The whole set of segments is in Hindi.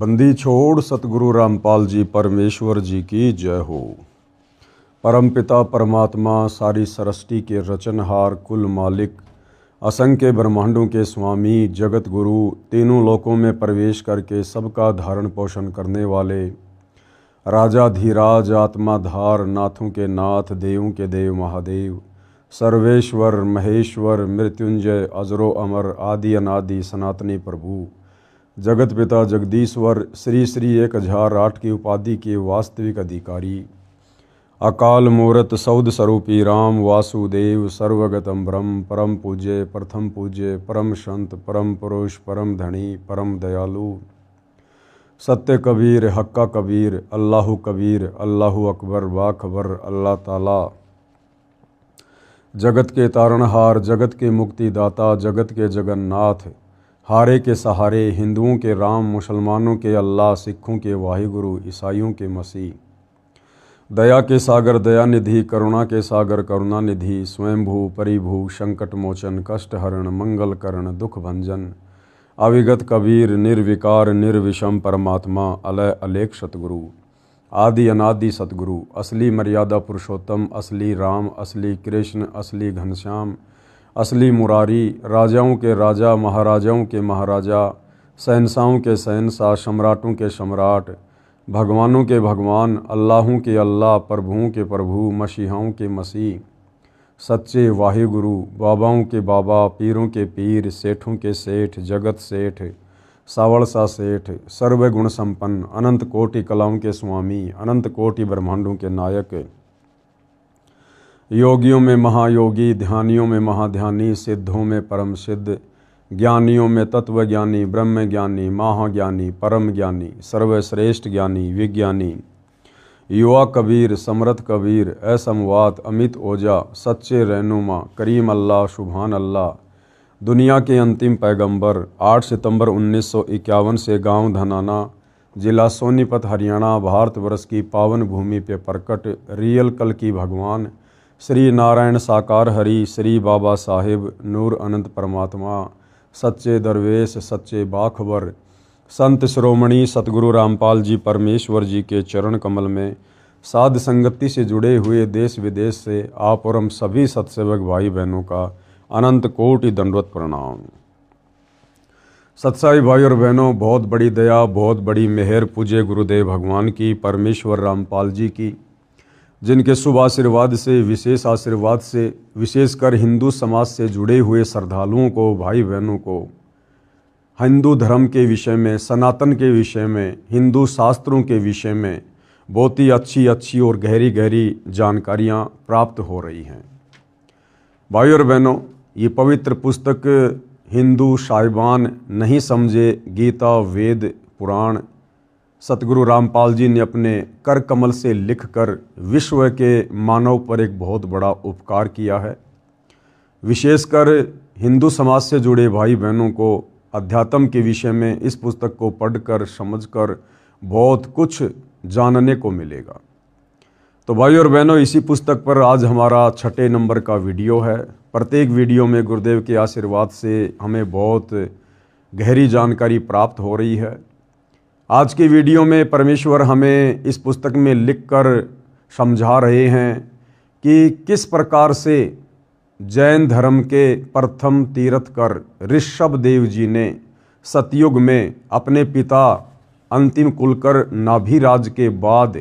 बंदी छोड़ सतगुरु रामपाल जी परमेश्वर जी की जय हो। परमपिता परमात्मा सारी सृष्टि के रचनहार कुल मालिक असंख्य ब्रह्मांडों के स्वामी जगत गुरु तीनों लोकों में प्रवेश करके सबका धारण पोषण करने वाले राजाधीराज आत्माधार नाथों के नाथ देवों के देव महादेव सर्वेश्वर महेश्वर मृत्युंजय अजरो अमर आदि अनादि सनातनी प्रभु जगत पिता जगदीश्वर श्री श्री 1008 की उपाधि के वास्तविक अधिकारी अकाल मूर्त सौद स्वरूपी राम वासुदेव सर्वगतम ब्रह्म परम पूज्य प्रथम पूज्य परम संत परम पुरुष परम धनी परम दयालु सत्य कबीर हक्का कबीर अल्लाहु कबीर अल्लाहु अकबर बाखबर अल्लाह ताला जगत के तारणहार जगत के मुक्तिदाता जगत के जगन्नाथ हारे के सहारे हिंदुओं के राम मुसलमानों के अल्लाह सिखों के वाहिगुरु ईसाइयों के मसीह दया के सागर दयानिधि करुणा के सागर करुणानिधि स्वयंभू परिभू संकट मोचन कष्ट हरण मंगल करण दुख भंजन अविगत कबीर निर्विकार निर्विषम परमात्मा अलय अलेख सतगुरु आदि अनादि सतगुरु असली मर्यादा पुरुषोत्तम असली राम असली कृष्ण असली घनश्याम असली मुरारी राजाओं के राजा महाराजाओं के महाराजा शहंशाहों के शहंशाह सम्राटों के सम्राट भगवानों के भगवान अल्लाहों के अल्लाह प्रभुओं के प्रभु मसीहाओं के मसीह सच्चे वाहिगुरु बाबाओं के बाबा पीरों के पीर सेठों के सेठ जगत सेठ सावड़सा सेठ सर्वगुण संपन्न अनंत कोटि कलाओं के स्वामी अनंत कोटि ब्रह्मांडों के नायक योगियों में महायोगी ध्यानियों में महाध्यानी सिद्धों में परम सिद्ध ज्ञानियों में तत्वज्ञानी ब्रह्म ज्ञानी महाज्ञानी परम ज्ञानी सर्वश्रेष्ठ ज्ञानी विज्ञानी युवा कबीर समर्थ कबीर असमवात अमित ओजा सच्चे रहनुमा करीम अल्लाह सुभान अल्लाह दुनिया के अंतिम पैगंबर 8 सितंबर 1951 से गांव धनाना जिला सोनीपत हरियाणा भारतवर्ष की पावन भूमि पे प्रकट रियल कल की भगवान श्री नारायण साकार हरि श्री बाबा साहिब नूर अनंत परमात्मा सच्चे दरवेश सच्चे बाखबर संत श्रोमणी सतगुरु रामपाल जी परमेश्वर जी के चरण कमल में साध संगति से जुड़े हुए देश विदेश से आप और हम सभी सत्सेवक भाई बहनों का अनंत कोटि दंडवत प्रणाम। सत्साई भाई और बहनों, बहुत बड़ी दया बहुत बड़ी मेहर पूज्य गुरुदेव भगवान की परमेश्वर रामपाल जी की, जिनके शुभ आशीर्वाद से विशेष आशीर्वाद से विशेषकर हिंदू समाज से जुड़े हुए श्रद्धालुओं को भाई बहनों को हिंदू धर्म के विषय में सनातन के विषय में हिंदू शास्त्रों के विषय में बहुत ही अच्छी और गहरी गहरी जानकारियाँ प्राप्त हो रही हैं। भाई और बहनों, ये पवित्र पुस्तक हिंदू साहिबान नहीं समझे गीता वेद पुराण सतगुरु रामपाल जी ने अपने कर कमल से लिखकर विश्व के मानव पर एक बहुत बड़ा उपकार किया है। विशेषकर हिंदू समाज से जुड़े भाई बहनों को अध्यात्म के विषय में इस पुस्तक को पढ़कर समझकर बहुत कुछ जानने को मिलेगा। तो भाई और बहनों, इसी पुस्तक पर आज हमारा 6 नंबर का वीडियो है। प्रत्येक वीडियो में गुरुदेव के आशीर्वाद से हमें बहुत गहरी जानकारी प्राप्त हो रही है। आज की वीडियो में परमेश्वर हमें इस पुस्तक में लिखकर समझा रहे हैं कि किस प्रकार से जैन धर्म के प्रथम तीर्थकर ऋषभ देव जी ने सतयुग में अपने पिता अंतिम कुलकर नाभिराज के बाद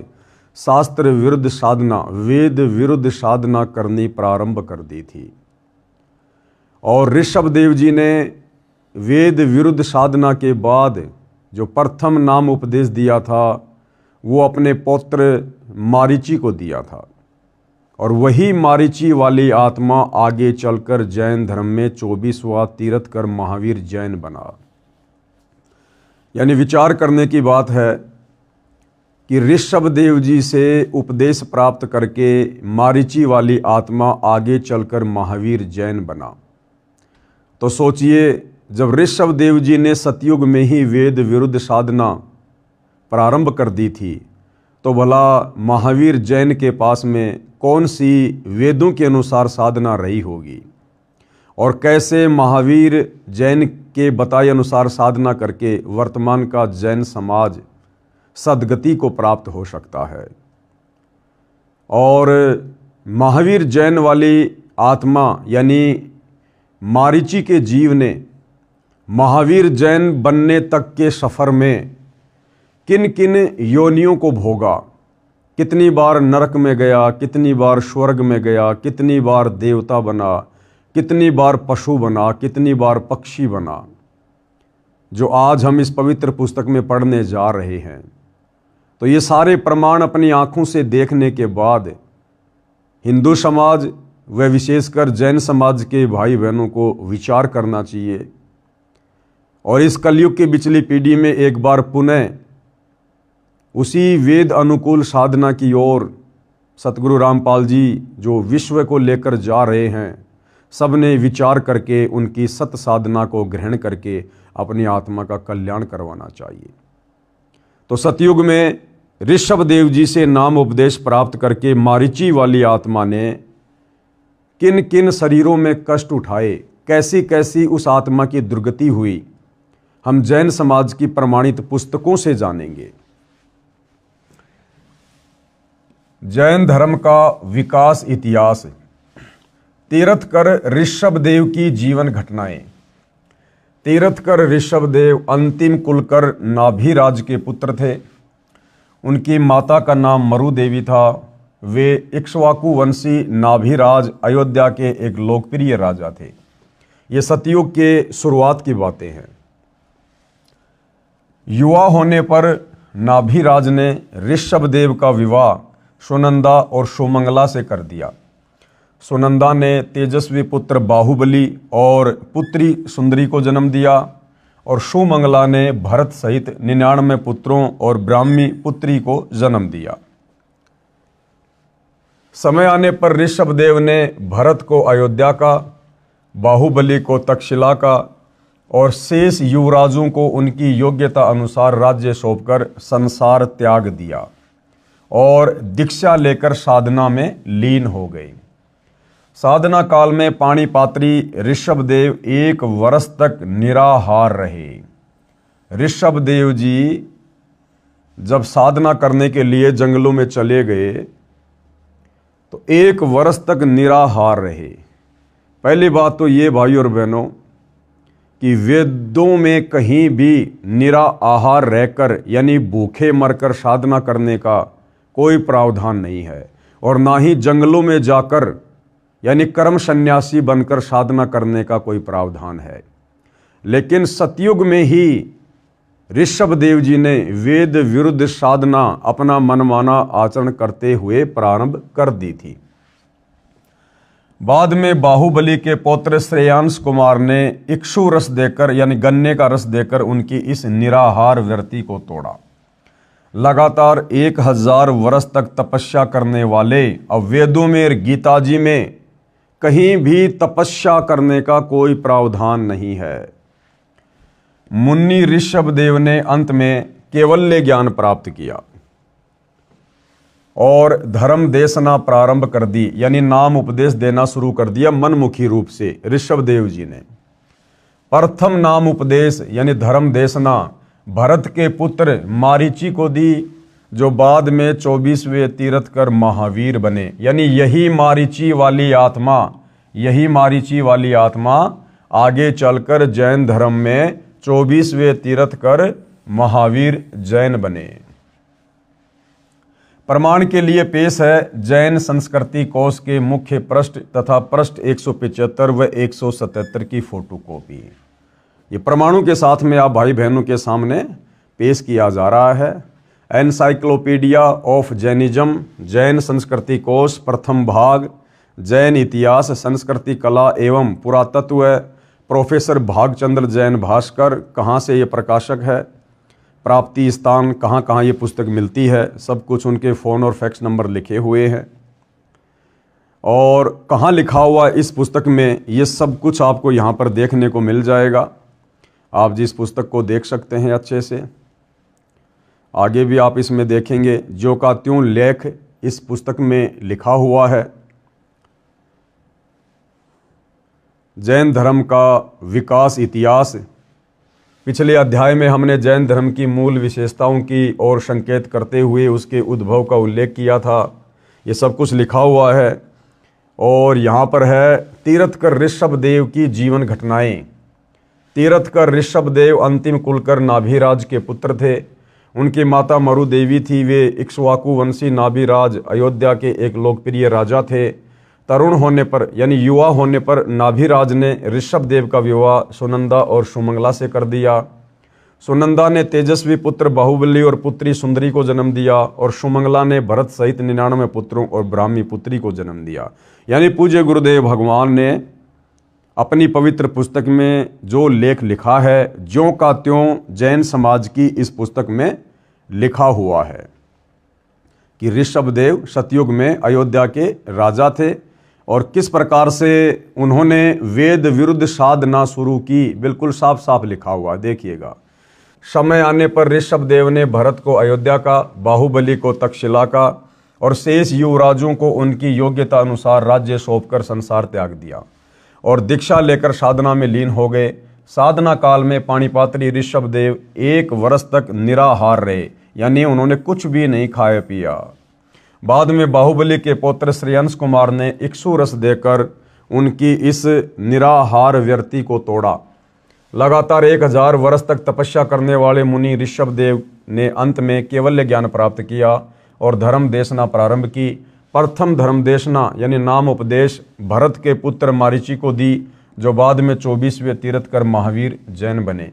शास्त्र विरुद्ध साधना वेद विरुद्ध साधना करनी प्रारंभ कर दी थी। और ऋषभ देव जी ने वेद विरुद्ध साधना के बाद जो प्रथम नाम उपदेश दिया था वो अपने पौत्र मारीची को दिया था। और वही मारीची वाली आत्मा आगे चलकर जैन धर्म में 24वां तीर्थकर महावीर जैन बना। यानी विचार करने की बात है कि ऋषभ देव जी से उपदेश प्राप्त करके मारीची वाली आत्मा आगे चलकर महावीर जैन बना। तो सोचिए, जब ऋषभ देव जी ने सतयुग में ही वेद विरुद्ध साधना प्रारंभ कर दी थी, तो भला महावीर जैन के पास में कौन सी वेदों के अनुसार साधना रही होगी और कैसे महावीर जैन के बताए अनुसार साधना करके वर्तमान का जैन समाज सद्गति को प्राप्त हो सकता है। और महावीर जैन वाली आत्मा यानी मारीची के जीव ने महावीर जैन बनने तक के सफ़र में किन किन योनियों को भोगा, कितनी बार नरक में गया, कितनी बार स्वर्ग में गया, कितनी बार देवता बना, कितनी बार पशु बना, कितनी बार पक्षी बना, जो आज हम इस पवित्र पुस्तक में पढ़ने जा रहे हैं। तो ये सारे प्रमाण अपनी आँखों से देखने के बाद हिंदू समाज व विशेषकर जैन समाज के भाई बहनों को विचार करना चाहिए और इस कलयुग की पिछली पीढ़ी में एक बार पुनः उसी वेद अनुकूल साधना की ओर सतगुरु रामपाल जी जो विश्व को लेकर जा रहे हैं, सब ने विचार करके उनकी सत साधना को ग्रहण करके अपनी आत्मा का कल्याण करवाना चाहिए। तो सतयुग में ऋषभ देव जी से नाम उपदेश प्राप्त करके मारीची वाली आत्मा ने किन किन शरीरों में कष्ट उठाए, कैसी कैसी उस आत्मा की दुर्गति हुई, हम जैन समाज की प्रमाणित पुस्तकों से जानेंगे। जैन धर्म का विकास इतिहास। तीर्थकर ऋषभदेव की जीवन घटनाएं। तीर्थकर ऋषभदेव अंतिम कुलकर नाभिराज के पुत्र थे। उनकी माता का नाम मरु देवी था। वे इक्ष्वाकु वंशी नाभिराज अयोध्या के एक लोकप्रिय राजा थे। ये सतयुग के शुरुआत की बातें हैं। युवा होने पर नाभिराज ने ऋषभदेव का विवाह सुनंदा और सुमंगला से कर दिया। सुनंदा ने तेजस्वी पुत्र बाहुबली और पुत्री सुंदरी को जन्म दिया और सुमंगला ने भरत सहित 99 पुत्रों और ब्राह्मी पुत्री को जन्म दिया। समय आने पर ऋषभदेव ने भरत को अयोध्या का, बाहुबली को तक्षशिला का और शेष युवराजों को उनकी योग्यता अनुसार राज्य सौंपकर संसार त्याग दिया और दीक्षा लेकर साधना में लीन हो गए। साधना काल में पाणिपात्री ऋषभदेव 1 वर्ष तक निराहार रहे। ऋषभदेव जी जब साधना करने के लिए जंगलों में चले गए तो 1 वर्ष तक निराहार रहे। पहली बात तो ये भाई और बहनों कि वेदों में कहीं भी निराहार रहकर यानी भूखे मरकर साधना करने का कोई प्रावधान नहीं है और ना ही जंगलों में जाकर यानी कर्म सन्यासी बनकर साधना करने का कोई प्रावधान है। लेकिन सतयुग में ही ऋषभदेव जी ने वेद विरुद्ध साधना अपना मनमाना आचरण करते हुए प्रारंभ कर दी थी। बाद में बाहुबली के पौत्र श्रेयांश कुमार ने इक्षु रस देकर यानी गन्ने का रस देकर उनकी इस निराहार व्रति को तोड़ा। लगातार 1000 वर्ष तक तपस्या करने वाले अब वेदों में और गीता जी में कहीं भी तपस्या करने का कोई प्रावधान नहीं है। मुन्नी ऋषभदेव ने अंत में केवल्य ज्ञान प्राप्त किया और धर्म देशना प्रारंभ कर दी यानी नाम उपदेश देना शुरू कर दिया मनमुखी रूप से। ऋषभदेव जी ने प्रथम नाम उपदेश यानी धर्म देशना भरत के पुत्र मारीची को दी, जो बाद में 24वें तीर्थकर महावीर बने। यानी यही मारीची वाली आत्मा आगे चलकर जैन धर्म में 24वें तीर्थकर महावीर जैन बने। प्रमाण के लिए पेश है जैन संस्कृति कोश के मुख्य पृष्ठ तथा पृष्ठ 175 व 177 की फोटोकॉपी। ये प्रमाणों के साथ में आप भाई बहनों के सामने पेश किया जा रहा है। एनसाइक्लोपीडिया ऑफ जैनिज्म, जैन संस्कृति कोश, प्रथम भाग, जैन इतिहास, संस्कृति कला एवं पुरातत्व, प्रोफेसर भागचंद्र जैन भास्कर। कहाँ से ये प्रकाशक है, प्राप्ति स्थान, कहाँ कहाँ ये पुस्तक मिलती है, सब कुछ उनके फ़ोन और फैक्स नंबर लिखे हुए हैं। और कहाँ लिखा हुआ इस पुस्तक में, ये सब कुछ आपको यहाँ पर देखने को मिल जाएगा। आप जिस पुस्तक को देख सकते हैं अच्छे से, आगे भी आप इसमें देखेंगे जो का त्यों लेख इस पुस्तक में लिखा हुआ है। जैन धर्म का विकास इतिहास पिछले अध्याय में हमने जैन धर्म की मूल विशेषताओं की ओर संकेत करते हुए उसके उद्भव का उल्लेख किया था। ये सब कुछ लिखा हुआ है और यहाँ पर है तीरथकर ऋषभदेव की जीवन घटनाएं। तीरथकर ऋषभदेव अंतिम कुलकर नाभिराज के पुत्र थे। उनकी माता मरुदेवी थी। वे इक्ष्वाकु वंशी नाभिराज अयोध्या के एक लोकप्रिय राजा थे। तरुण होने पर यानी युवा होने पर नाभिराज ने ऋषभदेव का विवाह सुनंदा और सुमंगला से कर दिया। सुनंदा ने तेजस्वी पुत्र बाहुबली और पुत्री सुंदरी को जन्म दिया और सुमंगला ने भरत सहित 99 पुत्रों और ब्राह्मी पुत्री को जन्म दिया। यानी पूज्य गुरुदेव भगवान ने अपनी पवित्र पुस्तक में जो लेख लिखा है ज्यों का त्यों जैन समाज की इस पुस्तक में लिखा हुआ है कि ऋषभदेव सतयुग में अयोध्या के राजा थे और किस प्रकार से उन्होंने वेद विरुद्ध साधना शुरू की। बिल्कुल साफ साफ लिखा हुआ, देखिएगा। समय आने पर ऋषभदेव ने भरत को अयोध्या का, बाहुबली को तक्षशिला का और शेष युवराजों को उनकी योग्यता अनुसार राज्य सौंपकर संसार त्याग दिया और दीक्षा लेकर साधना में लीन हो गए। साधना काल में पाणिपात्री ऋषभदेव 1 वर्ष तक निराहार रहे, यानी उन्होंने कुछ भी नहीं खाया पिया। बाद में बाहुबली के पौत्र श्रेयंस कुमार ने इक्षु रस देकर उनकी इस निराहार व्यर्ति को तोड़ा। लगातार 1000 वर्ष तक तपस्या करने वाले मुनि ऋषभदेव ने अंत में केवल्य ज्ञान प्राप्त किया और धर्म देशना प्रारंभ की। प्रथम धर्म देशना यानी नाम उपदेश भरत के पुत्र मारीची को दी, जो बाद में 24वें तीरथकर महावीर जैन बने।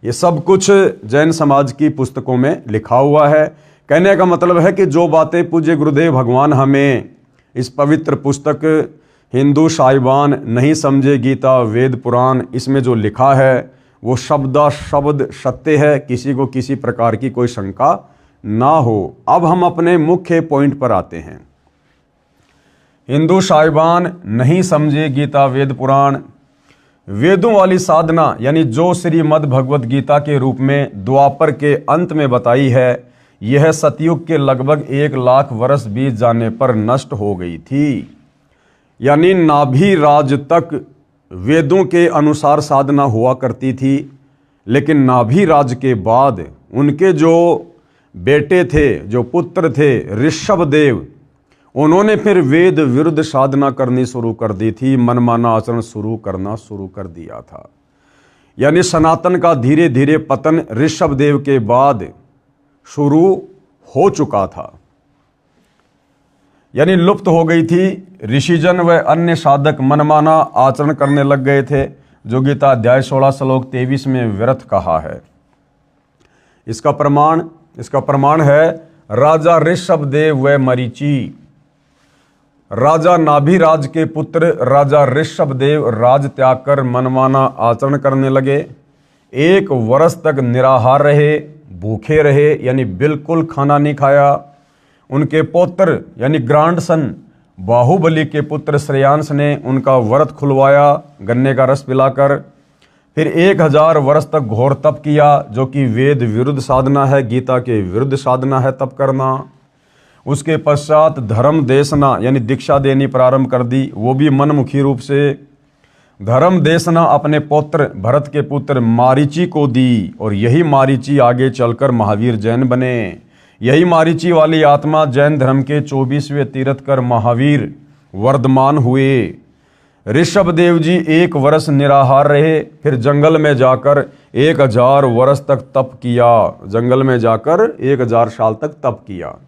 ये सब कुछ जैन समाज की पुस्तकों में लिखा हुआ है। कहने का मतलब है कि जो बातें पूज्य गुरुदेव भगवान हमें इस पवित्र पुस्तक हिंदू साहिबान नहीं समझे, गीता वेद पुराण, इसमें जो लिखा है वो शब्दा शब्द सत्य है। किसी को किसी प्रकार की कोई शंका ना हो। अब हम अपने मुख्य पॉइंट पर आते हैं। हिंदू साहिबान नहीं समझे गीता वेद पुराण। वेदों वाली साधना यानी जो श्रीमद् भगवत गीता के रूप में द्वापर के अंत में बताई है, यह सतयुग के लगभग 1 लाख वर्ष बीत जाने पर नष्ट हो गई थी। यानी नाभिराज तक वेदों के अनुसार साधना हुआ करती थी, लेकिन नाभिराज के बाद उनके जो बेटे थे, जो पुत्र थे ऋषभदेव, उन्होंने फिर वेद विरुद्ध साधना करनी शुरू कर दी थी। मनमाना आचरण करना शुरू कर दिया था। यानी सनातन का धीरे धीरे पतन ऋषभदेव के बाद शुरू हो चुका था, यानी लुप्त हो गई थी। ऋषिजन व अन्य साधक मनमाना आचरण करने लग गए थे, जो गीता अध्याय 16 श्लोक 23 में व्यर्थ कहा है। इसका प्रमाण है राजा ऋषभदेव व मरीचि। राजा नाभिराज के पुत्र राजा ऋषभदेव राज त्याग कर मनमाना आचरण करने लगे। 1 वर्ष तक निराहार रहे, भूखे रहे, यानी बिल्कुल खाना नहीं खाया। उनके पौत्र यानी ग्रांडसन बाहुबली के पुत्र श्रेयांश ने उनका व्रत खुलवाया गन्ने का रस पिलाकर। फिर 1000 वर्ष तक घोर तप किया, जो कि वेद विरुद्ध साधना है, गीता के विरुद्ध साधना है तप करना। उसके पश्चात धर्म देशना यानी दीक्षा देनी प्रारंभ कर दी, वो भी मनमुखी रूप से। धर्म देशना अपने पौत्र भरत के पुत्र मारीची को दी और यही मारीची आगे चलकर महावीर जैन बने। यही मारीची वाली आत्मा जैन धर्म के 24वें तीरथकर महावीर वर्धमान हुए। ऋषभदेव जी 1 वर्ष निराहार रहे, फिर जंगल में जाकर 1000 वर्ष तक तप किया। जंगल में जाकर 1000 साल तक तप किया।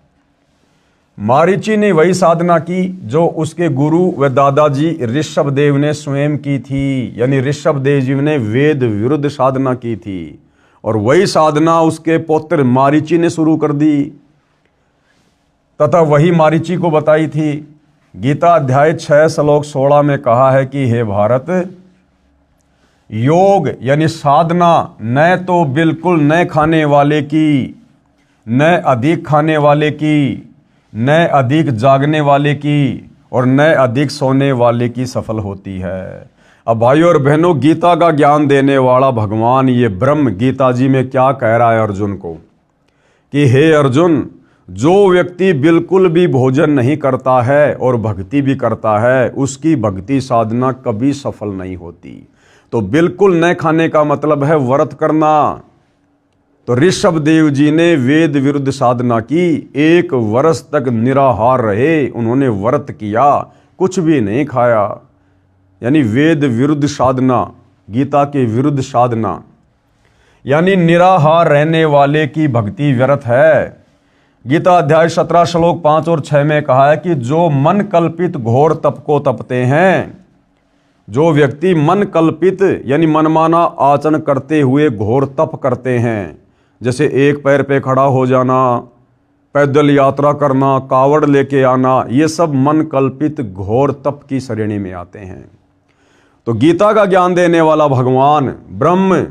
मारीची ने वही साधना की जो उसके गुरु व दादाजी ऋषभदेव ने स्वयं की थी, यानी ऋषभदेव जी ने वेद विरुद्ध साधना की थी और वही साधना उसके पौत्र मारीची ने शुरू कर दी तथा वही मारीची को बताई थी। गीता अध्याय 6 श्लोक 16 में कहा है कि हे भारत, योग यानी साधना न तो बिल्कुल न खाने वाले की, न अधिक खाने वाले की, न अधिक जागने वाले की और न अधिक सोने वाले की सफल होती है। अब भाइयों और बहनों, गीता का ज्ञान देने वाला भगवान ये ब्रह्म गीता जी में क्या कह रहा है अर्जुन को कि हे अर्जुन, जो व्यक्ति बिल्कुल भी भोजन नहीं करता है और भक्ति भी करता है, उसकी भक्ति साधना कभी सफल नहीं होती। तो बिल्कुल न खाने का मतलब है व्रत करना। तो ऋषभ देव जी ने वेद विरुद्ध साधना की, 1 वर्ष तक निराहार रहे, उन्होंने व्रत किया, कुछ भी नहीं खाया। यानी वेद विरुद्ध साधना, गीता के विरुद्ध साधना, यानी निराहार रहने वाले की भक्ति व्यर्थ है। गीता अध्याय 17 श्लोक 5 और 6 में कहा है कि जो मन कल्पित घोर तप को तपते हैं, जो व्यक्ति मन कल्पित यानी मनमाना आचरण करते हुए घोर तप करते हैं, जैसे एक पैर पे खड़ा हो जाना, पैदल यात्रा करना, कावड़ लेके आना, ये सब मन कल्पित घोर तप की श्रेणी में आते हैं। तो गीता का ज्ञान देने वाला भगवान ब्रह्म,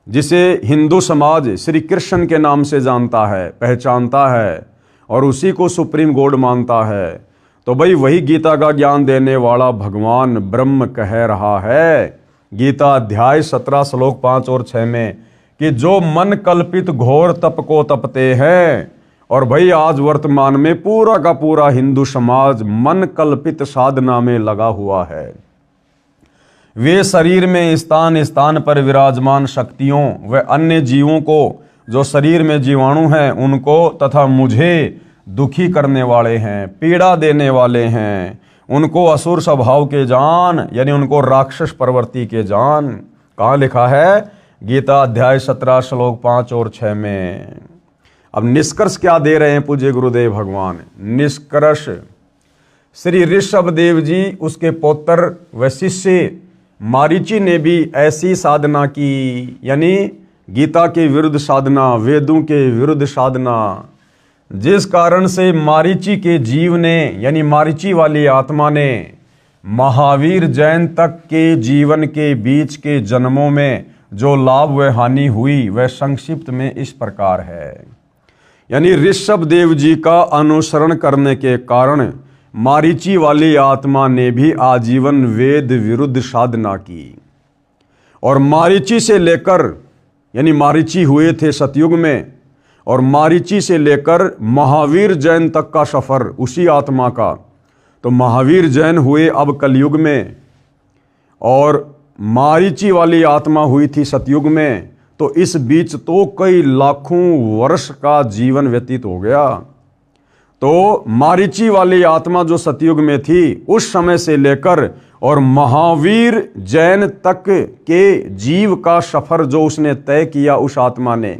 जिसे हिंदू समाज श्री कृष्ण के नाम से जानता है, पहचानता है और उसी को सुप्रीम गॉड मानता है, तो भाई वही गीता का ज्ञान देने वाला भगवान ब्रह्म कह रहा है गीता अध्याय 17 श्लोक 5 और 6 में कि जो मन कल्पित घोर तप को तपते हैं। और भाई आज वर्तमान में पूरा का पूरा हिंदू समाज मन कल्पित साधना में लगा हुआ है। वे शरीर में स्थान स्थान पर विराजमान शक्तियों व अन्य जीवों को, जो शरीर में जीवाणु हैं, उनको तथा मुझे दुखी करने वाले हैं, पीड़ा देने वाले हैं, उनको असुर स्वभाव के जान, यानी उनको राक्षस प्रवृत्ति के जान। कहाँ लिखा है? गीता अध्याय 17 श्लोक 5 और 6 में। अब निष्कर्ष क्या दे रहे हैं पूज्य गुरुदेव भगवान? निष्कर्ष, श्री ऋषभ देव जी, उसके पौत्र व शिष्य मारीची ने भी ऐसी साधना की, यानी गीता के विरुद्ध साधना, वेदों के विरुद्ध साधना, जिस कारण से मारीची के जीव ने, यानी मारीची वाली आत्मा ने, महावीर जैन तक के जीवन के बीच के जन्मों में जो लाभ व हानि हुई वह संक्षिप्त में इस प्रकार है। यानी ऋषभ देव जी का अनुसरण करने के कारण मारीची वाली आत्मा ने भी आजीवन वेद विरुद्ध साधना की, और मारीची से लेकर, यानी मारीची हुए थे सतयुग में, और मारीची से लेकर महावीर जैन तक का सफर उसी आत्मा का। तो महावीर जैन हुए अब कलयुग में, और मारीची वाली आत्मा हुई थी सतयुग में। तो इस बीच तो कई लाखों वर्ष का जीवन व्यतीत हो गया। तो मारीची वाली आत्मा जो सतयुग में थी, उस समय से लेकर और महावीर जैन तक के जीव का सफर जो उसने तय किया उस आत्मा ने,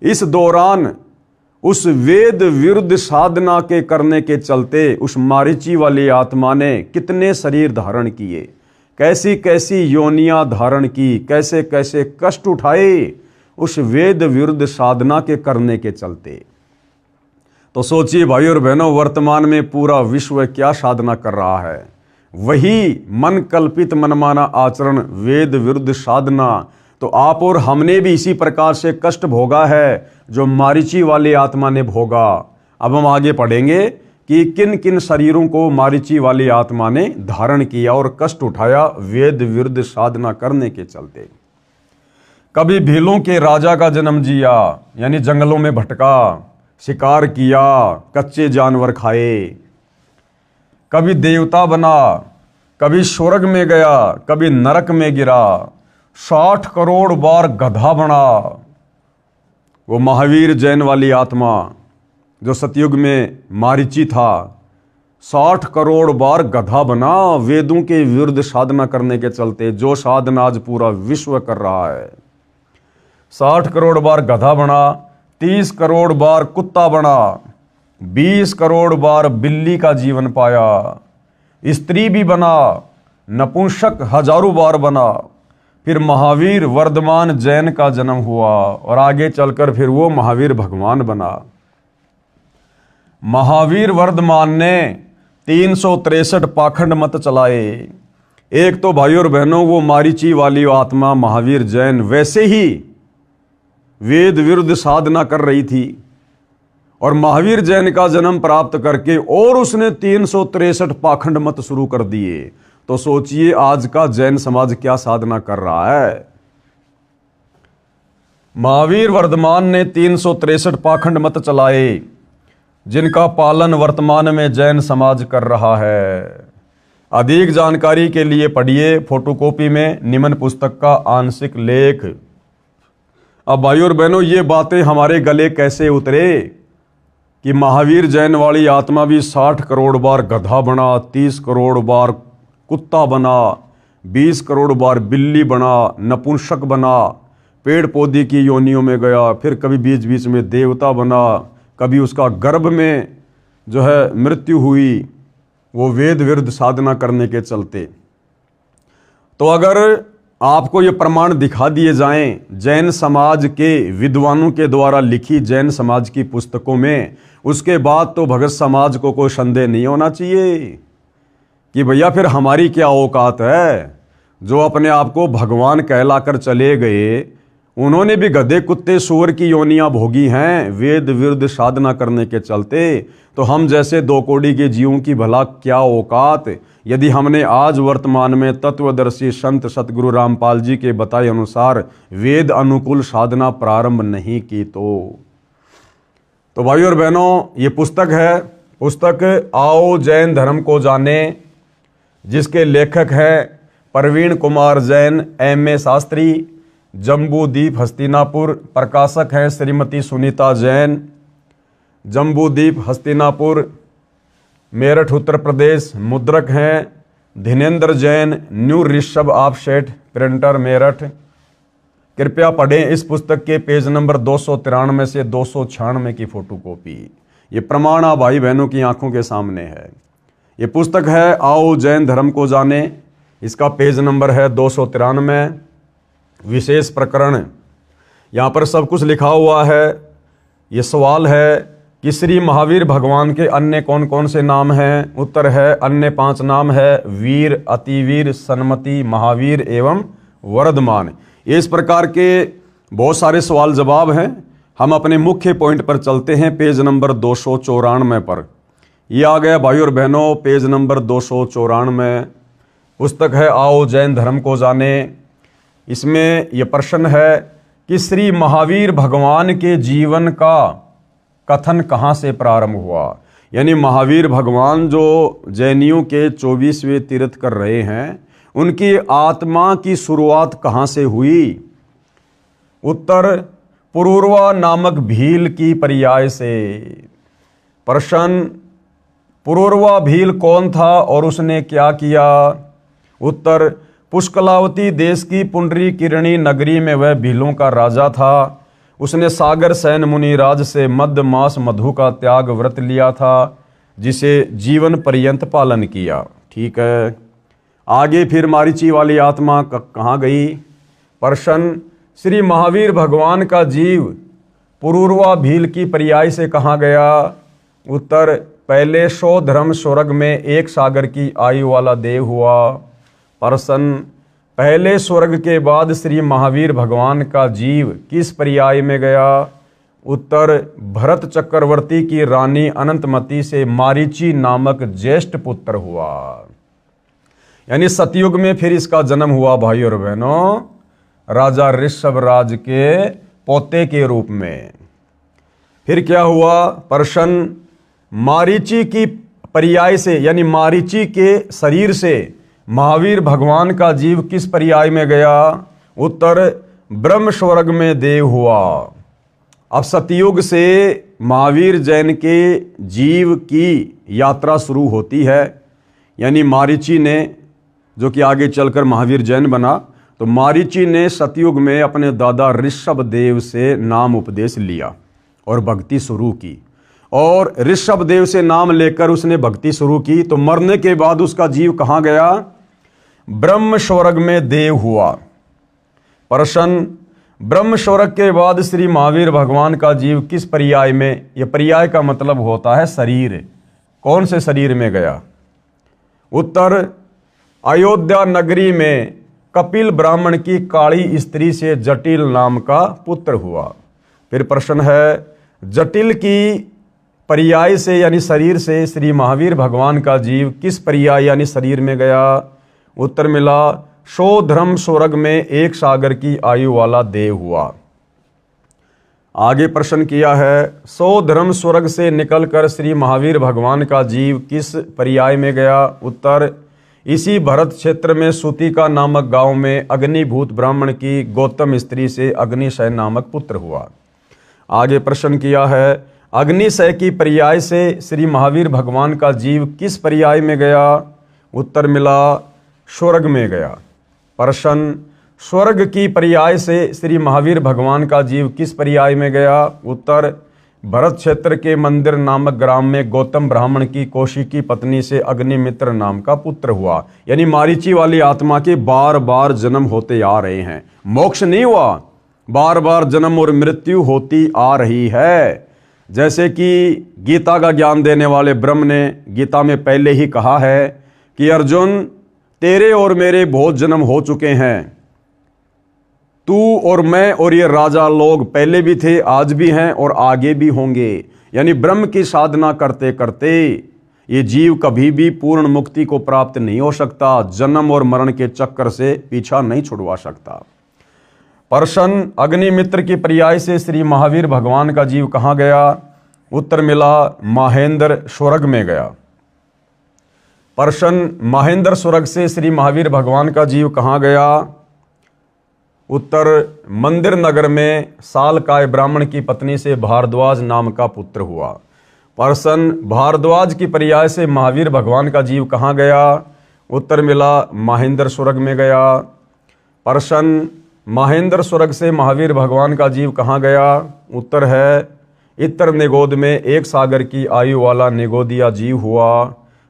इस दौरान उस वेद विरुद्ध साधना के करने के चलते उस मारीची वाली आत्मा ने कितने शरीर धारण किए, कैसी कैसी योनियां धारण की, कैसे कैसे कष्ट उठाए उस वेद विरुद्ध साधना के करने के चलते। तो सोचिए भाई और बहनों, वर्तमान में पूरा विश्व क्या साधना कर रहा है? वही मन कल्पित मनमाना आचरण, वेद विरुद्ध साधना। तो आप और हमने भी इसी प्रकार से कष्ट भोगा है जो मारीची वाली आत्मा ने भोगा। अब हम आगे पढ़ेंगे कि किन किन शरीरों को मारीची वाली आत्मा ने धारण किया और कष्ट उठाया वेद विरुद्ध साधना करने के चलते। कभी भीलों के राजा का जन्म जिया, यानी जंगलों में भटका, शिकार किया, कच्चे जानवर खाए। कभी देवता बना, कभी स्वर्ग में गया, कभी नरक में गिरा, 60 करोड़ बार गधा बना। वो महावीर जैन वाली आत्मा जो सतयुग में मारीची था, 60 करोड़ बार गधा बना वेदों के विरुद्ध साधना करने के चलते, जो साधना आज पूरा विश्व कर रहा है। 60 करोड़ बार गधा बना, 30 करोड़ बार कुत्ता बना, 20 करोड़ बार बिल्ली का जीवन पाया, स्त्री भी बना, नपुंसक हजारों बार बना। फिर महावीर वर्धमान जैन का जन्म हुआ और आगे चलकर फिर वो महावीर भगवान बना। महावीर वर्धमान ने 363 पाखंड मत चलाए। एक तो भाइयों और बहनों वो मारीची वाली आत्मा महावीर जैन वैसे ही वेद विरुद्ध साधना कर रही थी, और महावीर जैन का जन्म प्राप्त करके और उसने 363 पाखंड मत शुरू कर दिए। तो सोचिए आज का जैन समाज क्या साधना कर रहा है। महावीर वर्धमान ने 363 पाखंड मत चलाए, जिनका पालन वर्तमान में जैन समाज कर रहा है। अधिक जानकारी के लिए पढ़िए फोटोकॉपी में निम्न पुस्तक का आंशिक लेख। अब भाइयों और बहनों, ये बातें हमारे गले कैसे उतरे कि महावीर जैन वाली आत्मा भी 60 करोड़ बार गधा बना, 30 करोड़ बार कुत्ता बना, 20 करोड़ बार बिल्ली बना, नपुंसक बना, पेड़ पौधे की योनियों में गया, फिर कभी बीच बीच में देवता बना, कभी उसका गर्भ में जो है मृत्यु हुई, वो वेद विरुद्ध साधना करने के चलते। तो अगर आपको ये प्रमाण दिखा दिए जाएं जैन समाज के विद्वानों के द्वारा लिखी जैन समाज की पुस्तकों में, उसके बाद तो भगत समाज को कोई संदेह नहीं होना चाहिए कि भैया फिर हमारी क्या औकात है। जो अपने आप को भगवान कहलाकर चले गए, उन्होंने भी गधे कुत्ते सूअर की योनियां भोगी हैं वेद विरुद्ध साधना करने के चलते। तो हम जैसे दो कौड़ी के जीवों की भला क्या औकात, यदि हमने आज वर्तमान में तत्वदर्शी संत सतगुरु रामपाल जी के बताए अनुसार वेद अनुकूल साधना प्रारंभ नहीं की। तो भाइयों और बहनों, ये पुस्तक है, पुस्तक आओ जैन धर्म को जाने, जिसके लेखक हैं प्रवीण कुमार जैन M.A. शास्त्री, जम्बूद्वीप हस्तिनापुर। प्रकाशक हैं श्रीमती सुनीता जैन, जम्बूद्वीप हस्तिनापुर, मेरठ उत्तर प्रदेश। मुद्रक हैं Dhinendra Jain, new Rishabh offset printer Meerut. कृपया पढ़ें इस पुस्तक के पेज नंबर 293 से 296 की फोटोकॉपी। ये प्रमाण आप भाई बहनों की आंखों के सामने है। ये पुस्तक है आओ जैन धर्म को जाने, इसका पेज नंबर है 293। विशेष प्रकरण, यहाँ पर सब कुछ लिखा हुआ है। ये सवाल है कि श्री महावीर भगवान के अन्य कौन कौन से नाम हैं। उत्तर है अन्य 5 नाम है वीर, अतिवीर, सन्मति, महावीर एवं वर्धमान। इस प्रकार के बहुत सारे सवाल जवाब हैं। हम अपने मुख्य पॉइंट पर चलते हैं, पेज नंबर 294 पर। ये आ गया भाइयों और बहनों पेज नंबर 294। पुस्तक है आओ जैन धर्म को जाने। इसमें यह प्रश्न है कि श्री महावीर भगवान के जीवन का कथन कहाँ से प्रारंभ हुआ। यानी महावीर भगवान जो जैनियों के 24वें तीर्थ कर रहे हैं, उनकी आत्मा की शुरुआत कहाँ से हुई। उत्तर पुरूरवा नामक भील की पर्याय से। प्रश्न, पुरूरवा भील कौन था और उसने क्या किया। उत्तर, पुष्कलावती देश की पुंडरी किरणी नगरी में वह भीलों का राजा था। उसने सागर सैन मुनिराज से मध्य मास मधु का त्याग व्रत लिया था, जिसे जीवन पर्यंत पालन किया। ठीक है, आगे फिर मारीची वाली आत्मा कहाँ गई। प्रश्न, श्री महावीर भगवान का जीव पुरूरवा भील की पर्याय से कहाँ गया। उत्तर, पहले 100 धर्म स्वर्ग में 1 सागर की आयु वाला देव हुआ। प्रश्न, पहले स्वर्ग के बाद श्री महावीर भगवान का जीव किस पर्याय में गया। उत्तर, भरत चक्रवर्ती की रानी अनंतमती से मारीची नामक ज्येष्ठ पुत्र हुआ। यानी सतयुग में फिर इसका जन्म हुआ भाई और बहनों, राजा ऋषभ राज के पोते के रूप में। फिर क्या हुआ। प्रश्न, मारीची की पर्याय से यानी मारीची के शरीर से महावीर भगवान का जीव किस पर्याय में गया। उत्तर, ब्रह्म स्वर्ग में देव हुआ। अब सतयुग से महावीर जैन के जीव की यात्रा शुरू होती है। यानी मारीची ने, जो कि आगे चलकर महावीर जैन बना, तो मारीची ने सतयुग में अपने दादा ऋषभ देव से नाम उपदेश लिया और भक्ति शुरू की। और ऋषभ देव से नाम लेकर उसने भक्ति शुरू की, तो मरने के बाद उसका जीव कहाँ गया। ब्रह्म स्वर्ग में देव हुआ। प्रश्न, ब्रह्म स्वर्ग के बाद श्री महावीर भगवान का जीव किस पर्याय में, यह पर्याय का मतलब होता है शरीर, कौन से शरीर में गया। उत्तर, अयोध्या नगरी में कपिल ब्राह्मण की काली स्त्री से जटिल नाम का पुत्र हुआ। फिर प्रश्न है, जटिल की पर्याय से यानी शरीर से श्री महावीर भगवान का जीव किस पर्याय यानी शरीर में गया। उत्तर मिला, 100 धर्म स्वर्ग में 1 सागर की आयु वाला देव हुआ। आगे प्रश्न किया है, 100 धर्म स्वर्ग से निकलकर श्री महावीर भगवान का जीव किस पर्याय में गया। उत्तर, इसी भरत क्षेत्र में सुतिका नामक गांव में अग्निभूत ब्राह्मण की गौतम स्त्री से अग्निशय नामक पुत्र हुआ। आगे प्रश्न किया है, अग्निशय की पर्याय से श्री महावीर भगवान का जीव किस पर्याय में गया? उत्तर मिला स्वर्ग में गया। प्रश्न, स्वर्ग की पर्याय से श्री महावीर भगवान का जीव किस पर्याय में गया? उत्तर, भरत क्षेत्र के मंदिर नामक ग्राम में गौतम ब्राह्मण की कौशिकी पत्नी से अग्निमित्र नाम का पुत्र हुआ। यानी मारीची वाली आत्मा के बार बार जन्म होते आ रहे हैं, मोक्ष नहीं हुआ, बार बार जन्म और मृत्यु होती आ रही है। जैसे कि गीता का ज्ञान देने वाले ब्रह्म ने गीता में पहले ही कहा है कि अर्जुन, तेरे और मेरे बहुत जन्म हो चुके हैं, तू और मैं और ये राजा लोग पहले भी थे, आज भी हैं और आगे भी होंगे। यानी ब्रह्म की साधना करते करते ये जीव कभी भी पूर्ण मुक्ति को प्राप्त नहीं हो सकता, जन्म और मरण के चक्कर से पीछा नहीं छुड़वा सकता। प्रश्न, अग्निमित्र की पर्याय से श्री महावीर भगवान का जीव कहाँ गया? उत्तर मिला महेंद्र स्वर्ग में गया। प्रश्न, महेंद्र स्वर्ग से श्री महावीर भगवान का जीव कहाँ गया? उत्तर, मंदिर नगर में सालकाय ब्राह्मण की पत्नी से भारद्वाज नाम का पुत्र हुआ। प्रश्न, भारद्वाज की पर्याय से महावीर भगवान का जीव कहाँ गया? उत्तर मिला महेंद्र स्वर्ग में गया। प्रश्न, महेंद्र स्वर्ग से महावीर भगवान का जीव कहाँ गया? उत्तर है इतर निगोद में एक सागर की आयु वाला निगोदिया जीव हुआ।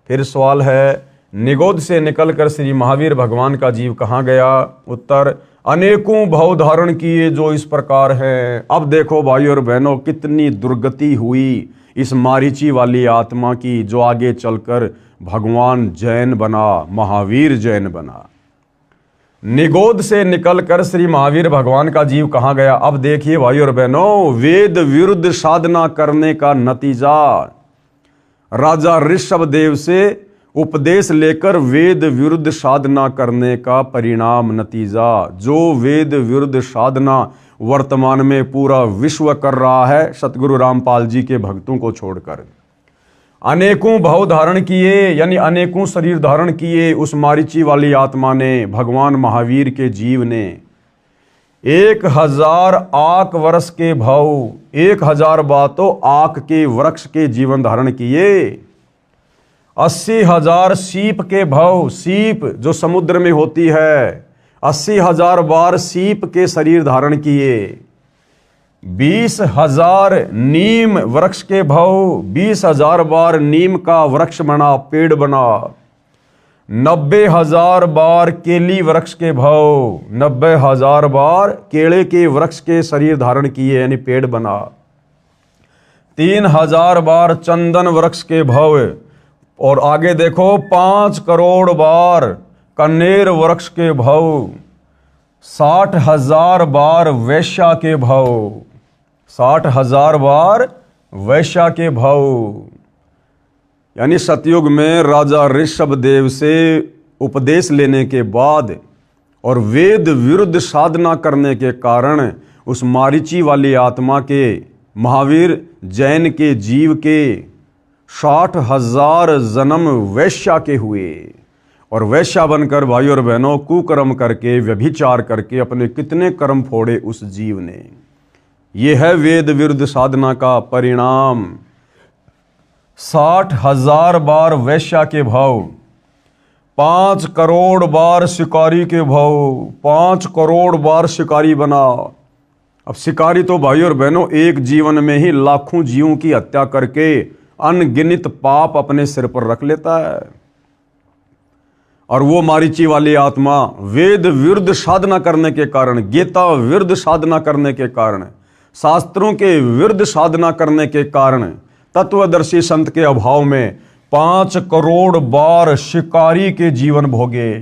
फिर सवाल है, निगोद से निकलकर श्री महावीर भगवान का जीव कहाँ गया? उत्तर, अनेकों भव धारण किए जो इस प्रकार हैं। अब देखो भाई और बहनों, कितनी दुर्गति हुई इस मारीची वाली आत्मा की, जो आगे चलकर भगवान जैन बना, महावीर जैन बना। निगोद से निकलकर श्री महावीर भगवान का जीव कहाँ गया? अब देखिए भाई और बहनों, वेद विरुद्ध साधना करने का नतीजा, राजा ऋषभदेव से उपदेश लेकर वेद विरुद्ध साधना करने का परिणाम, नतीजा। जो वेद विरुद्ध साधना वर्तमान में पूरा विश्व कर रहा है, सतगुरु रामपाल जी के भक्तों को छोड़कर। अनेकों भाव धारण किए, यानी अनेकों शरीर धारण किए उस मारीची वाली आत्मा ने, भगवान महावीर के जीव ने। 1000 आक वर्ष के भाव, 1000 बातों आक के वृक्ष के जीवन धारण किए। 80,000 सीप के भाव, सीप जो समुद्र में होती है, 80,000 बार सीप के शरीर धारण किए। 20,000 नीम वृक्ष के भाव, 20,000 बार नीम का वृक्ष बना, पेड़ बना। 90,000 बार केली वृक्ष के भाव, 90,000 बार केले के वृक्ष के शरीर धारण किए, यानी पेड़ बना। 3,000 बार चंदन वृक्ष के भाव, और आगे देखो 5 करोड़ बार कनेर वृक्ष के भाव। 60,000 बार वैश्या के भाव, 60,000 बार वैश्या के भाव। यानी सतयुग में राजा ऋषभदेव से उपदेश लेने के बाद और वेद विरुद्ध साधना करने के कारण उस मारीची वाली आत्मा के, महावीर जैन के जीव के 60,000 जन्म वैश्या के हुए। और वैश्या बनकर भाई और बहनों कुकर्म करके, व्यभिचार करके अपने कितने कर्म फोड़े उस जीव ने। यह है वेद विरुद्ध साधना का परिणाम। 60,000 बार वैश्या के भाव, 5 करोड़ बार शिकारी के भाव, 5 करोड़ बार शिकारी बना। अब शिकारी तो भाई और बहनों एक जीवन में ही लाखों जीवों की हत्या करके अनगिनत पाप अपने सिर पर रख लेता है। और वो मारीची वाली आत्मा वेद विरुद्ध साधना करने के कारण, गीता विरुद्ध साधना करने के कारण, शास्त्रों के विरुद्ध साधना करने के कारण, तत्वदर्शी संत के अभाव में 5 करोड़ बार शिकारी के जीवन भोगे।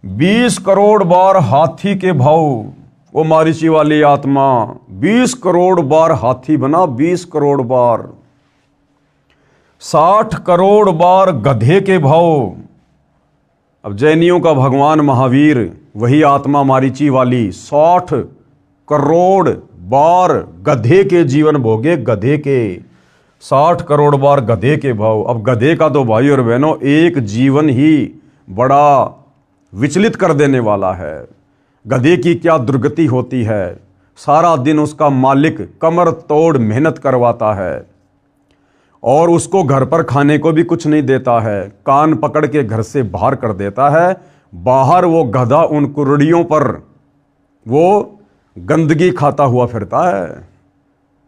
20 करोड़ बार हाथी के भाव, वो मारीची वाली आत्मा 20 करोड़ बार हाथी बना, 20 करोड़ बार। 60 करोड़ बार गधे के भाव। अब जैनियों का भगवान महावीर, वही आत्मा मारीची वाली 60 करोड़ बार गधे के जीवन भोगे, गधे के। 60 करोड़ बार गधे के भाव। अब गधे का तो भाई और बहनों एक जीवन ही बड़ा विचलित कर देने वाला है। गधे की क्या दुर्गति होती है, सारा दिन उसका मालिक कमर तोड़ मेहनत करवाता है और उसको घर पर खाने को भी कुछ नहीं देता है, कान पकड़ के घर से बाहर कर देता है। बाहर वो गधा उन कुर्डियों पर वो गंदगी खाता हुआ फिरता है।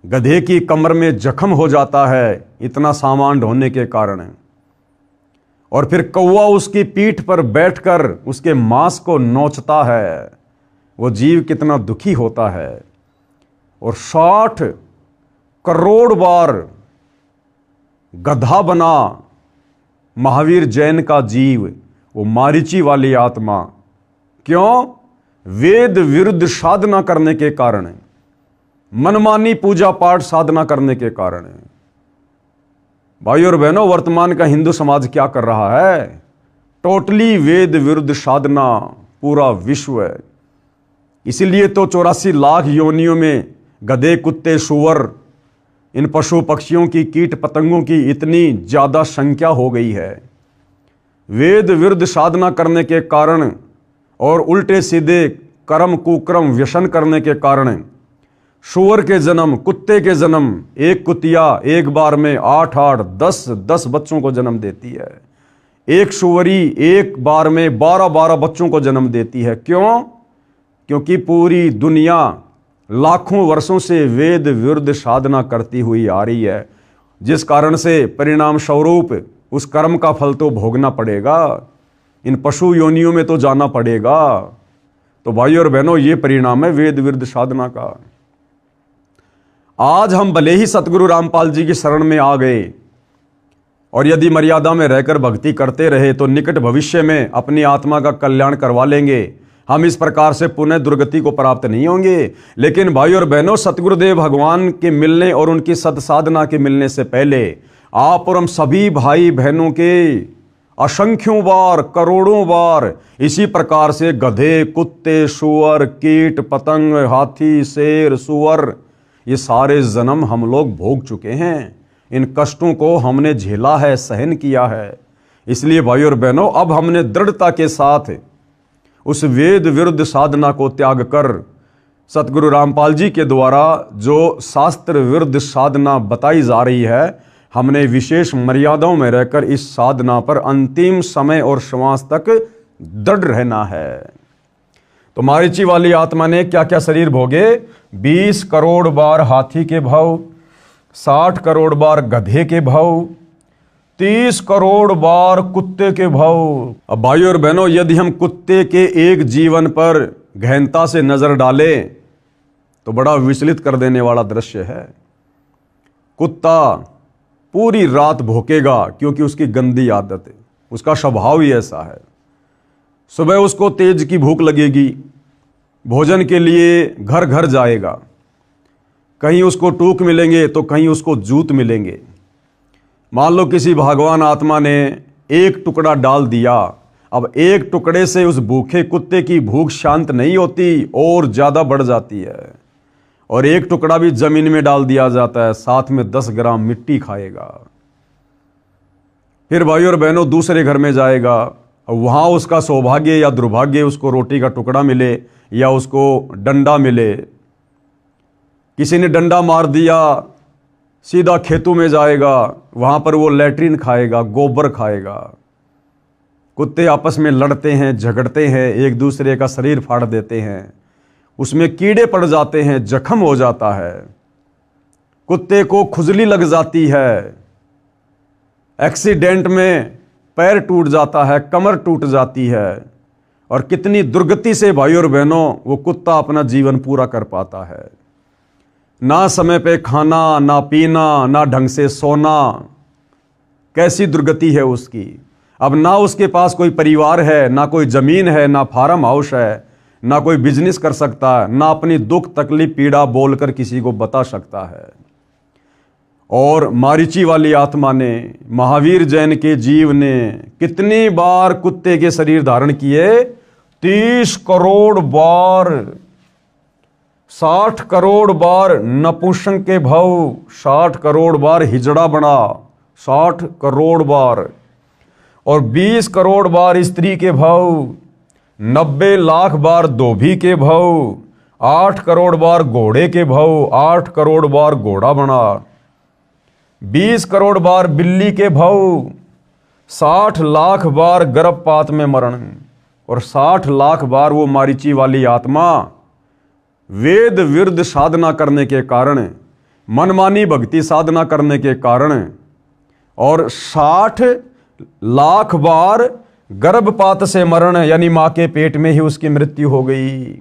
गधे की कमर में जख्म हो जाता है इतना सामान ढोने के कारण, और फिर कौवा उसकी पीठ पर बैठकर उसके मांस को नोचता है। वो जीव कितना दुखी होता है। और 60 करोड़ बार गधा बना महावीर जैन का जीव, वो मारीची वाली आत्मा। क्यों? वेद विरुद्ध साधना करने के कारण, मनमानी पूजा पाठ साधना करने के कारण। भाई और बहनों, वर्तमान का हिंदू समाज क्या कर रहा है? टोटली वेद विरुद्ध साधना, पूरा विश्व है। इसीलिए तो 84 लाख योनियों में गधे, कुत्ते, सूअर, इन पशु पक्षियों की, कीट पतंगों की इतनी ज्यादा संख्या हो गई है। वेद विरुद्ध साधना करने के कारण और उल्टे सीधे कर्म कुकर्म व्यसन करने के कारण सूअर के जन्म, कुत्ते के जन्म, एक कुतिया एक बार में 8-8, 10-10 बच्चों को जन्म देती है। एक सूअरी एक बार में 12-12 बच्चों को जन्म देती है। क्यों? क्योंकि पूरी दुनिया लाखों वर्षों से वेद विरुद्ध साधना करती हुई आ रही है, जिस कारण से परिणाम स्वरूप उस कर्म का फल तो भोगना पड़ेगा, इन पशु योनियों में तो जाना पड़ेगा। तो भाई और बहनों, ये परिणाम है वेद विरुद्ध साधना का। आज हम भले ही सतगुरु रामपाल जी की शरण में आ गए और यदि मर्यादा में रहकर भक्ति करते रहे तो निकट भविष्य में अपनी आत्मा का कल्याण करवा लेंगे। हम इस प्रकार से पुनः दुर्गति को प्राप्त नहीं होंगे। लेकिन भाई और बहनों, सतगुरुदेव भगवान के मिलने और उनकी सत्साधना के मिलने से पहले आप और हम सभी भाई बहनों के असंख्यों बार, करोड़ों बार इसी प्रकार से गधे, कुत्ते, सूअर, कीट पतंग, हाथी, शेर, सूअर, ये सारे जन्म हम लोग भोग चुके हैं। इन कष्टों को हमने झेला है, सहन किया है। इसलिए भाई और बहनों, अब हमने दृढ़ता के साथ उस वेद विरुद्ध साधना को त्याग कर सतगुरु रामपाल जी के द्वारा जो शास्त्र विरुद्ध साधना बताई जा रही है, हमने विशेष मर्यादाओं में रहकर इस साधना पर अंतिम समय और श्वास तक दृढ़ रहना है। तो मारीची वाली आत्मा ने क्या क्या शरीर भोगे? 20 करोड़ बार हाथी के भव, 60 करोड़ बार गधे के भव, 30 करोड़ बार कुत्ते के भव। अब भाई और बहनों, यदि हम कुत्ते के एक जीवन पर गहनता से नजर डालें तो बड़ा विचलित कर देने वाला दृश्य है। कुत्ता पूरी रात भौंकेगा क्योंकि उसकी गंदी आदत है, उसका स्वभाव ही ऐसा है। सुबह उसको तेज की भूख लगेगी, भोजन के लिए घर घर जाएगा। कहीं उसको टूक मिलेंगे तो कहीं उसको जूत मिलेंगे। मान लो किसी भगवान आत्मा ने एक टुकड़ा डाल दिया, अब एक टुकड़े से उस भूखे कुत्ते की भूख शांत नहीं होती और ज़्यादा बढ़ जाती है। और एक टुकड़ा भी जमीन में डाल दिया जाता है, साथ में 10 ग्राम मिट्टी खाएगा। फिर भाई और बहनों, दूसरे घर में जाएगा, वहाँ उसका सौभाग्य या दुर्भाग्य उसको रोटी का टुकड़ा मिले या उसको डंडा मिले। किसी ने डंडा मार दिया, सीधा खेतों में जाएगा, वहाँ पर वो लैट्रिन खाएगा, गोबर खाएगा। कुत्ते आपस में लड़ते हैं, झगड़ते हैं, एक दूसरे का शरीर फाड़ देते हैं, उसमें कीड़े पड़ जाते हैं, जख्म हो जाता है, कुत्ते को खुजली लग जाती है, एक्सीडेंट में पैर टूट जाता है, कमर टूट जाती है। और कितनी दुर्गति से भाई और बहनों वो कुत्ता अपना जीवन पूरा कर पाता है। ना समय पे खाना, ना पीना, ना ढंग से सोना, कैसी दुर्गति है उसकी। अब ना उसके पास कोई परिवार है, ना कोई जमीन है, ना फार्म हाउस है, ना कोई बिजनेस कर सकता है, ना अपनी दुख तकलीफ पीड़ा बोलकर किसी को बता सकता है। और मारीची वाली आत्मा ने, महावीर जैन के जीव ने कितनी बार कुत्ते के शरीर धारण किए? 30 करोड़ बार। 60 करोड़ बार नपुंसक के भव, 60 करोड़ बार हिजड़ा बना, 60 करोड़ बार, और 20 करोड़ बार स्त्री के भव, 90 लाख बार धोबी के भव, 8 करोड़ बार घोड़े के भव, 8 करोड़ बार घोड़ा बना, 20 करोड़ बार बिल्ली के भव, 60 लाख बार गर्भपात में मरण, और 60 लाख बार वो मारीची वाली आत्मा वेद विरुद्ध साधना करने के कारण, मनमानी भक्ति साधना करने के कारण, और 60 लाख बार गर्भपात से मरण यानी मां के पेट में ही उसकी मृत्यु हो गई,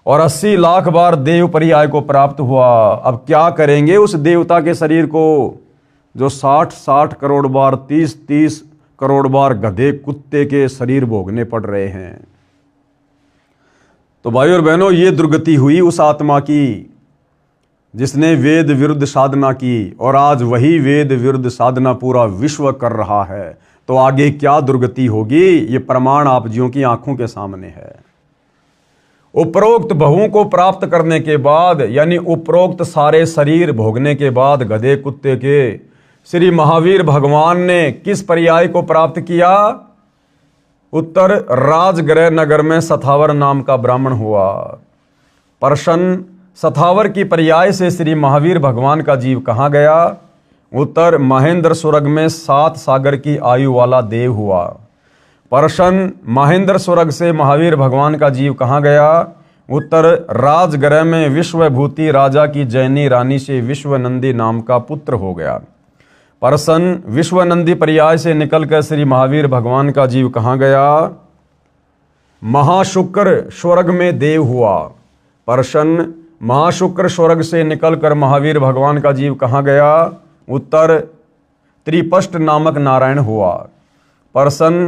और 80 लाख बार देव पर्याय को प्राप्त हुआ। अब क्या करेंगे उस देवता के शरीर को जो 60 करोड़ बार 30 करोड़ बार गधे कुत्ते के शरीर भोगने पड़ रहे हैं। तो भाई और बहनों, ये दुर्गति हुई उस आत्मा की जिसने वेद विरुद्ध साधना की, और आज वही वेद विरुद्ध साधना पूरा विश्व कर रहा है। तो आगे क्या दुर्गति होगी, ये प्रमाण आप जियों की आंखों के सामने है। उपरोक्त भवों को प्राप्त करने के बाद, यानी उपरोक्त सारे शरीर भोगने के बाद गधे कुत्ते के, श्री महावीर भगवान ने किस पर्याय को प्राप्त किया? उत्तर राजगृह नगर में सथावर नाम का ब्राह्मण हुआ। प्रश्न, सथावर की पर्याय से श्री महावीर भगवान का जीव कहाँ गया? उत्तर महेंद्र स्वर्ग में 7 सागर की आयु वाला देव हुआ। प्रश्न, महेंद्र स्वर्ग से महावीर भगवान का जीव कहाँ गया? उत्तर राजगृह में विश्वभूति राजा की जैनी रानी से विश्वनंदी नाम का पुत्र हो गया। प्रश्न, विश्वनंदी पर्याय से निकलकर श्री महावीर भगवान का जीव कहाँ गया? महाशुक्र स्वर्ग में देव हुआ। प्रश्न, महाशुक्र स्वर्ग से निकलकर महावीर भगवान का जीव कहाँ गया? उत्तर त्रिपष्ट नामक नारायण हुआ। प्रश्न,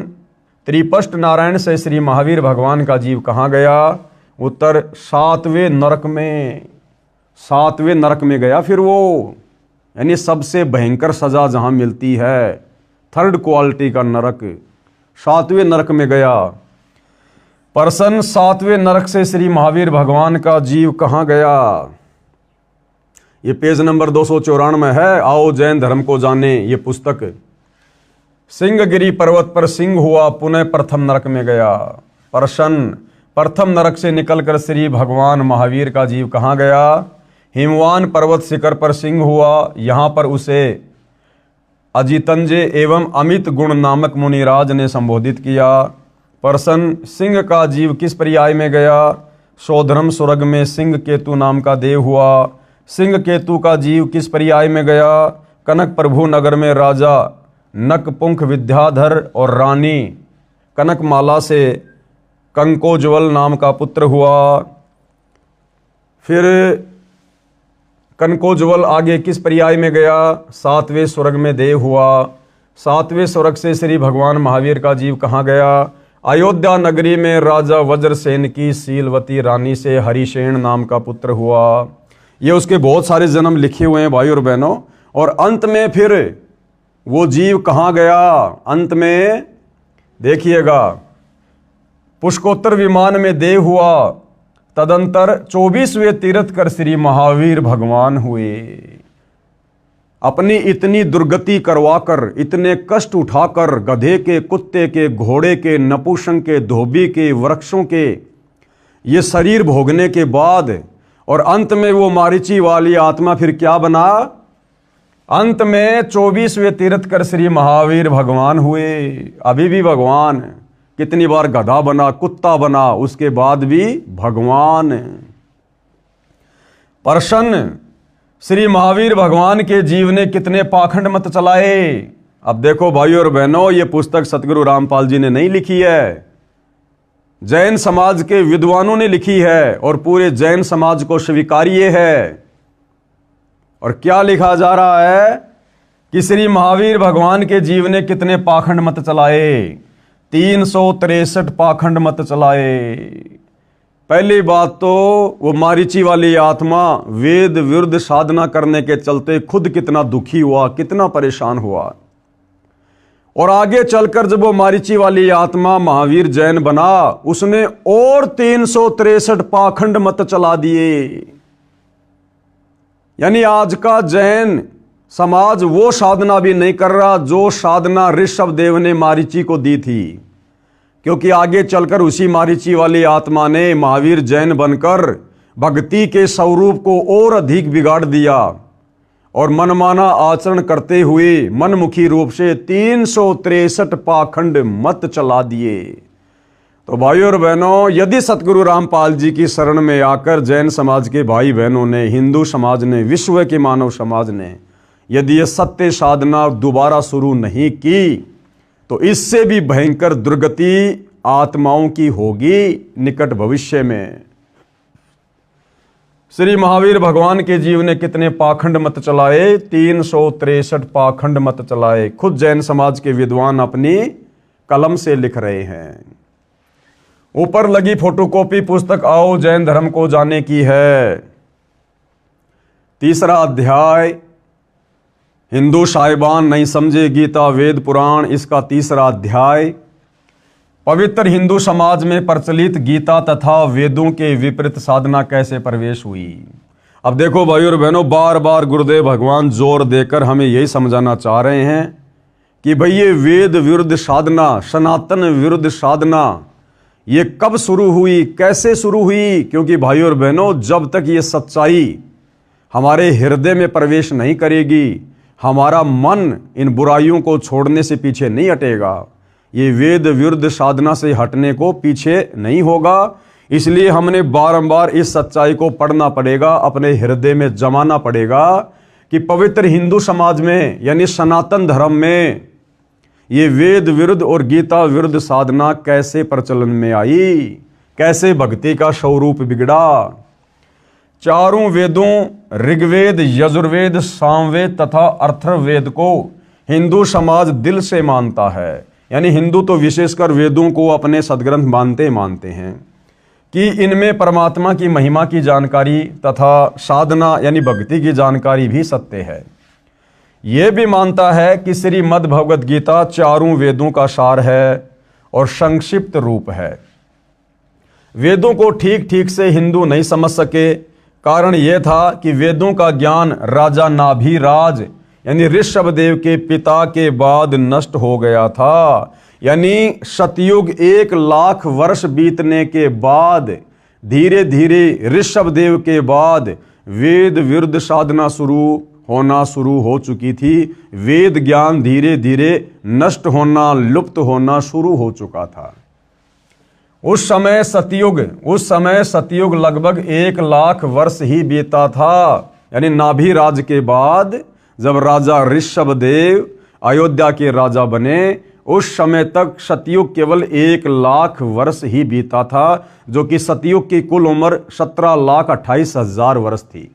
त्रिपष्ट नारायण से श्री महावीर भगवान का जीव कहाँ गया? उत्तर 7वें नरक में, 7वें नरक में गया। फिर वो यानी सबसे भयंकर सजा जहाँ मिलती है, 3rd क्वालिटी का नरक, 7वें नरक में गया। प्रश्न, 7वें नरक से श्री महावीर भगवान का जीव कहाँ गया? ये पेज नंबर 294 है। आओ जैन धर्म को जाने, ये पुस्तक। सिंहगिरी पर्वत पर सिंह हुआ, पुनः प्रथम नरक में गया। प्रश्न, प्रथम नरक से निकलकर श्री भगवान महावीर का जीव कहाँ गया? हिमवान पर्वत शिखर पर सिंह हुआ, यहाँ पर उसे अजितंजय एवं अमित गुण नामक मुनिराज ने संबोधित किया। प्रश्न, सिंह का जीव किस पर्याय में गया? सौधर्म स्वर्ग में सिंह केतु नाम का देव हुआ। सिंह केतु का जीव किस पर्याय में गया? कनक प्रभु नगर में राजा नकपुंख विद्याधर और रानी कनकमाला से कंकोज्वल नाम का पुत्र हुआ। फिर कनकोज्वल आगे किस पर्याय में गया? 7वें स्वर्ग में देव हुआ। 7वें स्वर्ग से श्री भगवान महावीर का जीव कहाँ गया? अयोध्या नगरी में राजा वज्रसेन की शीलवती रानी से हरिसेन नाम का पुत्र हुआ। ये उसके बहुत सारे जन्म लिखे हुए हैं भाई और बहनों। और अंत में फिर वो जीव कहाँ गया? अंत में देखिएगा, पुष्कोत्तर विमान में देव हुआ। तदंतर 24वें तीर्थ कर श्री महावीर भगवान हुए। अपनी इतनी दुर्गति करवाकर, इतने कष्ट उठाकर, गधे के, कुत्ते के, घोड़े के, नपुंसक के, धोबी के, वृक्षों के ये शरीर भोगने के बाद, और अंत में वो मारीची वाली आत्मा फिर क्या बना? अंत में 24वें तीर्थ कर श्री महावीर भगवान हुए। अभी भी भगवान, कितनी बार गधा बना, कुत्ता बना, उसके बाद भी भगवान। प्रश्न, श्री महावीर भगवान के जीव ने कितने पाखंड मत चलाए? अब देखो भाई और बहनों, ये पुस्तक सतगुरु रामपाल जी ने नहीं लिखी है, जैन समाज के विद्वानों ने लिखी है, और पूरे जैन समाज को स्वीकार्य है। और क्या लिखा जा रहा है कि श्री महावीर भगवान के जीव ने कितने पाखंड मत चलाए? 363 पाखंड मत चलाए। पहली बात तो वो मारीची वाली आत्मा वेद विरुद्ध साधना करने के चलते खुद कितना दुखी हुआ, कितना परेशान हुआ। और आगे चलकर जब वो मारीची वाली आत्मा महावीर जैन बना, उसने और 363 पाखंड मत चला दिए। यानी आज का जैन समाज वो साधना भी नहीं कर रहा जो साधना ऋषभदेव ने मारीची को दी थी, क्योंकि आगे चलकर उसी मारीची वाली आत्मा ने महावीर जैन बनकर भक्ति के स्वरूप को और अधिक बिगाड़ दिया और मनमाना आचरण करते हुए मनमुखी रूप से 363 पाखंड मत चला दिए। तो भाइयों और बहनों, यदि सतगुरु रामपाल जी की शरण में आकर जैन समाज के भाई बहनों ने, हिंदू समाज ने, विश्व के मानव समाज ने यदि ये सत्य साधना दोबारा शुरू नहीं की, तो इससे भी भयंकर दुर्गति आत्माओं की होगी निकट भविष्य में। श्री महावीर भगवान के जीव ने कितने पाखंड मत चलाए? 363 पाखंड मत चलाए। खुद जैन समाज के विद्वान अपनी कलम से लिख रहे हैं। ऊपर लगी फोटोकॉपी पुस्तक आओ जैन धर्म को जाने की है। 3रा अध्याय, हिंदू साहिबान नहीं समझे गीता वेद पुराण, इसका 3रा अध्याय। पवित्र हिंदू समाज में प्रचलित गीता तथा वेदों के विपरीत साधना कैसे प्रवेश हुई। अब देखो भाइयों और बहनों, बार बार गुरुदेव भगवान जोर देकर हमें यही समझाना चाह रहे हैं कि भाई ये वेद विरुद्ध साधना, सनातन विरुद्ध साधना, ये कब शुरू हुई, कैसे शुरू हुई? क्योंकि भाइयों और बहनों, जब तक ये सच्चाई हमारे हृदय में प्रवेश नहीं करेगी, हमारा मन इन बुराइयों को छोड़ने से पीछे नहीं हटेगा, ये वेद विरुद्ध साधना से हटने को पीछे नहीं होगा। इसलिए हमने बारंबार इस सच्चाई को पढ़ना पड़ेगा, अपने हृदय में जमाना पड़ेगा कि पवित्र हिंदू समाज में यानी सनातन धर्म में ये वेद विरुद्ध और गीता विरुद्ध साधना कैसे प्रचलन में आई, कैसे भक्ति का स्वरूप बिगड़ा। चारों वेदों ऋग्वेद, यजुर्वेद, सामवेद तथा अथर्ववेद को हिंदू समाज दिल से मानता है। यानी हिंदू तो विशेषकर वेदों को अपने सदग्रंथ मानते हैं कि इनमें परमात्मा की महिमा की जानकारी तथा साधना यानी भक्ति की जानकारी भी सत्य है। यह भी मानता है कि श्रीमद् भगवद गीता चारों वेदों का सार है और संक्षिप्त रूप है। वेदों को ठीक ठीक से हिंदू नहीं समझ सके। कारण यह था कि वेदों का ज्ञान राजा नाभिराज यानी ऋषभदेव के पिता के बाद नष्ट हो गया था। यानी सतयुग 1 लाख वर्ष बीतने के बाद धीरे धीरे ऋषभदेव के बाद वेद विरुद्ध साधना होना शुरू हो चुकी थी। वेद ज्ञान धीरे धीरे नष्ट होना, लुप्त होना शुरू हो चुका था। उस समय सतयुग लगभग 1 लाख वर्ष ही बीता था। यानी नाभिराज के बाद जब राजा ऋषभदेव अयोध्या के राजा बने, उस समय तक सतयुग केवल 1 लाख वर्ष ही बीता था, जो कि सतयुग की कुल उम्र 17,28,000 वर्ष थी।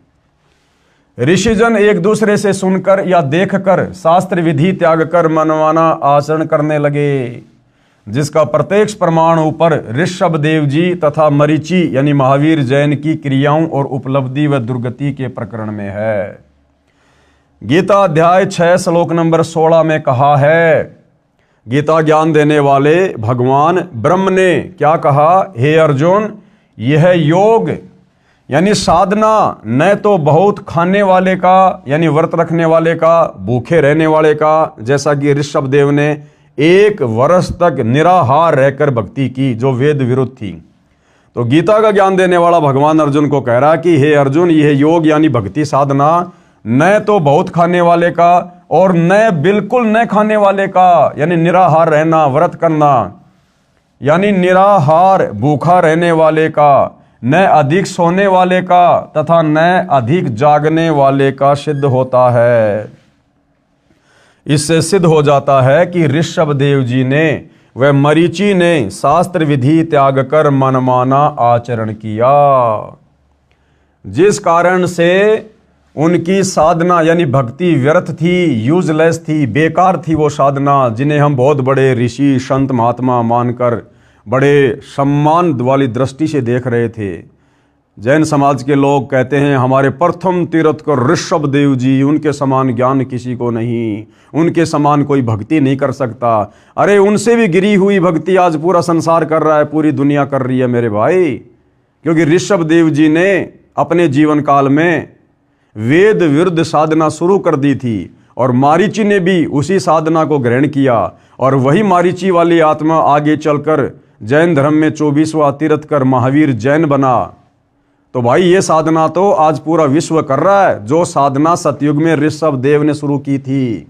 ऋषिजन एक दूसरे से सुनकर या देखकर शास्त्र विधि त्याग कर मनमाना आचरण करने लगे, जिसका प्रत्यक्ष प्रमाण ऊपर ऋषभदेव जी तथा मरीची यानी महावीर जैन की क्रियाओं और उपलब्धि व दुर्गति के प्रकरण में है। गीता अध्याय 6 श्लोक नंबर 16 में कहा है, गीता ज्ञान देने वाले भगवान ब्रह्म ने क्या कहा? हे अर्जुन, यह योग यानी साधना न तो बहुत खाने वाले का यानी व्रत रखने वाले का, भूखे रहने वाले का, जैसा कि ऋषभदेव ने 1 वर्ष तक निराहार रहकर भक्ति की जो वेद विरुद्ध थी। तो गीता का ज्ञान देने वाला भगवान अर्जुन को कह रहा कि हे अर्जुन, यह योग यानी भक्ति साधना न तो बहुत खाने वाले का और न बिल्कुल न खाने वाले का, यानी निराहार रहना, व्रत करना, यानी निराहार भूखा रहने वाले का, न अधिक सोने वाले का तथा न अधिक जागने वाले का सिद्ध होता है। इससे सिद्ध हो जाता है कि ऋषभदेव जी ने व मरीची ने शास्त्र विधि त्याग कर मनमाना आचरण किया, जिस कारण से उनकी साधना यानी भक्ति व्यर्थ थी, यूजलेस थी, बेकार थी वो साधना जिन्हें हम बहुत बड़े ऋषि संत महात्मा मानकर बड़े सम्मान वाली दृष्टि से देख रहे थे। जैन समाज के लोग कहते हैं हमारे प्रथम तीर्थकर ऋषभ देव जी, उनके समान ज्ञान किसी को नहीं, उनके समान कोई भक्ति नहीं कर सकता। अरे उनसे भी गिरी हुई भक्ति आज पूरा संसार कर रहा है, पूरी दुनिया कर रही है मेरे भाई। क्योंकि ऋषभ देव जी ने अपने जीवन काल में वेद विरुद्ध साधना शुरू कर दी थी और मारीची ने भी उसी साधना को ग्रहण किया और वही मारीची वाली आत्मा आगे चलकर जैन धर्म में 24वां तीर्थकर महावीर जैन बना। तो भाई ये साधना तो आज पूरा विश्व कर रहा है, जो साधना सतयुग में ऋषभ देव ने शुरू की थी।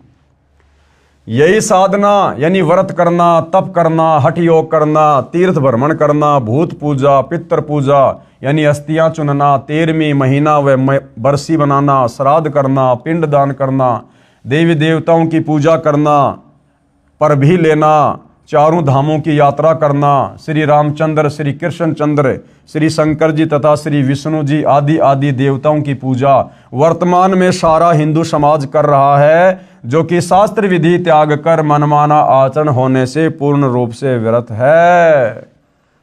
यही साधना यानी व्रत करना, तप करना, हठ योग करना, तीर्थ भ्रमण करना, भूत पूजा, पितर पूजा यानी अस्थियां चुनना, 13वीं महीना व बरसी बनाना, श्राद्ध करना, पिंड दान करना, देवी देवताओं की पूजा करना, पर भी लेना, चारों धामों की यात्रा करना, श्री रामचंद्र, श्री कृष्ण चंद्र, श्री शंकर जी तथा श्री विष्णु जी आदि आदि देवताओं की पूजा वर्तमान में सारा हिंदू समाज कर रहा है, जो कि शास्त्र विधि त्याग कर मनमाना आचरण होने से पूर्ण रूप से विरत है।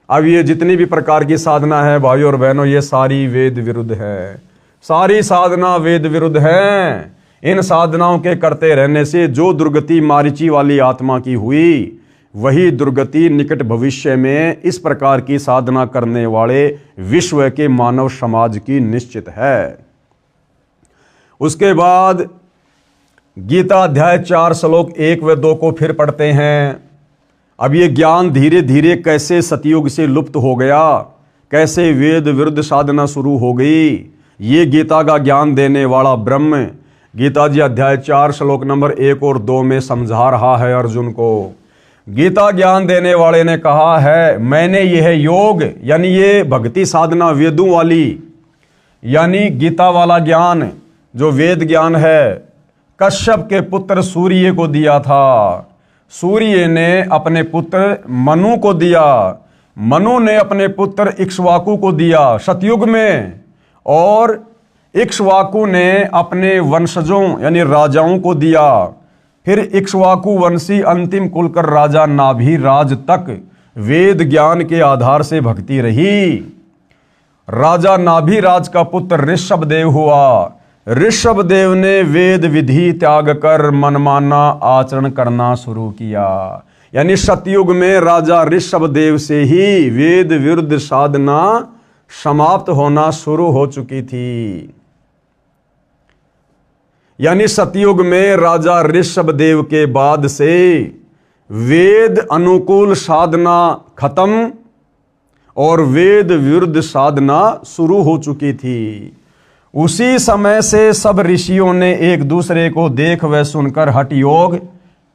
अब ये जितनी भी प्रकार की साधना है भाई और बहनों, ये सारी वेद विरुद्ध है, सारी साधना वेद विरुद्ध है। इन साधनाओं के करते रहने से जो दुर्गति मारीची वाली आत्मा की हुई, वही दुर्गति निकट भविष्य में इस प्रकार की साधना करने वाले विश्व के मानव समाज की निश्चित है। उसके बाद गीता अध्याय 4 श्लोक 1 व 2 को फिर पढ़ते हैं। अब ये ज्ञान धीरे धीरे कैसे सतयुग से लुप्त हो गया, कैसे वेद विरुद्ध साधना शुरू हो गई, ये गीता का ज्ञान देने वाला ब्रह्म गीता जी अध्याय 4 श्लोक नंबर 1 और 2 में समझा रहा है अर्जुन को। गीता ज्ञान देने वाले ने कहा है, मैंने यह योग यानी ये भक्ति साधना वेदों वाली यानी गीता वाला ज्ञान जो वेद ज्ञान है, कश्यप के पुत्र सूर्य को दिया था। सूर्य ने अपने पुत्र मनु को दिया, मनु ने अपने पुत्र इक्ष्वाकु को दिया सतयुग में, और इक्ष्वाकु ने अपने वंशजों यानी राजाओं को दिया। फिर इक्ष्वाकु वंशी अंतिम कुलकर राजा नाभिराज तक वेद ज्ञान के आधार से भक्ति रही। राजा नाभिराज का पुत्र ऋषभ देव हुआ। ऋषभ देव ने वेद विधि त्याग कर मनमाना आचरण करना शुरू किया। यानी सतयुग में राजा ऋषभ देव से ही वेद विरुद्ध साधना समाप्त होना शुरू हो चुकी थी। यानी सतयुग में राजा ऋषभ देव के बाद से वेद अनुकूल साधना खत्म और वेद विरुद्ध साधना शुरू हो चुकी थी। उसी समय से सब ऋषियों ने एक दूसरे को देख व सुनकर हठ योग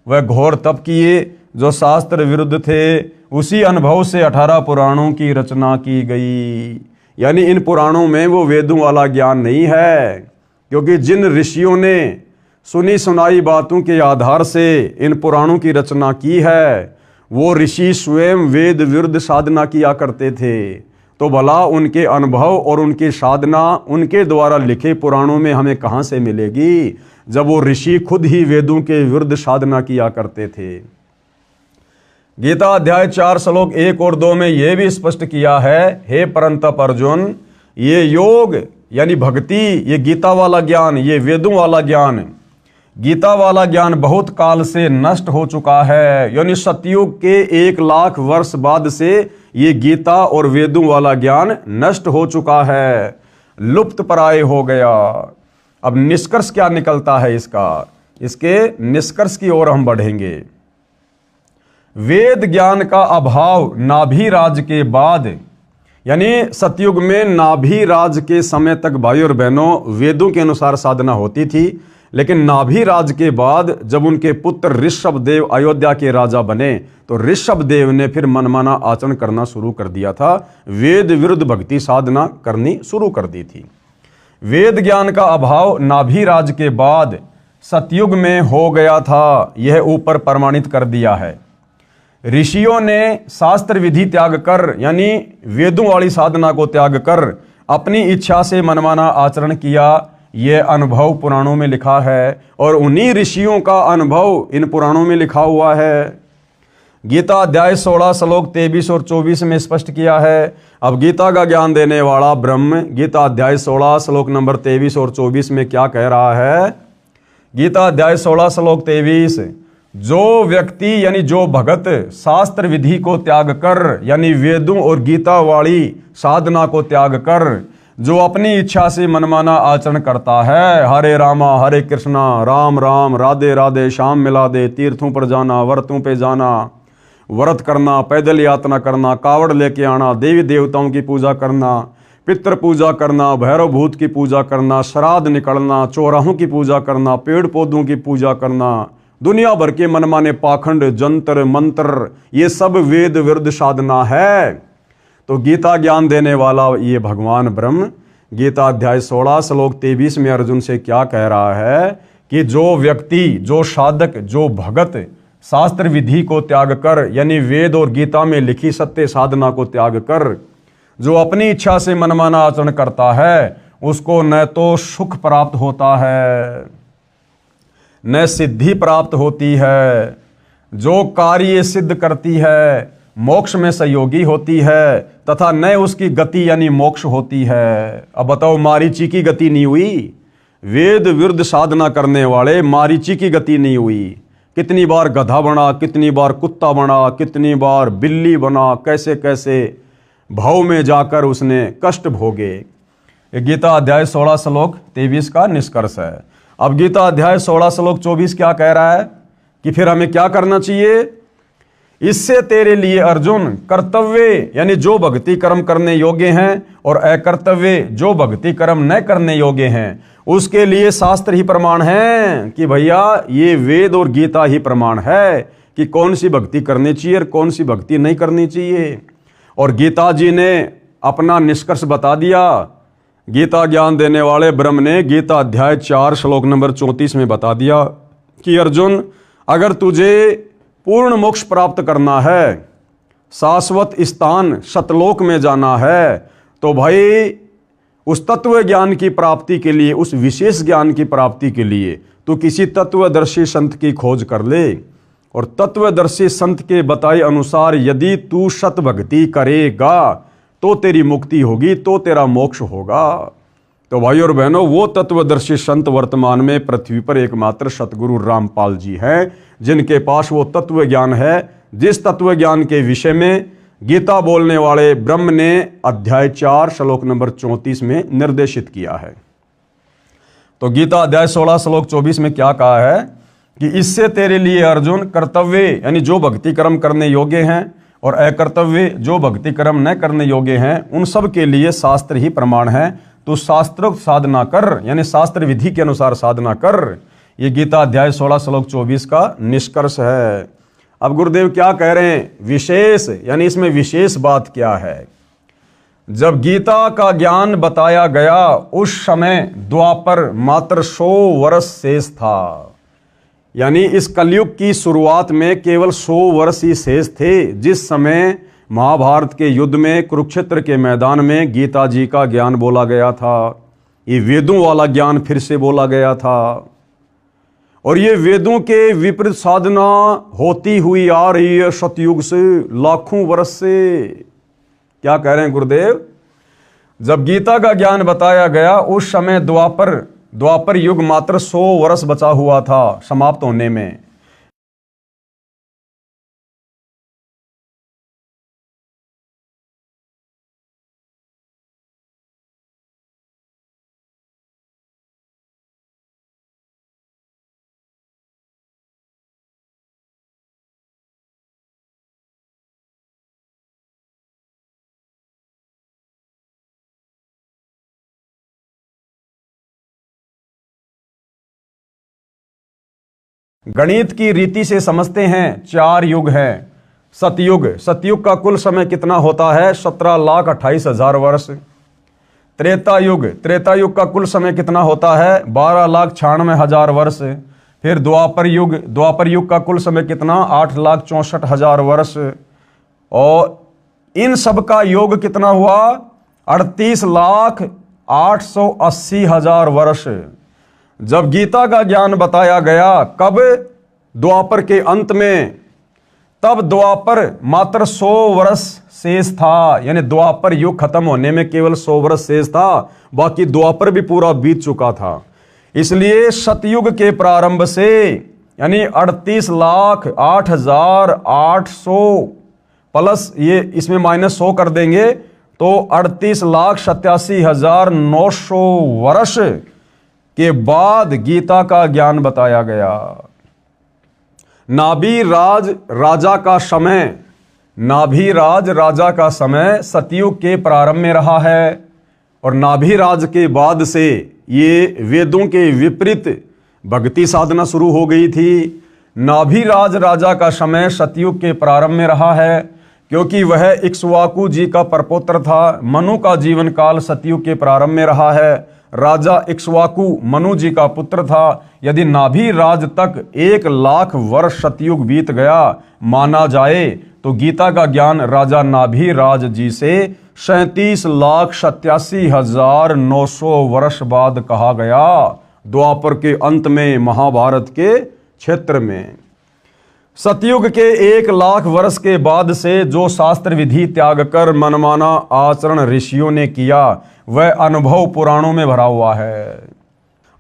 व घोर तप किए जो शास्त्र विरुद्ध थे। उसी अनुभव से 18 पुराणों की रचना की गई। यानी इन पुराणों में वो वेदों वाला ज्ञान नहीं है, क्योंकि जिन ऋषियों ने सुनी सुनाई बातों के आधार से इन पुराणों की रचना की है, वो ऋषि स्वयं वेद विरुद्ध साधना किया करते थे। तो भला उनके अनुभव और उनकी साधना उनके द्वारा लिखे पुराणों में हमें कहाँ से मिलेगी, जब वो ऋषि खुद ही वेदों के विरुद्ध साधना किया करते थे। गीता अध्याय 4 श्लोक 1 और 2 में यह भी स्पष्ट किया है, हे परंतप अर्जुन, ये योग यानी भक्ति, ये गीता वाला ज्ञान, ये वेदों वाला ज्ञान, गीता वाला ज्ञान बहुत काल से नष्ट हो चुका है। यानी सतयुग के 1 लाख वर्ष बाद से ये गीता और वेदों वाला ज्ञान नष्ट हो चुका है, लुप्त प्राय हो गया। अब निष्कर्ष क्या निकलता है इसका, इसके निष्कर्ष की ओर हम बढ़ेंगे। वेद ज्ञान का अभाव नाभिराज के बाद, यानी सतयुग में नाभिराज के समय तक भाई और बहनों वेदों के अनुसार साधना होती थी, लेकिन नाभिराज के बाद जब उनके पुत्र ऋषभ देव अयोध्या के राजा बने तो ऋषभ देव ने फिर मनमाना आचरण करना शुरू कर दिया था, वेद विरुद्ध भक्ति साधना करनी शुरू कर दी थी। वेद ज्ञान का अभाव नाभिराज के बाद सतयुग में हो गया था, यह ऊपर प्रमाणित कर दिया है। ऋषियों ने शास्त्र विधि त्याग कर यानी वेदों वाली साधना को त्याग कर अपनी इच्छा से मनमाना आचरण किया, यह अनुभव पुराणों में लिखा है और उन्हीं ऋषियों का अनुभव इन पुराणों में लिखा हुआ है। गीता अध्याय 16 श्लोक 23 और 24 में स्पष्ट किया है। अब गीता का ज्ञान देने वाला ब्रह्म गीता अध्याय 16 श्लोक नंबर 23 और 24 में क्या कह रहा है? गीता अध्याय 16 श्लोक 23, जो व्यक्ति यानी जो भगत शास्त्र विधि को त्याग कर यानी वेदों और गीता वाली साधना को त्याग कर जो अपनी इच्छा से मनमाना आचरण करता है, हरे रामा हरे कृष्णा राम राम राधे राधे श्याम मिला दे, तीर्थों पर जाना, व्रतों पे जाना, व्रत करना, पैदल यात्रा करना, कावड़ लेके आना, देवी देवताओं की पूजा करना, पितृ पूजा करना, भैरव भूत की पूजा करना, श्राद्ध निकलना, चौराहों की पूजा करना, पेड़ पौधों की पूजा करना, दुनिया भर के मनमाने पाखंड जंतर मंत्र, ये सब वेद विरुद्ध साधना है। तो गीता ज्ञान देने वाला ये भगवान ब्रह्म गीता अध्याय 16 श्लोक 23 में अर्जुन से क्या कह रहा है कि जो व्यक्ति, जो साधक, जो भगत शास्त्र विधि को त्याग कर यानी वेद और गीता में लिखी सत्य साधना को त्याग कर जो अपनी इच्छा से मनमाना आचरण करता है, उसको न तो सुख प्राप्त होता है न सिद्धि प्राप्त होती है, जो कार्य सिद्ध करती है मोक्ष में सहयोगी होती है तथा न उसकी गति यानी मोक्ष होती है। अब बताओ, मारीची की गति नहीं हुई, वेद विरुद्ध साधना करने वाले मारीची की गति नहीं हुई। कितनी बार गधा बना, कितनी बार कुत्ता बना, कितनी बार बिल्ली बना, कैसे कैसे भाव में जाकर उसने कष्ट भोगे। ये गीता अध्याय 16 श्लोक 23 का निष्कर्ष है। अब गीता अध्याय 16 श्लोक 24 क्या कह रहा है कि फिर हमें क्या करना चाहिए? इससे तेरे लिए अर्जुन कर्तव्य यानी जो भक्ति कर्म करने योग्य हैं और अकर्तव्य जो भक्ति कर्म न करने योग्य हैं, उसके लिए शास्त्र ही प्रमाण है कि भैया ये वेद और गीता ही प्रमाण है कि कौन सी भक्ति करनी चाहिए और कौन सी भक्ति नहीं करनी चाहिए। और गीता जी ने अपना निष्कर्ष बता दिया। गीता ज्ञान देने वाले ब्रह्म ने गीता अध्याय 4 श्लोक नंबर 34 में बता दिया कि अर्जुन, अगर तुझे पूर्ण मोक्ष प्राप्त करना है, शाश्वत स्थान सतलोक में जाना है, तो भाई उस तत्व ज्ञान की प्राप्ति के लिए, उस विशेष ज्ञान की प्राप्ति के लिए तू किसी तत्वदर्शी संत की खोज कर ले। और तत्वदर्शी संत के बताए अनुसार यदि तू सत भक्ति करेगा तो तेरी मुक्ति होगी, तो तेरा मोक्ष होगा। तो भाई और बहनों, वो तत्वदर्शी संत वर्तमान में पृथ्वी पर एकमात्र सतगुरु रामपाल जी हैं, जिनके पास वो तत्व ज्ञान है जिस तत्व ज्ञान के विषय में गीता बोलने वाले ब्रह्म ने अध्याय 4 श्लोक नंबर 34 में निर्देशित किया है। तो गीता अध्याय 16 श्लोक 24 में क्या कहा है कि इससे तेरे लिए अर्जुन कर्तव्य यानी जो भक्ति कर्म करने योग्य हैं और अकर्तव्य जो भक्ति कर्म न करने योग्य हैं, उन सब के लिए शास्त्र ही प्रमाण है। तो शास्त्रोक्त साधना कर यानी शास्त्र विधि के अनुसार साधना कर। ये गीता अध्याय 16 श्लोक 24 का निष्कर्ष है। अब गुरुदेव क्या कह रहे हैं? विशेष यानी इसमें विशेष बात क्या है? जब गीता का ज्ञान बताया गया उस समय द्वापर मात्र 100 वर्ष शेष था, यानी इस कलयुग की शुरुआत में केवल 100 वर्ष ही शेष थे, जिस समय महाभारत के युद्ध में कुरुक्षेत्र के मैदान में गीता जी का ज्ञान बोला गया था। ये वेदों वाला ज्ञान फिर से बोला गया था और ये वेदों के विपरीत साधना होती हुई आ रही है सतयुग से, लाखों वर्ष से। क्या कह रहे हैं गुरुदेव? जब गीता का ज्ञान बताया गया उस समय द्वापर युग मात्र 100 वर्ष बचा हुआ था समाप्त होने में। गणित की रीति से समझते हैं 4 युग हैं। सतयुग का कुल समय कितना होता है? 17,28,000 वर्ष। त्रेता युग का कुल समय कितना होता है? 12,96,000 वर्ष। फिर द्वापर युग का कुल समय कितना? 8,64,000 वर्ष। और इन सब का योग कितना हुआ? 38,880,000 वर्ष। जब गीता का ज्ञान बताया गया कब? द्वापर के अंत में, तब द्वापर मात्र 100 वर्ष शेष था, यानी द्वापर युग खत्म होने में केवल 100 वर्ष शेष था, बाकी द्वापर भी पूरा बीत चुका था। इसलिए सतयुग के प्रारंभ से यानी 38,08,800 प्लस ये इसमें -100 कर देंगे तो 38,87,900 वर्ष के बाद गीता का ज्ञान बताया गया। नाभिराज राजा का समय सतयुग के प्रारंभ में रहा है और नाभिराज के बाद से ये वेदों के विपरीत भक्ति साधना शुरू हो गई थी। नाभिराज राजा का समय सतयुग के प्रारंभ में रहा है क्योंकि वह इक्ष्वाकु जी का परपौत्र था। मनु का जीवन काल सतयुग के प्रारंभ में रहा है। राजा इक्ष्वाकु मनु जी का पुत्र था। यदि नाभिराज तक 1,00,000 वर्ष सतयुग बीत गया माना जाए तो गीता का ज्ञान राजा नाभिराज जी से 37,87,900 वर्ष बाद कहा गया, द्वापर के अंत में, महाभारत के क्षेत्र में। सतयुग के 1,00,000 वर्ष के बाद से जो शास्त्र विधि त्याग कर मनमाना आचरण ऋषियों ने किया वह अनुभव पुराणों में भरा हुआ है।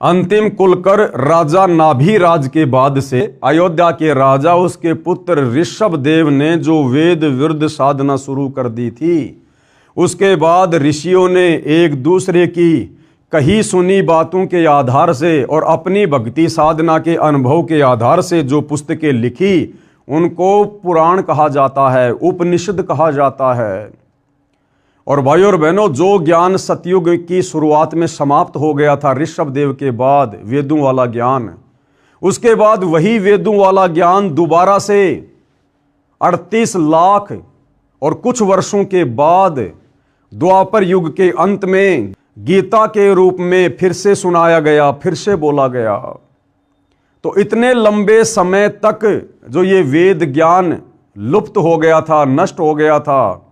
अंतिम कुलकर राजा नाभिराज के बाद से अयोध्या के राजा उसके पुत्र ऋषभदेव ने जो वेद विरुद्ध साधना शुरू कर दी थी, उसके बाद ऋषियों ने एक दूसरे की कही सुनी बातों के आधार से और अपनी भक्ति साधना के अनुभव के आधार से जो पुस्तकें लिखी उनको पुराण कहा जाता है, उपनिषद कहा जाता है। और भाइयों और बहनों, जो ज्ञान सतयुग की शुरुआत में समाप्त हो गया था ऋषभदेव के बाद, वेदों वाला ज्ञान, उसके बाद वही वेदों वाला ज्ञान दोबारा से 38,00,000 और कुछ वर्षों के बाद द्वापर युग के अंत में गीता के रूप में फिर से सुनाया गया, फिर से बोला गया। तो इतने लंबे समय तक जो ये वेद ज्ञान लुप्त हो गया था, नष्ट हो गया था,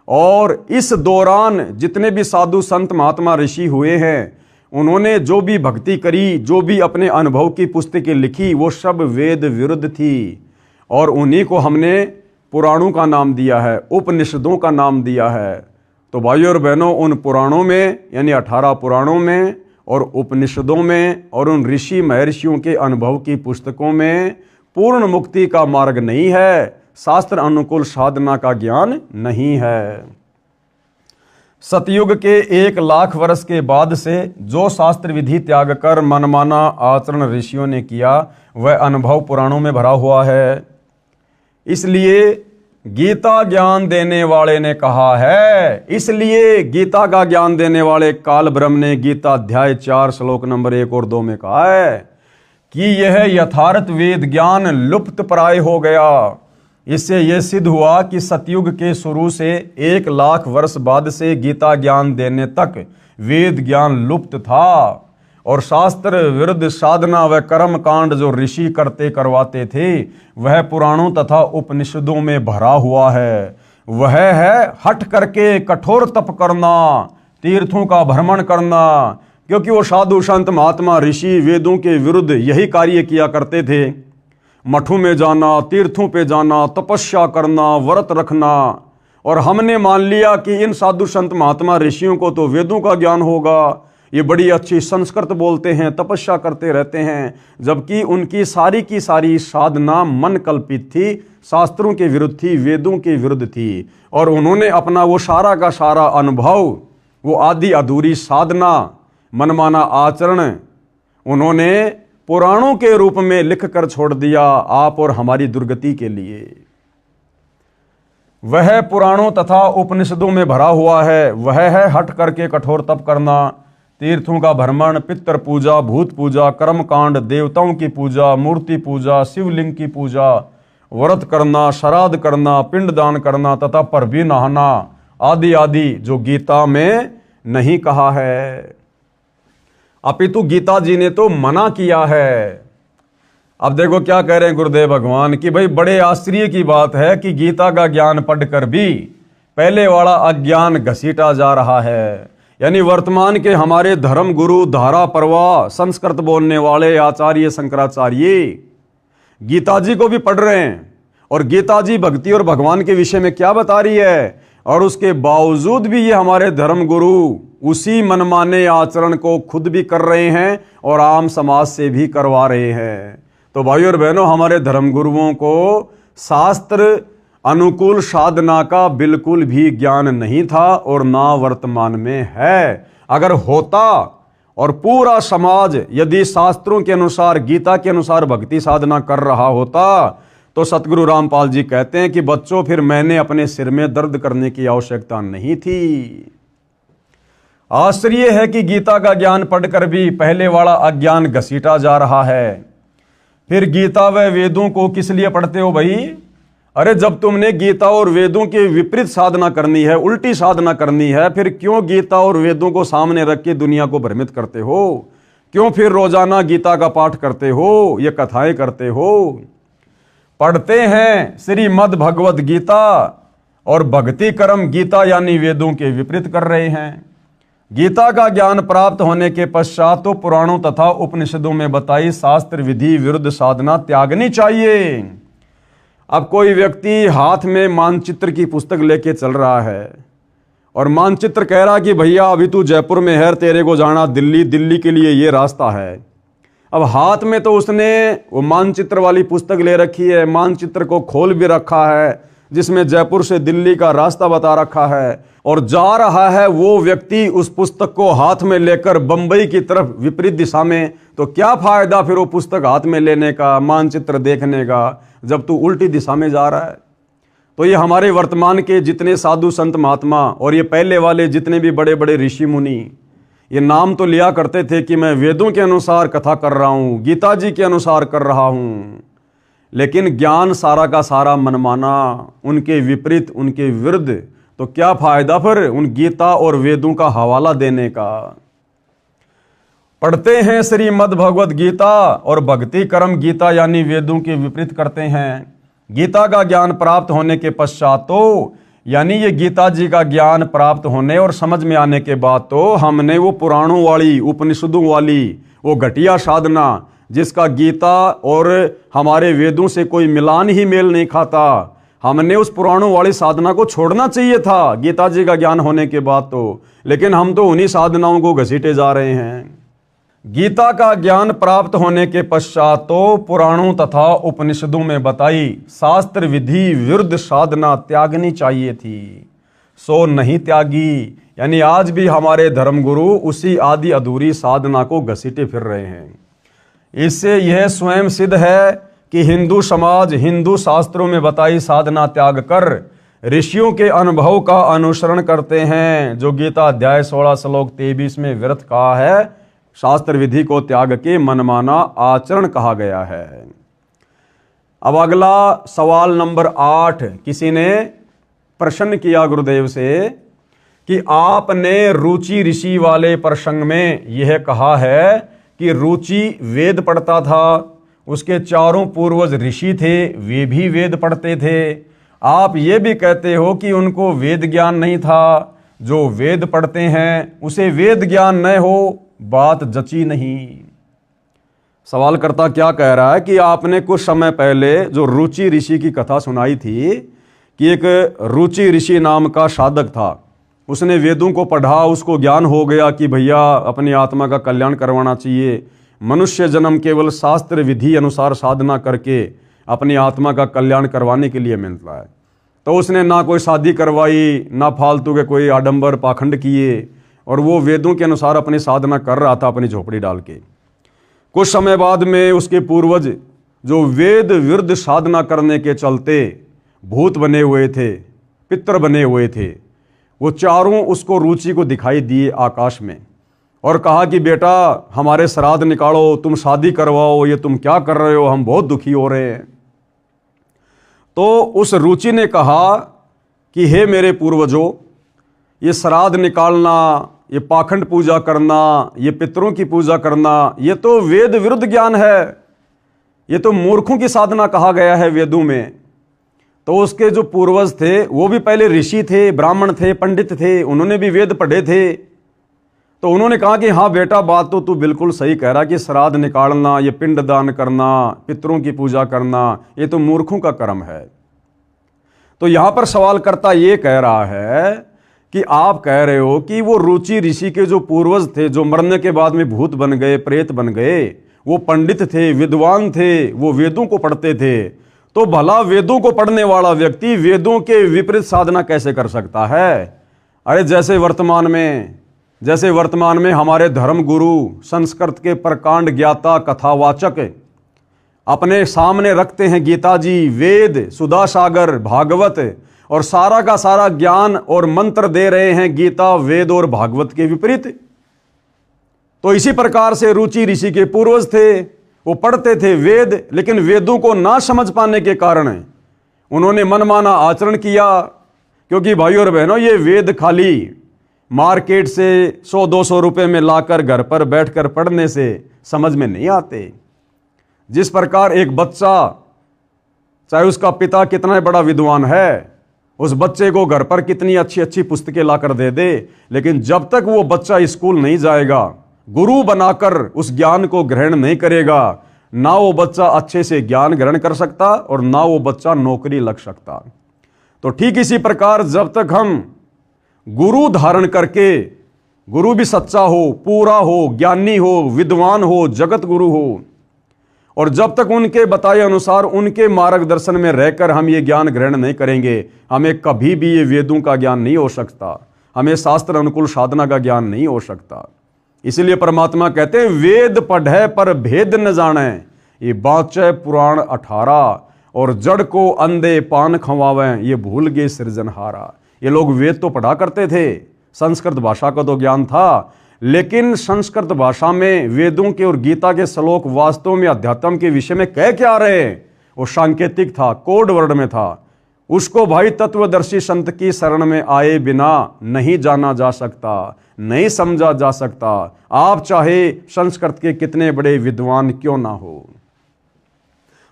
और इस दौरान जितने भी साधु संत महात्मा ऋषि हुए हैं उन्होंने जो भी भक्ति करी, जो भी अपने अनुभव की पुस्तकें लिखी, वो सब वेद विरुद्ध थी और उन्हीं को हमने पुराणों का नाम दिया है, उपनिषदों का नाम दिया है। तो भाइयों और बहनों, उन पुराणों में यानी 18 पुराणों में और उपनिषदों में और उन ऋषि महर्षियों के अनुभव की पुस्तकों में पूर्ण मुक्ति का मार्ग नहीं है, शास्त्र अनुकूल साधना का ज्ञान नहीं है। सतयुग के 1,00,000 वर्ष के बाद से जो शास्त्र विधि त्याग कर मनमाना आचरण ऋषियों ने किया वह अनुभव पुराणों में भरा हुआ है। इसलिए गीता ज्ञान देने वाले ने कहा है, इसलिए गीता का ज्ञान देने वाले काल ब्रह्म ने गीता अध्याय 4 श्लोक नंबर 1 और 2 में कहा है कि यह यथार्थ वेद ज्ञान लुप्त प्राय हो गया। इससे यह सिद्ध हुआ कि सतयुग के शुरू से 1,00,000 वर्ष बाद से गीता ज्ञान देने तक वेद ज्ञान लुप्त था और शास्त्र विरुद्ध साधना व कर्म कांड जो ऋषि करते करवाते थे वह पुराणों तथा उपनिषदों में भरा हुआ है। वह है हट करके कठोर तप करना, तीर्थों का भ्रमण करना, क्योंकि वो साधु संत महात्मा ऋषि वेदों के विरुद्ध यही कार्य किया करते थे। मठों में जाना, तीर्थों पे जाना, तपस्या करना, व्रत रखना, और हमने मान लिया कि इन साधु संत महात्मा ऋषियों को तो वेदों का ज्ञान होगा, ये बड़ी अच्छी संस्कृत बोलते हैं, तपस्या करते रहते हैं, जबकि उनकी सारी की सारी साधना मन कल्पित थी, शास्त्रों के विरुद्ध थी, वेदों के विरुद्ध थी। और उन्होंने अपना वो सारा का सारा अनुभव, वो आदि अधूरी साधना, मनमाना आचरण उन्होंने पुराणों के रूप में लिख कर छोड़ दिया आप और हमारी दुर्गति के लिए। वह पुराणों तथा उपनिषदों में भरा हुआ है। वह है हट करके कठोर तप करना, तीर्थों का भ्रमण, पितृ पूजा, भूत पूजा, कर्मकांड, देवताओं की पूजा, मूर्ति पूजा, शिवलिंग की पूजा, व्रत करना, श्राद्ध करना, पिंडदान करना तथा पर भी नहाना आदि आदि जो गीता में नहीं कहा है, अपितु गीता जी ने तो मना किया है। अब देखो क्या कह रहे हैं गुरुदेव भगवान कि भाई बड़े आश्चर्य की बात है कि गीता का ज्ञान पढ़कर भी पहले वाला अज्ञान घसीटा जा रहा है। यानी वर्तमान के हमारे धर्म गुरु, धारा प्रवाह, संस्कृत बोलने वाले आचार्य शंकराचार्य गीता जी को भी पढ़ रहे हैं और गीता जी भक्ति और भगवान के विषय में क्या बता रही है, और उसके बावजूद भी ये हमारे धर्म गुरु उसी मनमाने आचरण को खुद भी कर रहे हैं और आम समाज से भी करवा रहे हैं। तो भाइयों और बहनों, हमारे धर्म गुरुओं को शास्त्र अनुकूल साधना का बिल्कुल भी ज्ञान नहीं था और ना वर्तमान में है। अगर होता और पूरा समाज यदि शास्त्रों के अनुसार, गीता के अनुसार भक्ति साधना कर रहा होता, तो सतगुरु रामपाल जी कहते हैं कि बच्चों, फिर मैंने अपने सिर में दर्द करने की आवश्यकता नहीं थी। आश्चर्य है कि गीता का ज्ञान पढ़कर भी पहले वाला अज्ञान घसीटा जा रहा है। फिर गीता व वेदों को किस लिए पढ़ते हो भाई? अरे जब तुमने गीता और वेदों के विपरीत साधना करनी है, उल्टी साधना करनी है, फिर क्यों गीता और वेदों को सामने रख के दुनिया को भ्रमित करते हो? क्यों फिर रोजाना गीता का पाठ करते हो, ये कथाएं करते हो? पढ़ते हैं श्रीमद् भगवद गीता और भक्ति कर्म गीता यानी वेदों के विपरीत कर रहे हैं। गीता का ज्ञान प्राप्त होने के पश्चात तो पुराणों तथा उपनिषदों में बताई शास्त्र विधि विरुद्ध साधना त्यागनी चाहिए। अब कोई व्यक्ति हाथ में मानचित्र की पुस्तक लेके चल रहा है और मानचित्र कह रहा कि भैया अभी तू जयपुर में है, तेरे को जाना दिल्ली, दिल्ली के लिए ये रास्ता है। अब हाथ में तो उसने वो मानचित्र वाली पुस्तक ले रखी है, मानचित्र को खोल भी रखा है जिसमें जयपुर से दिल्ली का रास्ता बता रखा है, और जा रहा है वो व्यक्ति उस पुस्तक को हाथ में लेकर बंबई की तरफ विपरीत दिशा में। तो क्या फायदा फिर वो पुस्तक हाथ में लेने का, मानचित्र देखने का, जब तू उल्टी दिशा में जा रहा है। तो ये हमारे वर्तमान के जितने साधु संत महात्मा और ये पहले वाले जितने भी बड़े बड़े ऋषि मुनि, ये नाम तो लिया करते थे कि मैं वेदों के अनुसार कथा कर रहा हूँ, गीता जी के अनुसार कर रहा हूँ, लेकिन ज्ञान सारा का सारा मनमाना, उनके विपरीत, उनके विरुद्ध। तो क्या फायदा फिर उन गीता और वेदों का हवाला देने का? पढ़ते हैं श्रीमद् भगवद गीता और भक्ति कर्म गीता यानी वेदों के विपरीत करते हैं। गीता का ज्ञान प्राप्त होने के पश्चात तो, यानी ये गीता जी का ज्ञान प्राप्त होने और समझ में आने के बाद तो हमने वो पुराणों वाली, उपनिषदों वाली वो घटिया साधना, जिसका गीता और हमारे वेदों से कोई मिलान ही मेल नहीं खाता, हमने उस पुराणों वाली साधना को छोड़ना चाहिए था गीता जी का ज्ञान होने के बाद तो। लेकिन हम तो उन्हीं साधनाओं को घसीटे जा रहे हैं। गीता का ज्ञान प्राप्त होने के पश्चात तो पुराणों तथा उपनिषदों में बताई शास्त्र विधि विरुद्ध साधना त्यागनी चाहिए थी, सो नहीं त्यागी। यानी आज भी हमारे धर्मगुरु उसी आदि अधूरी साधना को घसीटे फिर रहे हैं। इससे यह स्वयं सिद्ध है कि हिंदू समाज हिंदू शास्त्रों में बताई साधना त्याग कर ऋषियों के अनुभव का अनुसरण करते हैं, जो गीता अध्याय 16 श्लोक 23 में व्यर्थ कहा है, शास्त्र विधि को त्याग के मनमाना आचरण कहा गया है। अब अगला सवाल नंबर 8, किसी ने प्रश्न किया गुरुदेव से कि आपने रुचि ऋषि वाले प्रसंग में यह कहा है कि रुचि वेद पढ़ता था, उसके चारों पूर्वज ऋषि थे, वे भी वेद पढ़ते थे। आप ये भी कहते हो कि उनको वेद ज्ञान नहीं था, जो वेद पढ़ते हैं उसे वेद ज्ञान न हो, बात जची नहीं। सवालकर्ता क्या कह रहा है कि आपने कुछ समय पहले जो रुचि ऋषि की कथा सुनाई थी कि एक रुचि ऋषि नाम का साधक था, उसने वेदों को पढ़ा, उसको ज्ञान हो गया कि भैया अपनी आत्मा का कल्याण करवाना चाहिए, मनुष्य जन्म केवल शास्त्र विधि अनुसार साधना करके अपनी आत्मा का कल्याण करवाने के लिए मिलता है। तो उसने ना कोई शादी करवाई, ना फालतू के कोई आडंबर पाखंड किए, और वो वेदों के अनुसार अपनी साधना कर रहा था अपनी झोपड़ी डाल के। कुछ समय बाद में उसके पूर्वज जो वेद विरुद्ध साधना करने के चलते भूत बने हुए थे, पितर बने हुए थे, वो चारों उसको रुचि को दिखाई दिए आकाश में और कहा कि बेटा हमारे श्राद्ध निकालो, तुम शादी करवाओ, ये तुम क्या कर रहे हो, हम बहुत दुखी हो रहे हैं। तो उस रुचि ने कहा कि हे मेरे पूर्वजों, ये श्राद्ध निकालना, ये पाखंड पूजा करना, ये पितरों की पूजा करना, ये तो वेद विरुद्ध ज्ञान है, ये तो मूर्खों की साधना कहा गया है वेदों में। तो उसके जो पूर्वज थे वो भी पहले ऋषि थे, ब्राह्मण थे, पंडित थे, उन्होंने भी वेद पढ़े थे। तो उन्होंने कहा कि हाँ बेटा, बात तो तू बिल्कुल सही कह रहा कि श्राद्ध निकालना, ये पिंड दान करना, पितरों की पूजा करना, ये तो मूर्खों का कर्म है। तो यहां पर सवालकर्ता ये कह रहा है कि आप कह रहे हो कि वो रुचि ऋषि के जो पूर्वज थे, जो मरने के बाद में भूत बन गए, प्रेत बन गए, वो पंडित थे, विद्वान थे, वो वेदों को पढ़ते थे, तो भला वेदों को पढ़ने वाला व्यक्ति वेदों के विपरीत साधना कैसे कर सकता है? अरे जैसे वर्तमान में हमारे धर्म गुरु, संस्कृत के प्रकांड ज्ञाता, कथावाचक अपने सामने रखते हैं गीता जी, वेद, सुधा सागर, भागवत और सारा का सारा ज्ञान और मंत्र दे रहे हैं गीता, वेद और भागवत के विपरीत। तो इसी प्रकार से रुचि ऋषि के पूर्वज थे, वो पढ़ते थे वेद, लेकिन वेदों को ना समझ पाने के कारण उन्होंने मनमाना आचरण किया। क्योंकि भाइयों और बहनों, ये वेद खाली मार्केट से 100-200 रुपए में लाकर घर पर बैठकर पढ़ने से समझ में नहीं आते। जिस प्रकार एक बच्चा, चाहे उसका पिता कितना बड़ा विद्वान है, उस बच्चे को घर पर कितनी अच्छी अच्छी पुस्तकें लाकर दे दे, लेकिन जब तक वो बच्चा स्कूल नहीं जाएगा, गुरु बनाकर उस ज्ञान को ग्रहण नहीं करेगा, ना वो बच्चा अच्छे से ज्ञान ग्रहण कर सकता और ना वो बच्चा नौकरी लग सकता। तो ठीक इसी प्रकार जब तक हम गुरु धारण करके, गुरु भी सच्चा हो, पूरा हो, ज्ञानी हो, विद्वान हो, जगत गुरु हो, और जब तक उनके बताए अनुसार उनके मार्गदर्शन में रहकर हम ये ज्ञान ग्रहण नहीं करेंगे, हमें कभी भी ये वेदों का ज्ञान नहीं हो सकता, हमें शास्त्र अनुकूल साधना का ज्ञान नहीं हो सकता। इसलिए परमात्मा कहते हैं, वेद पढ़े पर भेद न जाने, ये बाँचे पुराण 18, और जड़ को अंधे पान खवावें, ये भूल गए सृजनहारा। ये लोग वेद तो पढ़ा करते थे, संस्कृत भाषा का तो ज्ञान था, लेकिन संस्कृत भाषा में वेदों के और गीता के श्लोक वास्तव में अध्यात्म के विषय में कह क्या रहे हैं, वो सांकेतिक था, कोड वर्ड में था। उसको भाई तत्वदर्शी संत की शरण में आए बिना नहीं जाना जा सकता, नहीं समझा जा सकता, आप चाहे संस्कृत के कितने बड़े विद्वान क्यों ना हो।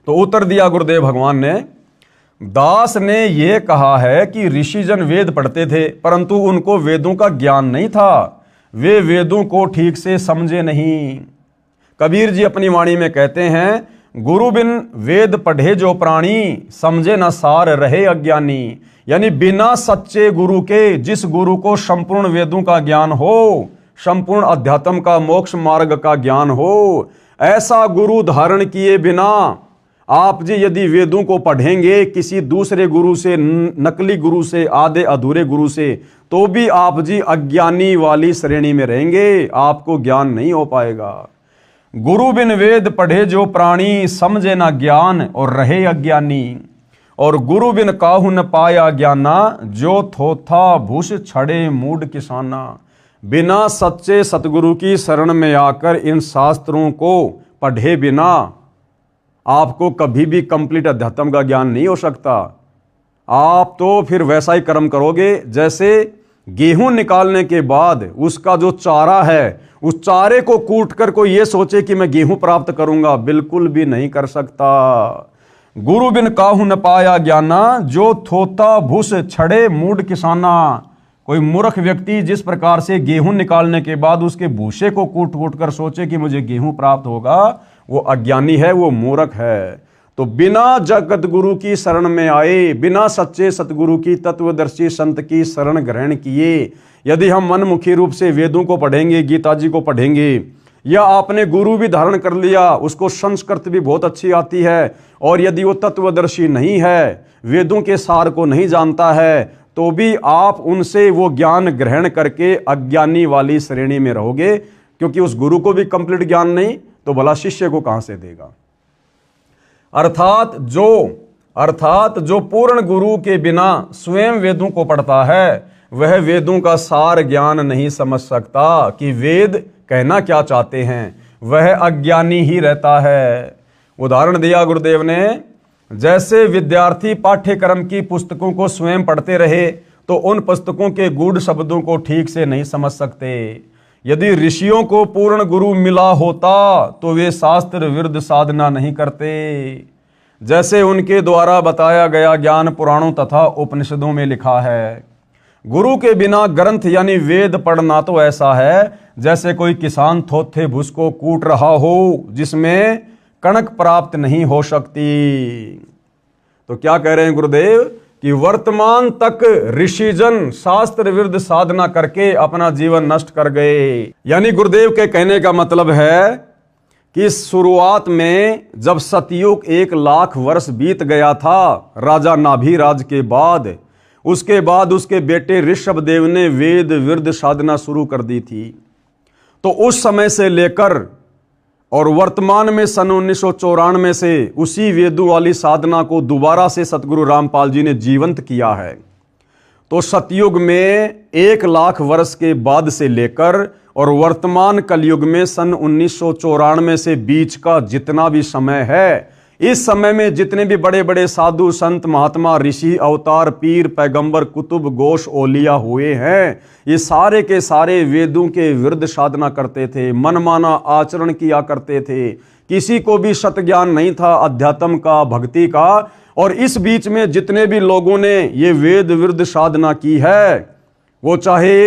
तो उत्तर दिया गुरुदेव भगवान ने, दास ने यह कहा है कि ऋषिजन वेद पढ़ते थे, परंतु उनको वेदों का ज्ञान नहीं था, वे वेदों को ठीक से समझे नहीं। कबीर जी अपनी वाणी में कहते हैं, गुरु बिन वेद पढ़े जो प्राणी, समझे न सार रहे अज्ञानी। यानी बिना सच्चे गुरु के, जिस गुरु को संपूर्ण वेदों का ज्ञान हो, संपूर्ण अध्यात्म का, मोक्ष मार्ग का ज्ञान हो, ऐसा गुरु धारण किए बिना आप जी यदि वेदों को पढ़ेंगे किसी दूसरे गुरु से, नकली गुरु से, आधे अधूरे गुरु से, तो भी आप जी अज्ञानी वाली श्रेणी में रहेंगे, आपको ज्ञान नहीं हो पाएगा। गुरु बिन वेद पढ़े जो प्राणी, समझे ना ज्ञान और रहे अज्ञानी। और गुरु बिन काहू न पाया ज्ञाना, जो थोथा भूष छड़े मूड किसाना। बिना सच्चे सतगुरु की शरण में आकर इन शास्त्रों को पढ़े बिना आपको कभी भी कंप्लीट अध्यात्म का ज्ञान नहीं हो सकता। आप तो फिर वैसा ही कर्म करोगे जैसे गेहूं निकालने के बाद उसका जो चारा है, उस चारे को कूट कर कोई ये सोचे कि मैं गेहूं प्राप्त करूंगा, बिल्कुल भी नहीं कर सकता। गुरु बिन काहू न पाया ज्ञाना, जो थोता भूस छड़े मूड किसाना। कोई मूर्ख व्यक्ति जिस प्रकार से गेहूं निकालने के बाद उसके भूसे को कूट कूट कर सोचे कि मुझे गेहूं प्राप्त होगा, वो अज्ञानी है, वो मूर्ख है। तो बिना जगत गुरु की शरण में आए, बिना सच्चे सतगुरु की, तत्वदर्शी संत की शरण ग्रहण किए यदि हम मनमुखी रूप से वेदों को पढ़ेंगे, गीता जी को पढ़ेंगे, या आपने गुरु भी धारण कर लिया, उसको संस्कृत भी बहुत अच्छी आती है, और यदि वो तत्वदर्शी नहीं है, वेदों के सार को नहीं जानता है, तो भी आप उनसे वो ज्ञान ग्रहण करके अज्ञानी वाली श्रेणी में रहोगे, क्योंकि उस गुरु को भी कंप्लीट ज्ञान नहीं, तो भला शिष्य को कहां से देगा। अर्थात जो पूर्ण गुरु के बिना स्वयं वेदों को पढ़ता है, वह वेदों का सार ज्ञान नहीं समझ सकता कि वेद कहना क्या चाहते हैं, वह अज्ञानी ही रहता है। उदाहरण दिया गुरुदेव ने, जैसे विद्यार्थी पाठ्यक्रम की पुस्तकों को स्वयं पढ़ते रहे तो उन पुस्तकों के गूढ़ शब्दों को ठीक से नहीं समझ सकते। यदि ऋषियों को पूर्ण गुरु मिला होता तो वे शास्त्र विरुद्ध साधना नहीं करते। जैसे उनके द्वारा बताया गया ज्ञान पुराणों तथा उपनिषदों में लिखा है। गुरु के बिना ग्रंथ यानी वेद पढ़ना तो ऐसा है जैसे कोई किसान थोथे भूस को कूट रहा हो जिसमें कणक प्राप्त नहीं हो सकती। तो क्या कह रहे हैं गुरुदेव कि वर्तमान तक ऋषिजन शास्त्र विरुद्ध साधना करके अपना जीवन नष्ट कर गए। यानी गुरुदेव के कहने का मतलब है कि शुरुआत में जब सतयुग 1,00,000 वर्ष बीत गया था राजा नाभिराज के बाद, उसके बाद उसके बेटे ऋषभदेव ने वेद विरुद्ध साधना शुरू कर दी थी। तो उस समय से लेकर और वर्तमान में सन 1994 से उसी वेदों वाली साधना को दोबारा से सतगुरु रामपाल जी ने जीवंत किया है। तो सतयुग में 1,00,000 वर्ष के बाद से लेकर और वर्तमान कलयुग में सन 1994 से बीच का जितना भी समय है, इस समय में जितने भी बड़े बड़े साधु संत महात्मा ऋषि अवतार पीर पैगंबर कुतुब गोश ओलिया हुए हैं, ये सारे के सारे वेदों के विरुद्ध साधना करते थे, मनमाना आचरण किया करते थे, किसी को भी सत ज्ञान नहीं था अध्यात्म का, भक्ति का। और इस बीच में जितने भी लोगों ने ये वेद विरुद्ध साधना की है, वो चाहे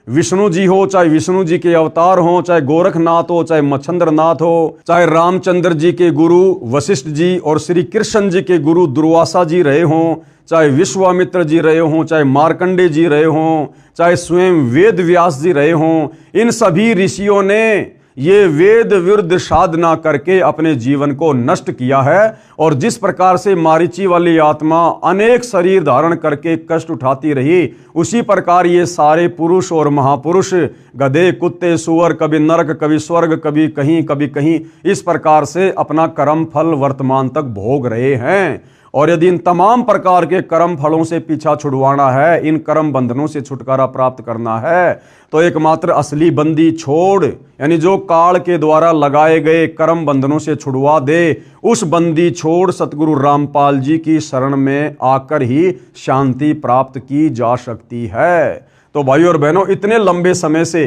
विष्णु जी हो, चाहे विष्णु जी के अवतार हो, चाहे गोरखनाथ हो, चाहे मच्छंद्रनाथ हो, चाहे रामचंद्र जी के गुरु वशिष्ठ जी और श्री कृष्ण जी के गुरु दुर्वासा जी रहे हों, चाहे विश्वामित्र जी रहे हों, चाहे मार्कंडे जी रहे हों, चाहे स्वयं वेद व्यास जी रहे हों, इन सभी ऋषियों ने ये वेद विरुद्ध साधना करके अपने जीवन को नष्ट किया है। और जिस प्रकार से मारीची वाली आत्मा अनेक शरीर धारण करके कष्ट उठाती रही, उसी प्रकार ये सारे पुरुष और महापुरुष गधे कुत्ते सुअर, कभी नरक कभी स्वर्ग, कभी कहीं इस प्रकार से अपना कर्म फल वर्तमान तक भोग रहे हैं। और यदि इन तमाम प्रकार के कर्म फलों से पीछा छुड़वाना है, इन कर्म बंधनों से छुटकारा प्राप्त करना है, तो एकमात्र असली बंदी छोड़, यानी जो काल के द्वारा लगाए गए कर्म बंधनों से छुड़वा दे, उस बंदी छोड़ सतगुरु रामपाल जी की शरण में आकर ही शांति प्राप्त की जा सकती है। तो भाइयों और बहनों, इतने लंबे समय से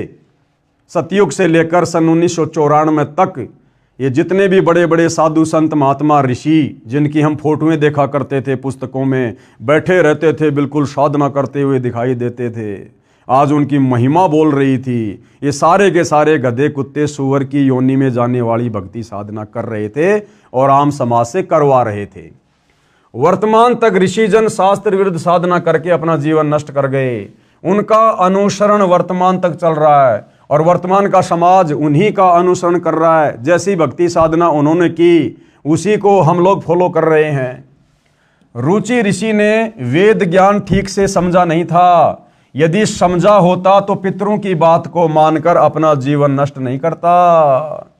सतयुग से लेकर सन 1994 तक ये जितने भी बड़े बड़े साधु संत महात्मा ऋषि, जिनकी हम फोटोएं देखा करते थे पुस्तकों में, बैठे रहते थे बिल्कुल साधना करते हुए दिखाई देते थे, आज उनकी महिमा बोल रही थी, ये सारे के सारे गधे कुत्ते सुअर की योनि में जाने वाली भक्ति साधना कर रहे थे और आम समाज से करवा रहे थे। वर्तमान तक ऋषिजन शास्त्र विरुद्ध साधना करके अपना जीवन नष्ट कर गए, उनका अनुसरण वर्तमान तक चल रहा है और वर्तमान का समाज उन्हीं का अनुसरण कर रहा है। जैसी भक्ति साधना उन्होंने की, उसी को हम लोग फॉलो कर रहे हैं। रुचि ऋषि ने वेद ज्ञान ठीक से समझा नहीं था, यदि समझा होता तो पितरों की बात को मानकर अपना जीवन नष्ट नहीं करता।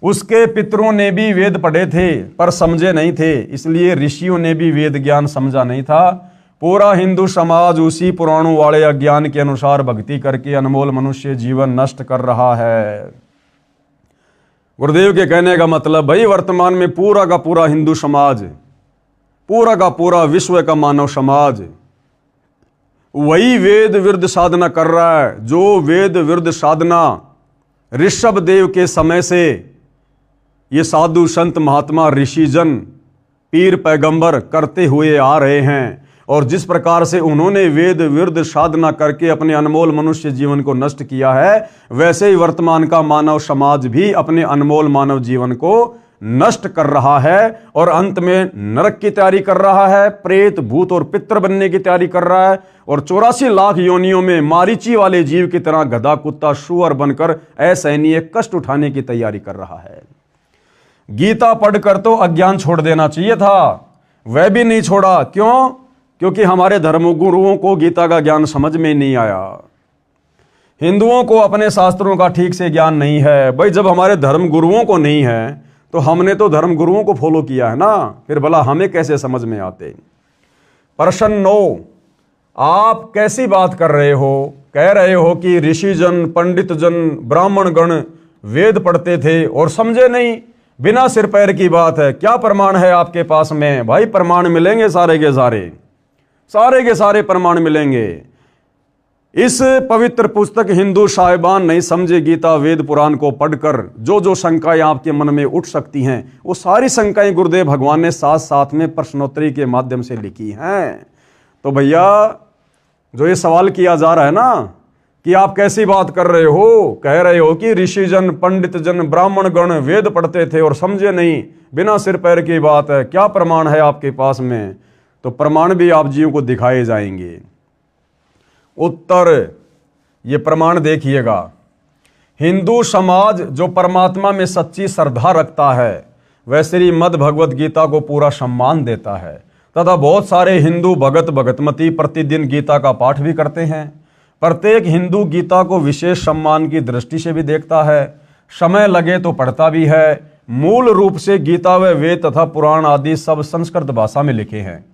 उसके पितरों ने भी वेद पढ़े थे पर समझे नहीं थे, इसलिए ऋषियों ने भी वेद ज्ञान समझा नहीं था। पूरा हिंदू समाज उसी पुराणों वाले अज्ञान के अनुसार भक्ति करके अनमोल मनुष्य जीवन नष्ट कर रहा है। गुरुदेव के कहने का मतलब, भाई वर्तमान में पूरा का पूरा हिंदू समाज, पूरा का पूरा विश्व का मानव समाज वही वेद विरुद्ध साधना कर रहा है, जो वेद विरुद्ध साधना ऋषभदेव के समय से ये साधु संत महात्मा ऋषिजन पीर पैगंबर करते हुए आ रहे हैं। और जिस प्रकार से उन्होंने वेद विरुद्ध साधना करके अपने अनमोल मनुष्य जीवन को नष्ट किया है, वैसे ही वर्तमान का मानव समाज भी अपने अनमोल मानव जीवन को नष्ट कर रहा है और अंत में नरक की तैयारी कर रहा है, प्रेत भूत और पितर बनने की तैयारी कर रहा है और 84 लाख योनियों में मारीची वाले जीव की तरह गधा कुत्ता सुअर बनकर असहनीय कष्ट उठाने की तैयारी कर रहा है। गीता पढ़कर तो अज्ञान छोड़ देना चाहिए था, वह भी नहीं छोड़ा। क्यों? क्योंकि हमारे धर्मगुरुओं को गीता का ज्ञान समझ में नहीं आया, हिंदुओं को अपने शास्त्रों का ठीक से ज्ञान नहीं है। भाई जब हमारे धर्मगुरुओं को नहीं है तो हमने तो धर्मगुरुओं को फॉलो किया है ना, फिर भला हमें कैसे समझ में आते। प्रश्न 9, आप कैसी बात कर रहे हो? कह रहे हो कि ऋषिजन पंडित जन ब्राह्मण गण वेद पढ़ते थे और समझे नहीं, बिना सिर पैर की बात है। क्या प्रमाण है आपके पास में? भाई प्रमाण मिलेंगे, सारे के सारे प्रमाण मिलेंगे। इस पवित्र पुस्तक हिंदू साहिबान नहीं समझे गीता वेद पुराण को पढ़कर जो जो शंकाएं आपके मन में उठ सकती हैं, वो सारी शंकाएं गुरुदेव भगवान ने साथ साथ में प्रश्नोत्तरी के माध्यम से लिखी हैं। तो भैया जो ये सवाल किया जा रहा है ना कि आप कैसी बात कर रहे हो, कह रहे हो कि ऋषिजन पंडित जन ब्राह्मण गण वेद पढ़ते थे और समझे नहीं, बिना सिर पैर की बात है, क्या प्रमाण है आपके पास में? तो प्रमाण भी आप जीव को दिखाए जाएंगे। उत्तर, ये प्रमाण देखिएगा। हिंदू समाज जो परमात्मा में सच्ची श्रद्धा रखता है वह श्रीमद् भगवत गीता को पूरा सम्मान देता है तथा बहुत सारे हिंदू भगत भगतमती प्रतिदिन गीता का पाठ भी करते हैं। प्रत्येक हिंदू गीता को विशेष सम्मान की दृष्टि से भी देखता है, समय लगे तो पढ़ता भी है। मूल रूप से गीता व वेद तथा पुराण आदि सब संस्कृत भाषा में लिखे हैं।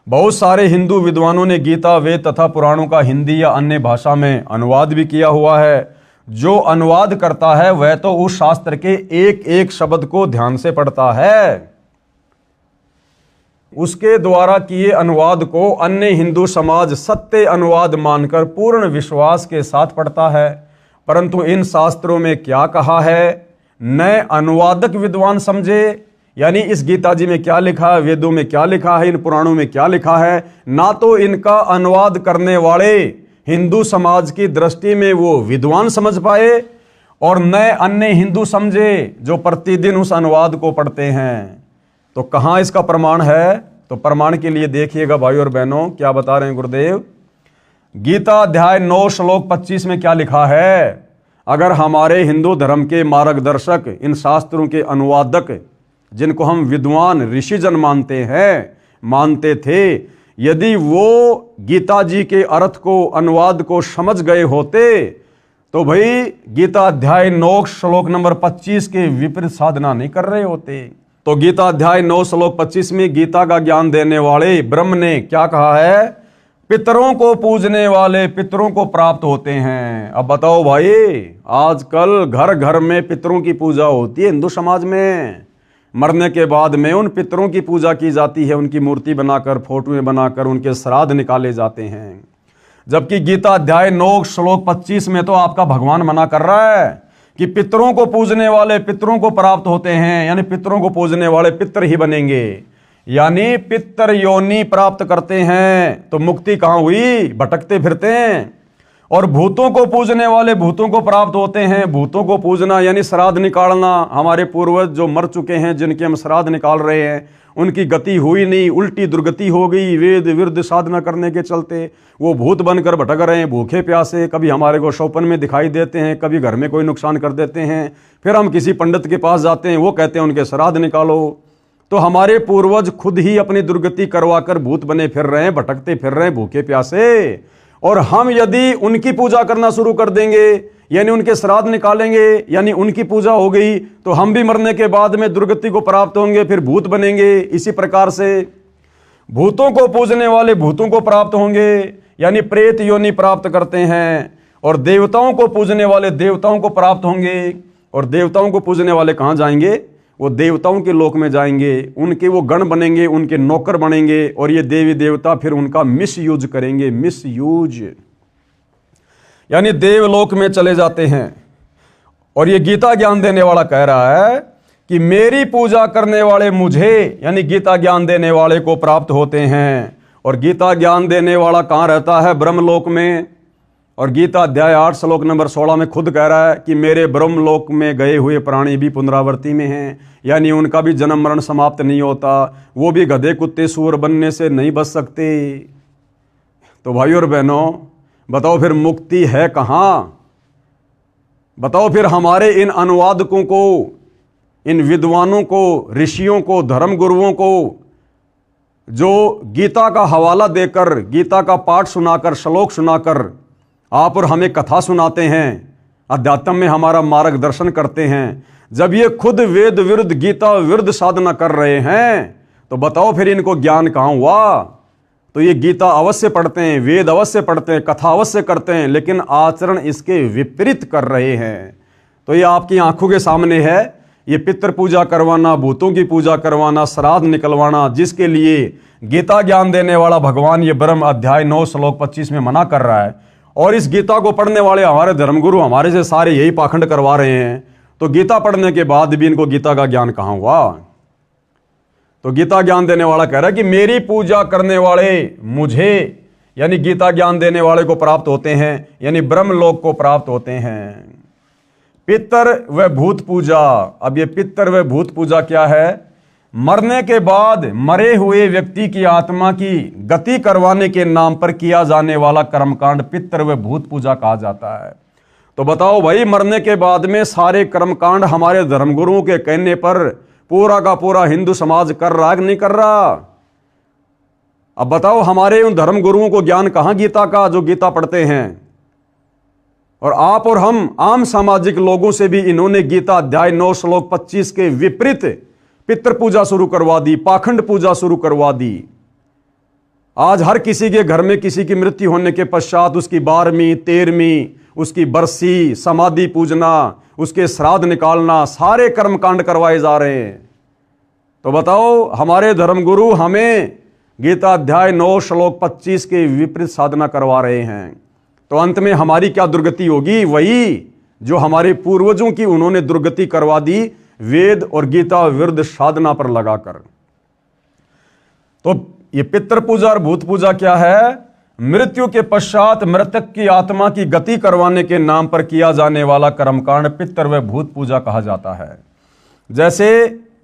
बहुत सारे हिंदू विद्वानों ने गीता वेद तथा पुराणों का हिंदी या अन्य भाषा में अनुवाद भी किया हुआ है। जो अनुवाद करता है वह तो उस शास्त्र के एक एक शब्द को ध्यान से पढ़ता है। उसके द्वारा किए अनुवाद को अन्य हिंदू समाज सत्य अनुवाद मानकर पूर्ण विश्वास के साथ पढ़ता है। परंतु इन शास्त्रों में क्या कहा है न अनुवादक विद्वान समझे, यानी इस गीता जी में क्या लिखा है, वेदों में क्या लिखा है, इन पुराणों में क्या लिखा है, ना तो इनका अनुवाद करने वाले हिंदू समाज की दृष्टि में वो विद्वान समझ पाए और न अन्य हिंदू समझे जो प्रतिदिन उस अनुवाद को पढ़ते हैं। तो कहाँ इसका प्रमाण है? तो प्रमाण के लिए देखिएगा भाई और बहनों, क्या बता रहे हैं गुरुदेव। गीता अध्याय 9 श्लोक 25 में क्या लिखा है? अगर हमारे हिंदू धर्म के मार्गदर्शक, इन शास्त्रों के अनुवादक जिनको हम विद्वान ऋषिजन मानते थे, यदि वो गीता जी के अर्थ को, अनुवाद को समझ गए होते तो भाई गीता अध्याय 9 श्लोक नंबर 25 के विपरीत साधना नहीं कर रहे होते। तो गीता अध्याय 9 श्लोक 25 में गीता का ज्ञान देने वाले ब्रह्म ने क्या कहा है? पितरों को पूजने वाले पितरों को प्राप्त होते हैं। अब बताओ भाई, आजकल घर घर में पितरों की पूजा होती है हिंदू समाज में। मरने के बाद में उन पितरों की पूजा की जाती है, उनकी मूर्ति बनाकर, फोटोएं बनाकर उनके श्राद्ध निकाले जाते हैं। जबकि गीता अध्याय 9 श्लोक 25 में तो आपका भगवान मना कर रहा है कि पितरों को पूजने वाले पितरों को प्राप्त होते हैं, यानी पितरों को पूजने वाले पितर ही बनेंगे, यानी पितर योनि प्राप्त करते हैं। तो मुक्ति कहां हुई? भटकते फिरते हैं। और भूतों को पूजने वाले भूतों को प्राप्त होते हैं। भूतों को पूजना यानी श्राद्ध निकालना। हमारे पूर्वज जो मर चुके हैं, जिनके हम श्राद्ध निकाल रहे हैं, उनकी गति हुई नहीं, उल्टी दुर्गति हो गई वेद विरुद्ध साधना करने के चलते। वो भूत बनकर भटक रहे हैं, भूखे प्यासे। कभी हमारे को स्वप्न में दिखाई देते हैं, कभी घर में कोई नुकसान कर देते हैं। फिर हम किसी पंडित के पास जाते हैं, वो कहते हैं उनके श्राद्ध निकालो। तो हमारे पूर्वज खुद ही अपनी दुर्गति करवाकर भूत बने फिर रहे हैं, भटकते फिर रहे हैं भूखे प्यासे। और हम यदि उनकी पूजा करना शुरू कर देंगे, यानी उनके श्राद्ध निकालेंगे, यानी उनकी पूजा हो गई, तो हम भी मरने के बाद में दुर्गति को प्राप्त होंगे, फिर भूत बनेंगे। इसी प्रकार से भूतों को पूजने वाले भूतों को प्राप्त होंगे, यानी प्रेत योनि प्राप्त करते हैं। और देवताओं को पूजने वाले देवताओं को प्राप्त होंगे। और देवताओं को पूजने वाले कहाँ जाएंगे? वो देवताओं के लोक में जाएंगे, उनके वो गण बनेंगे, उनके नौकर बनेंगे। और ये देवी देवता फिर उनका मिसयूज करेंगे, मिसयूज, यानी देवलोक में चले जाते हैं। और ये गीता ज्ञान देने वाला कह रहा है कि मेरी पूजा करने वाले मुझे, यानी गीता ज्ञान देने वाले को प्राप्त होते हैं। और गीता ज्ञान देने वाला कहाँ रहता है? ब्रह्मलोक में। और गीता अध्याय 8 श्लोक नंबर 16 में खुद कह रहा है कि मेरे ब्रह्मलोक में गए हुए प्राणी भी पुनरावृत्ति में हैं, यानी उनका भी जन्म मरण समाप्त नहीं होता। वो भी गधे कुत्ते सूअर बनने से नहीं बच सकते। तो भाई और बहनों, बताओ फिर मुक्ति है कहाँ? बताओ फिर हमारे इन अनुवादकों को, इन विद्वानों को, ऋषियों को, धर्म गुरुओं को जो गीता का हवाला देकर, गीता का पाठ सुनाकर, श्लोक सुनाकर आप और हमें कथा सुनाते हैं, अध्यात्म में हमारा मार्गदर्शन करते हैं, जब ये खुद वेद विरुद्ध गीता विरुद्ध साधना कर रहे हैं, तो बताओ फिर इनको ज्ञान कहाँ हुआ? तो ये गीता अवश्य पढ़ते हैं, वेद अवश्य पढ़ते हैं, कथा अवश्य करते हैं, लेकिन आचरण इसके विपरीत कर रहे हैं। तो ये आपकी आंखों के सामने है। ये पितृ पूजा करवाना, भूतों की पूजा करवाना, श्राद्ध निकलवाना, जिसके लिए गीता ज्ञान देने वाला भगवान ये ब्रह्म अध्याय 9 श्लोक 25 में मना कर रहा है। और इस गीता को पढ़ने वाले हमारे धर्मगुरु हमारे से सारे यही पाखंड करवा रहे हैं। तो गीता पढ़ने के बाद भी इनको गीता का ज्ञान कहाँ हुआ? तो गीता ज्ञान देने वाला कह रहा है कि मेरी पूजा करने वाले मुझे, यानी गीता ज्ञान देने वाले को प्राप्त होते हैं, यानी ब्रह्मलोक को प्राप्त होते हैं। पितर व भूत पूजा। अब ये पितर व भूत पूजा क्या है? मरने के बाद मरे हुए व्यक्ति की आत्मा की गति करवाने के नाम पर किया जाने वाला कर्मकांड पितृ व भूत पूजा कहा जाता है। तो बताओ भाई, मरने के बाद में सारे कर्मकांड हमारे धर्मगुरुओं के कहने पर पूरा का पूरा हिंदू समाज कर रहा है कि नहीं कर रहा? अब बताओ, हमारे उन धर्मगुरुओं को ज्ञान कहां गीता का, जो गीता पढ़ते हैं? और आप और हम आम सामाजिक लोगों से भी इन्होंने गीता अध्याय 9 श्लोक 25 के विपरीत पितृ पूजा शुरू करवा दी, पाखंड पूजा शुरू करवा दी। आज हर किसी के घर में किसी की मृत्यु होने के पश्चात उसकी 12वीं 13वीं उसकी बरसी, समाधि पूजना, उसके श्राद्ध निकालना, सारे कर्मकांड करवाए जा रहे हैं। तो बताओ, हमारे धर्मगुरु हमें गीता अध्याय 9 श्लोक 25 के विपरीत साधना करवा रहे हैं। तो अंत में हमारी क्या दुर्गति होगी? वही जो हमारे पूर्वजों की उन्होंने दुर्गति करवा दी, वेद और गीता विरुद्ध साधना पर लगाकर। तो ये पितृ पूजा और भूत पूजा क्या है? मृत्यु के पश्चात मृतक की आत्मा की गति करवाने के नाम पर किया जाने वाला कर्मकांड पितृ व भूत पूजा कहा जाता है। जैसे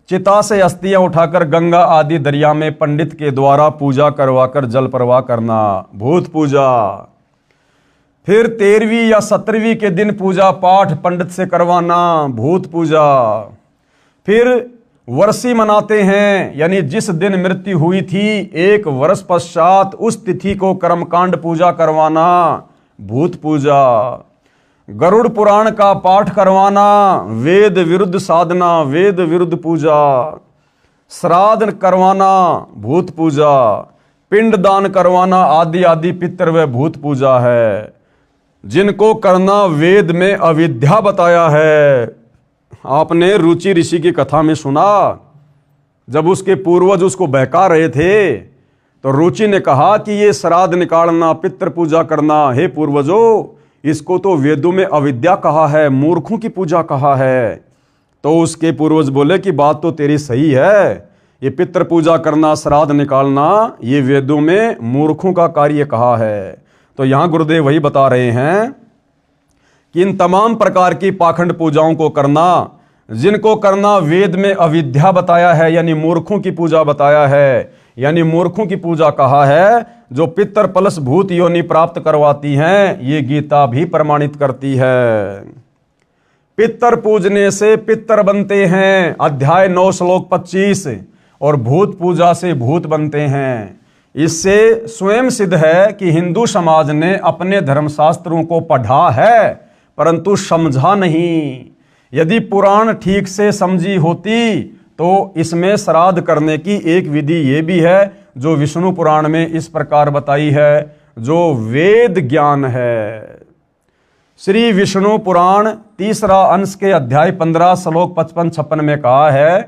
चिता से अस्थियां उठाकर गंगा आदि दरिया में पंडित के द्वारा पूजा करवाकर जल प्रवाह करना, भूत पूजा। फिर 13वीं या 17वीं के दिन पूजा पाठ पंडित से करवाना, भूत पूजा। फिर वर्षी मनाते हैं, यानी जिस दिन मृत्यु हुई थी 1 वर्ष पश्चात उस तिथि को कर्मकांड पूजा करवाना, भूत पूजा। गरुड़ पुराण का पाठ करवाना, वेद विरुद्ध साधना, वेद विरुद्ध पूजा। श्राद्ध करवाना, भूत पूजा। पिंड दान करवाना आदि आदि पितृ व भूत पूजा है, जिनको करना वेद में अविद्या बताया है। आपने रुचि ऋषि की कथा में सुना, जब उसके पूर्वज उसको बहका रहे थे तो रुचि ने कहा कि ये श्राद्ध निकालना, पितृ पूजा करना, हे पूर्वजों, इसको तो वेदों में अविद्या कहा है, मूर्खों की पूजा कहा है। तो उसके पूर्वज बोले कि बात तो तेरी सही है, ये पितृ पूजा करना, श्राद्ध निकालना, ये वेदों में मूर्खों का कार्य कहा है। तो यहां गुरुदेव वही बता रहे हैं कि इन तमाम प्रकार की पाखंड पूजाओं को करना, जिनको करना वेद में अविद्या बताया है, यानी मूर्खों की पूजा बताया है, यानी मूर्खों की पूजा कहा है, जो पितर प्लस भूत योनि प्राप्त करवाती हैं, ये गीता भी प्रमाणित करती है। पितर पूजने से पितर बनते हैं, अध्याय 9 श्लोक 25, और भूत पूजा से भूत बनते हैं। इससे स्वयं सिद्ध है कि हिंदू समाज ने अपने धर्मशास्त्रों को पढ़ा है परंतु समझा नहीं। यदि पुराण ठीक से समझी होती तो इसमें श्राद्ध करने की एक विधि ये भी है जो विष्णु पुराण में इस प्रकार बताई है, जो वेद ज्ञान है। श्री विष्णु पुराण 3रा अंश के अध्याय 15 श्लोक 55-56 में कहा है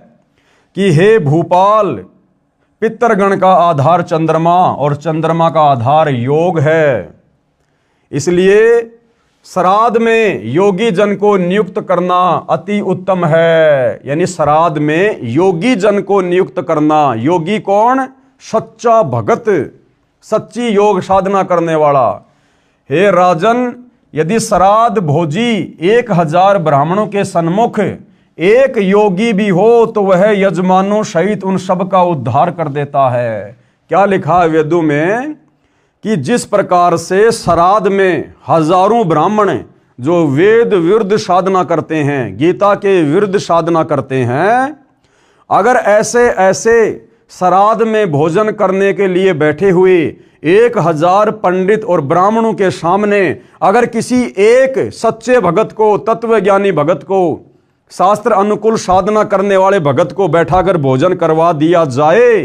कि हे भूपाल, पितरगण का आधार चंद्रमा और चंद्रमा का आधार योग है, इसलिए श्राद्ध में योगी जन को नियुक्त करना अति उत्तम है। यानी श्राद्ध में योगी जन को नियुक्त करना। योगी कौन? सच्चा भगत, सच्ची योग साधना करने वाला। हे राजन, यदि श्राद्ध भोजी 1000 ब्राह्मणों के सन्मुख एक योगी भी हो तो वह यजमानों सहित उन सब का उद्धार कर देता है। क्या लिखा है वेदों में कि जिस प्रकार से श्राद्ध में हजारों ब्राह्मण जो वेद विरुद्ध साधना करते हैं, गीता के विरुद्ध साधना करते हैं, अगर ऐसे ऐसे श्राद्ध में भोजन करने के लिए बैठे हुए 1000 पंडित और ब्राह्मणों के सामने अगर किसी एक सच्चे भगत को, तत्वज्ञानी भगत को, शास्त्र अनुकूल साधना करने वाले भगत को बैठाकर भोजन करवा दिया जाए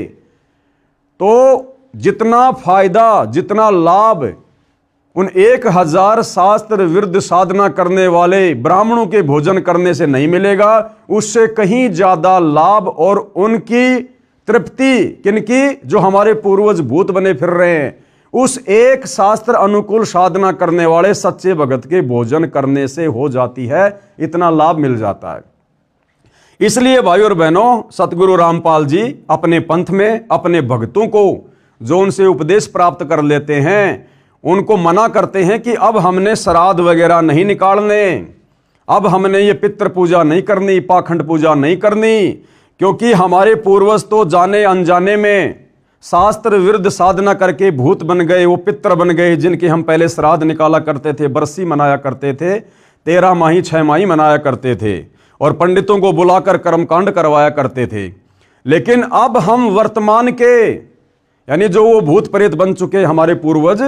तो जितना फायदा, जितना लाभ उन 1000 शास्त्र विरुद्ध साधना करने वाले ब्राह्मणों के भोजन करने से नहीं मिलेगा, उससे कहीं ज्यादा लाभ और उनकी तृप्ति किनकी? जो हमारे पूर्वज भूत बने फिर रहे हैं, उस एक शास्त्र अनुकूल साधना करने वाले सच्चे भगत के भोजन करने से हो जाती है। इतना लाभ मिल जाता है। इसलिए भाइयों और बहनों, सतगुरु रामपाल जी अपने पंथ में अपने भक्तों को जो उनसे उपदेश प्राप्त कर लेते हैं उनको मना करते हैं कि अब हमने श्राद्ध वगैरह नहीं निकालने, अब हमने ये पितृ पूजा नहीं करनी, पाखंड पूजा नहीं करनी, क्योंकि हमारे पूर्वज तो जाने अनजाने में शास्त्र विरुद्ध साधना करके भूत बन गए, वो पितर बन गए, जिनके हम पहले श्राद्ध निकाला करते थे, बरसी मनाया करते थे, 13 माही 6 माही मनाया करते थे और पंडितों को बुलाकर कर्मकांड करवाया करते थे। लेकिन अब हम वर्तमान के, यानी जो वो भूत प्रेत बन चुके हमारे पूर्वज,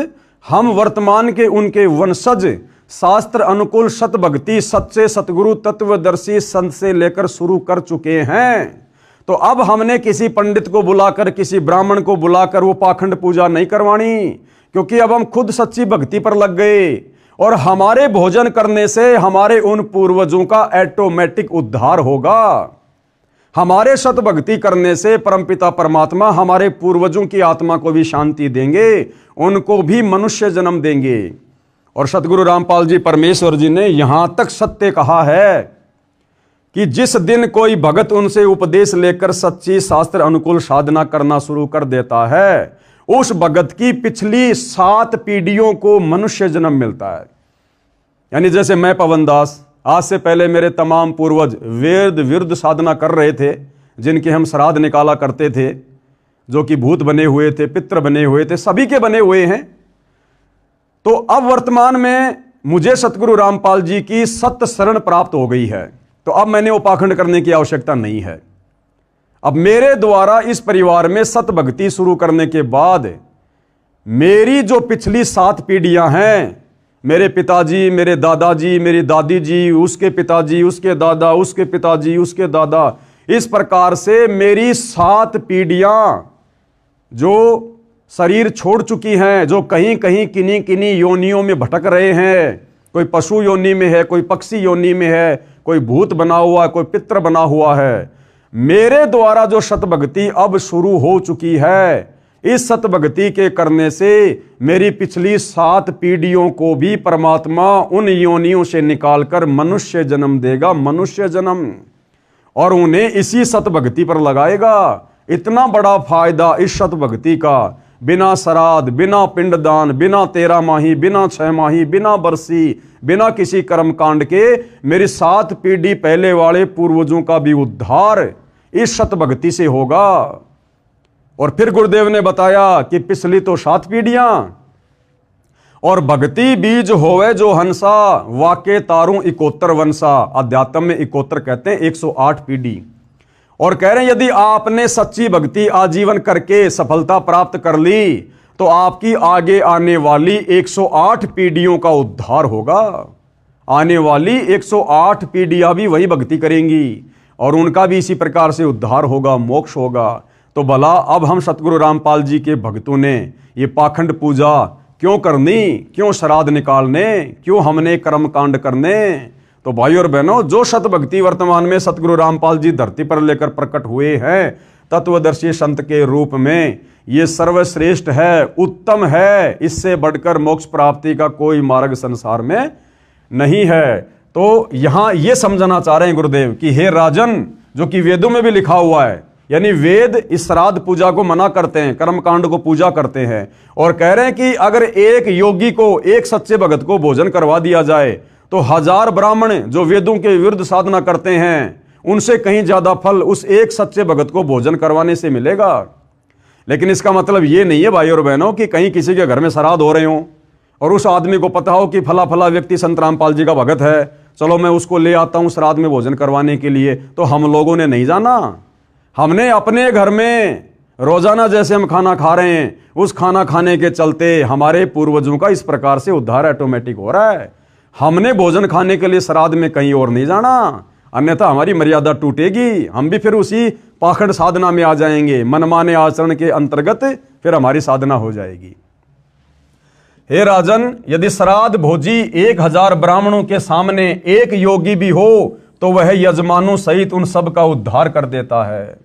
हम वर्तमान के उनके वंशज शास्त्र अनुकूल सत भक्ति सच्चे सतगुरु तत्वदर्शी संत से लेकर शुरू कर चुके हैं। तो अब हमने किसी पंडित को बुलाकर, किसी ब्राह्मण को बुलाकर वो पाखंड पूजा नहीं करवानी, क्योंकि अब हम खुद सच्ची भक्ति पर लग गए और हमारे भोजन करने से हमारे उन पूर्वजों का ऑटोमेटिक उद्धार होगा। हमारे सत भक्ति करने से परमपिता परमात्मा हमारे पूर्वजों की आत्मा को भी शांति देंगे, उनको भी मनुष्य जन्म देंगे। और सतगुरु रामपाल जी परमेश्वर जी ने यहां तक सत्य कहा है कि जिस दिन कोई भगत उनसे उपदेश लेकर सच्ची शास्त्र अनुकूल साधना करना शुरू कर देता है, उस भगत की पिछली 7 पीढ़ियों को मनुष्य जन्म मिलता है। यानी जैसे मैं पवन दास, आज से पहले मेरे तमाम पूर्वज वेद विरुद्ध साधना कर रहे थे, जिनके हम श्राद्ध निकाला करते थे, जो कि भूत बने हुए थे, पित्र बने हुए थे, सभी के बने हुए हैं। तो अब वर्तमान में मुझे सतगुरु रामपाल जी की सत्य शरण प्राप्त हो गई है, तो अब मैंने वो पाखंड करने की आवश्यकता नहीं है। अब मेरे द्वारा इस परिवार में सत भक्ति शुरू करने के बाद मेरी जो पिछली 7 पीढ़ियां हैं, मेरे पिताजी, मेरे दादाजी, मेरी दादी जी, उसके पिताजी, उसके दादा, उसके पिताजी, उसके दादा, इस प्रकार से मेरी 7 पीढ़ियां जो शरीर छोड़ चुकी हैं, जो कहीं कहीं किन्हीं किन्हीं योनियों में भटक रहे हैं, कोई पशु योनि में है, कोई पक्षी योनि में है, कोई भूत बना हुआ है, कोई पितर बना हुआ है, मेरे द्वारा जो सतभक्ति अब शुरू हो चुकी है, इस सतभक्ति के करने से मेरी पिछली 7 पीढ़ियों को भी परमात्मा उन योनियों से निकालकर मनुष्य जन्म देगा, मनुष्य जन्म, और उन्हें इसी सतभक्ति पर लगाएगा। इतना बड़ा फायदा इस सतभक्ति का, बिना श्राद्ध, बिना पिंडदान, बिना 13 माही, बिना 6 माही, बिना बरसी, बिना किसी कर्मकांड के मेरी 7 पीढ़ी पहले वाले पूर्वजों का भी उद्धार इस सतभक्ति से होगा। और फिर गुरुदेव ने बताया कि पिछली तो 7 पीढ़ियां, और भक्ति बीज होवे जो हंसा, वाके तारू 71 वंशा। अध्यात्म में 71 कहते हैं, 108 पीढ़ी। और कह रहे हैं यदि आपने सच्ची भक्ति आजीवन करके सफलता प्राप्त कर ली तो आपकी आगे आने वाली 108 पीढ़ियों का उद्धार होगा। आने वाली 108 पीढ़ियां भी वही भक्ति करेंगी और उनका भी इसी प्रकार से उद्धार होगा, मोक्ष होगा। तो भला अब हम सतगुरु रामपाल जी के भक्तों ने ये पाखंड पूजा क्यों करनी, क्यों श्राद्ध निकालने, क्यों हमने कर्मकांड करने? तो भाई और बहनों, जो सतभक्ति वर्तमान में सतगुरु रामपाल जी धरती पर लेकर प्रकट हुए हैं तत्वदर्शी संत के रूप में, ये सर्वश्रेष्ठ है, उत्तम है। इससे बढ़कर मोक्ष प्राप्ति का कोई मार्ग संसार में नहीं है। तो यहां ये समझना चाह रहे हैं गुरुदेव कि हे राजन, जो कि वेदों में भी लिखा हुआ है, यानी वेद इस श्राद्ध पूजा को मना करते हैं, कर्मकांड को पूजा करते हैं, और कह रहे हैं कि अगर एक योगी को, एक सच्चे भगत को भोजन करवा दिया जाए तो 1000 ब्राह्मण जो वेदों के विरुद्ध साधना करते हैं उनसे कहीं ज्यादा फल उस एक सच्चे भगत को भोजन करवाने से मिलेगा। लेकिन इसका मतलब ये नहीं है भाई और बहनों कि कहीं किसी के घर में श्राद्ध हो रहे हो और उस आदमी को पता हो कि फला फला व्यक्ति संत रामपाल जी का भगत है, चलो मैं उसको ले आता हूं श्राद्ध में भोजन करवाने के लिए। तो हम लोगों ने नहीं जाना, हमने अपने घर में रोजाना जैसे हम खाना खा रहे हैं, उस खाना खाने के चलते हमारे पूर्वजों का इस प्रकार से उद्धार ऑटोमेटिक हो रहा है। हमने भोजन खाने के लिए श्राद्ध में कहीं और नहीं जाना, अन्यथा हमारी मर्यादा टूटेगी, हम भी फिर उसी पाखंड साधना में आ जाएंगे। मनमाने आचरण के अंतर्गत फिर हमारी साधना हो जाएगी। हे राजन, यदि श्राद्ध भोजी 1000 ब्राह्मणों के सामने एक योगी भी हो तो वह यजमानों सहित उन सब का उद्धार कर देता है।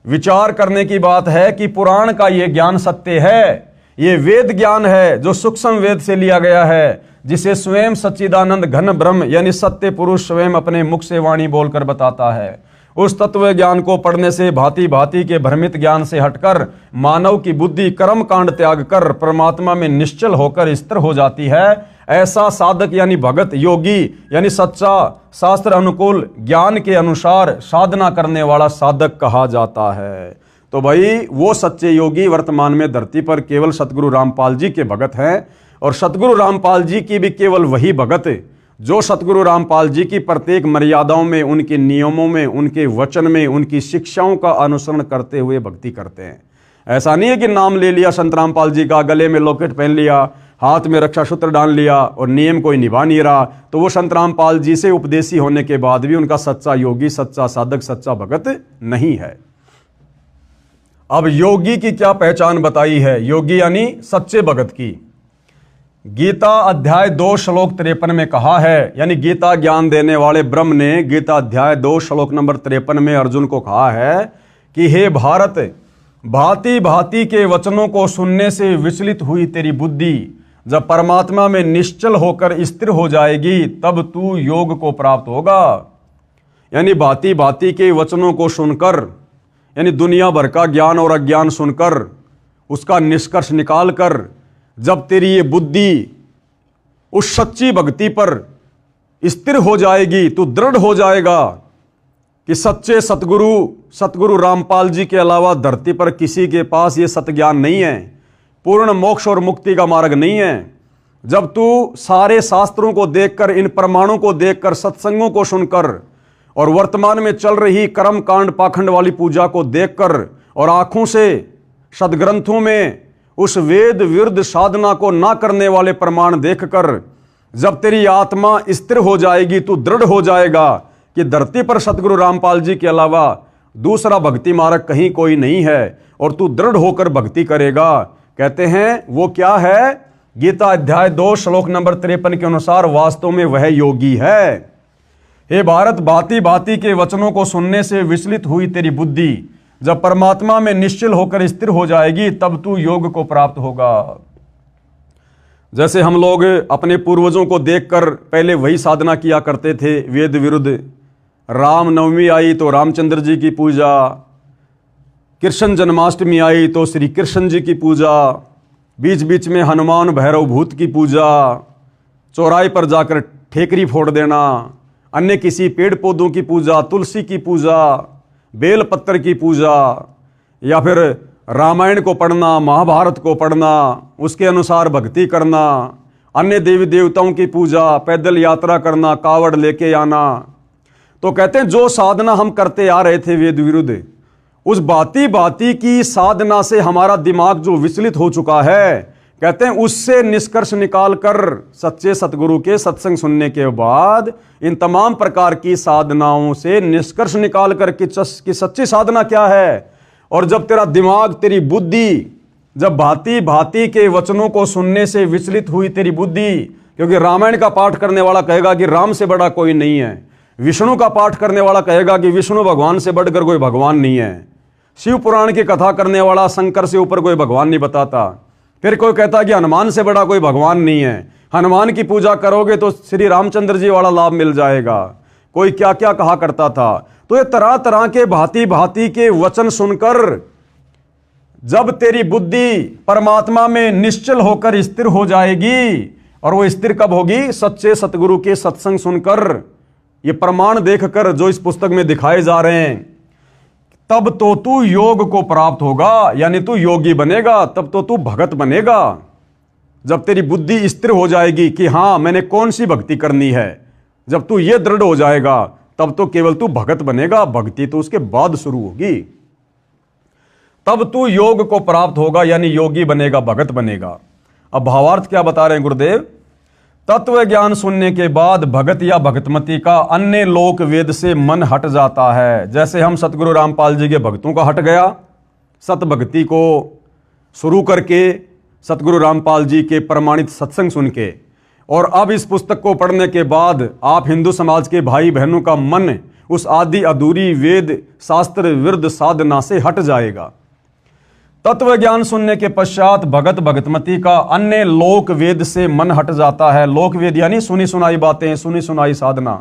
विचार करने की बात है कि पुराण का यह ज्ञान सत्य है, यह वेद ज्ञान है जो सूक्ष्म वेद से लिया गया है, जिसे स्वयं सच्चिदानंद घन ब्रह्म यानी सत्य पुरुष स्वयं अपने मुख से वाणी बोलकर बताता है। उस तत्व ज्ञान को पढ़ने से भांति भांति के भ्रमित ज्ञान से हटकर मानव की बुद्धि कर्म कांड त्याग कर परमात्मा में निश्चल होकर स्थिर हो जाती है। ऐसा साधक यानी भगत, योगी यानी सच्चा शास्त्र अनुकूल ज्ञान के अनुसार साधना करने वाला साधक कहा जाता है। तो भाई वो सच्चे योगी वर्तमान में धरती पर केवल सतगुरु रामपाल जी के भगत हैं, और सतगुरु रामपाल जी की भी केवल वही भगत जो सतगुरु रामपाल जी की प्रत्येक मर्यादाओं में, उनके नियमों में, उनके वचन में, उनकी शिक्षाओं का अनुसरण करते हुए भक्ति करते हैं। ऐसा नहीं है कि नाम ले लिया संत रामपाल जी का, गले में लॉकेट पहन लिया, हाथ में रक्षा सूत्र डाल लिया और नियम कोई निभा नहीं रहा, तो वो संत रामपाल जी से उपदेशी होने के बाद भी उनका सच्चा योगी, सच्चा साधक, सच्चा भगत नहीं है। अब योगी की क्या पहचान बताई है? योगी यानी सच्चे भगत की गीता अध्याय 2 श्लोक 53 में कहा है, यानी गीता ज्ञान देने वाले ब्रह्म ने गीता अध्याय 2 श्लोक नंबर 53 में अर्जुन को कहा है कि हे भारत, भांति भांति के वचनों को सुनने से विचलित हुई तेरी बुद्धि जब परमात्मा में निश्चल होकर स्थिर हो जाएगी तब तू योग को प्राप्त होगा। यानी भांति भांति के वचनों को सुनकर, यानी दुनिया भर का ज्ञान और अज्ञान सुनकर उसका निष्कर्ष निकालकर जब तेरी ये बुद्धि उस सच्ची भक्ति पर स्थिर हो जाएगी, तू दृढ़ हो जाएगा कि सच्चे सतगुरु रामपाल जी के अलावा धरती पर किसी के पास ये सत्य नहीं है, पूर्ण मोक्ष और मुक्ति का मार्ग नहीं है। जब तू सारे शास्त्रों को देखकर, इन प्रमाणों को देखकर, सत्संगों को सुनकर और वर्तमान में चल रही कर्म कांड पाखंड वाली पूजा को देखकर और आंखों से सदग्रंथों में उस वेद विरुद्ध साधना को ना करने वाले प्रमाण देखकर जब तेरी आत्मा स्थिर हो जाएगी, तू दृढ़ हो जाएगा कि धरती पर सतगुरु रामपाल जी के अलावा दूसरा भक्ति मार्ग कहीं कोई नहीं है, और तू दृढ़ होकर भक्ति करेगा। कहते हैं वो क्या है? गीता अध्याय 2 श्लोक नंबर 53 के अनुसार वास्तव में वह योगी है। हे भारत, भांति भांति के वचनों को सुनने से विचलित हुई तेरी बुद्धि जब परमात्मा में निश्चल होकर स्थिर हो जाएगी तब तू योग को प्राप्त होगा। जैसे हम लोग अपने पूर्वजों को देखकर पहले वही साधना किया करते थे वेद विरुद्ध। राम नवमी आई तो रामचंद्र जी की पूजा, कृष्ण जन्माष्टमी आई तो श्री कृष्ण जी की पूजा, बीच बीच में हनुमान भैरव भूत की पूजा, चौराहे पर जाकर ठेकरी फोड़ देना, अन्य किसी पेड़ पौधों की पूजा, तुलसी की पूजा, बेल पत्तर की पूजा, या फिर रामायण को पढ़ना, महाभारत को पढ़ना, उसके अनुसार भक्ति करना, अन्य देवी देवताओं की पूजा, पैदल यात्रा करना, कावड़ लेके आना। तो कहते हैं जो साधना हम करते आ रहे थे वेद विरुद्ध, उस भांति भांति की साधना से हमारा दिमाग जो विचलित हो चुका है, कहते हैं उससे निष्कर्ष निकालकर सच्चे सतगुरु के सत्संग सुनने के बाद इन तमाम प्रकार की साधनाओं से निष्कर्ष निकालकर कि सच्ची साधना क्या है, और जब तेरा दिमाग, तेरी बुद्धि, जब भांति भांति के वचनों को सुनने से विचलित हुई तेरी बुद्धि, क्योंकि रामायण का पाठ करने वाला कहेगा कि राम से बड़ा कोई नहीं है, विष्णु का पाठ करने वाला कहेगा कि विष्णु भगवान से बढ़कर कोई भगवान नहीं है, शिव पुराण की कथा करने वाला शंकर से ऊपर कोई भगवान नहीं बताता, फिर कोई कहता कि हनुमान से बड़ा कोई भगवान नहीं है, हनुमान की पूजा करोगे तो श्री रामचंद्र जी वाला लाभ मिल जाएगा, कोई क्या क्या कहा करता था। तो ये तरह तरह के भांति भांति के वचन सुनकर जब तेरी बुद्धि परमात्मा में निश्चल होकर स्थिर हो जाएगी, और वो स्थिर कब होगी? सच्चे सतगुरु के सत्संग सुनकर, ये प्रमाण देखकर जो इस पुस्तक में दिखाए जा रहे हैं, तब तो तू योग को प्राप्त होगा, यानी तू योगी बनेगा, तब तो तू भगत बनेगा। जब तेरी बुद्धि स्थिर हो जाएगी कि हाँ मैंने कौन सी भक्ति करनी है, जब तू ये दृढ़ हो जाएगा तब तो केवल तू भगत बनेगा, भक्ति तो उसके बाद शुरू होगी। तब तू योग को प्राप्त होगा, यानी योगी बनेगा, भगत बनेगा। अब भावार्थ क्या बता रहे हैं गुरुदेव? तत्व ज्ञान सुनने के बाद भगत या भगतमती का अन्य लोक वेद से मन हट जाता है। जैसे हम सतगुरु रामपाल जी के भक्तों का हट गया, सत भक्ति को शुरू करके सतगुरु रामपाल जी के प्रमाणित सत्संग सुन के, और अब इस पुस्तक को पढ़ने के बाद आप हिंदू समाज के भाई बहनों का मन उस आदि अधूरी वेद शास्त्र विरुद्ध साधना से हट जाएगा। तत्व ज्ञान सुनने के पश्चात भगत भगतमती का अन्य लोक वेद से मन हट जाता है। लोक वेद यानी सुनी सुनाई बातें, सुनी सुनाई साधना,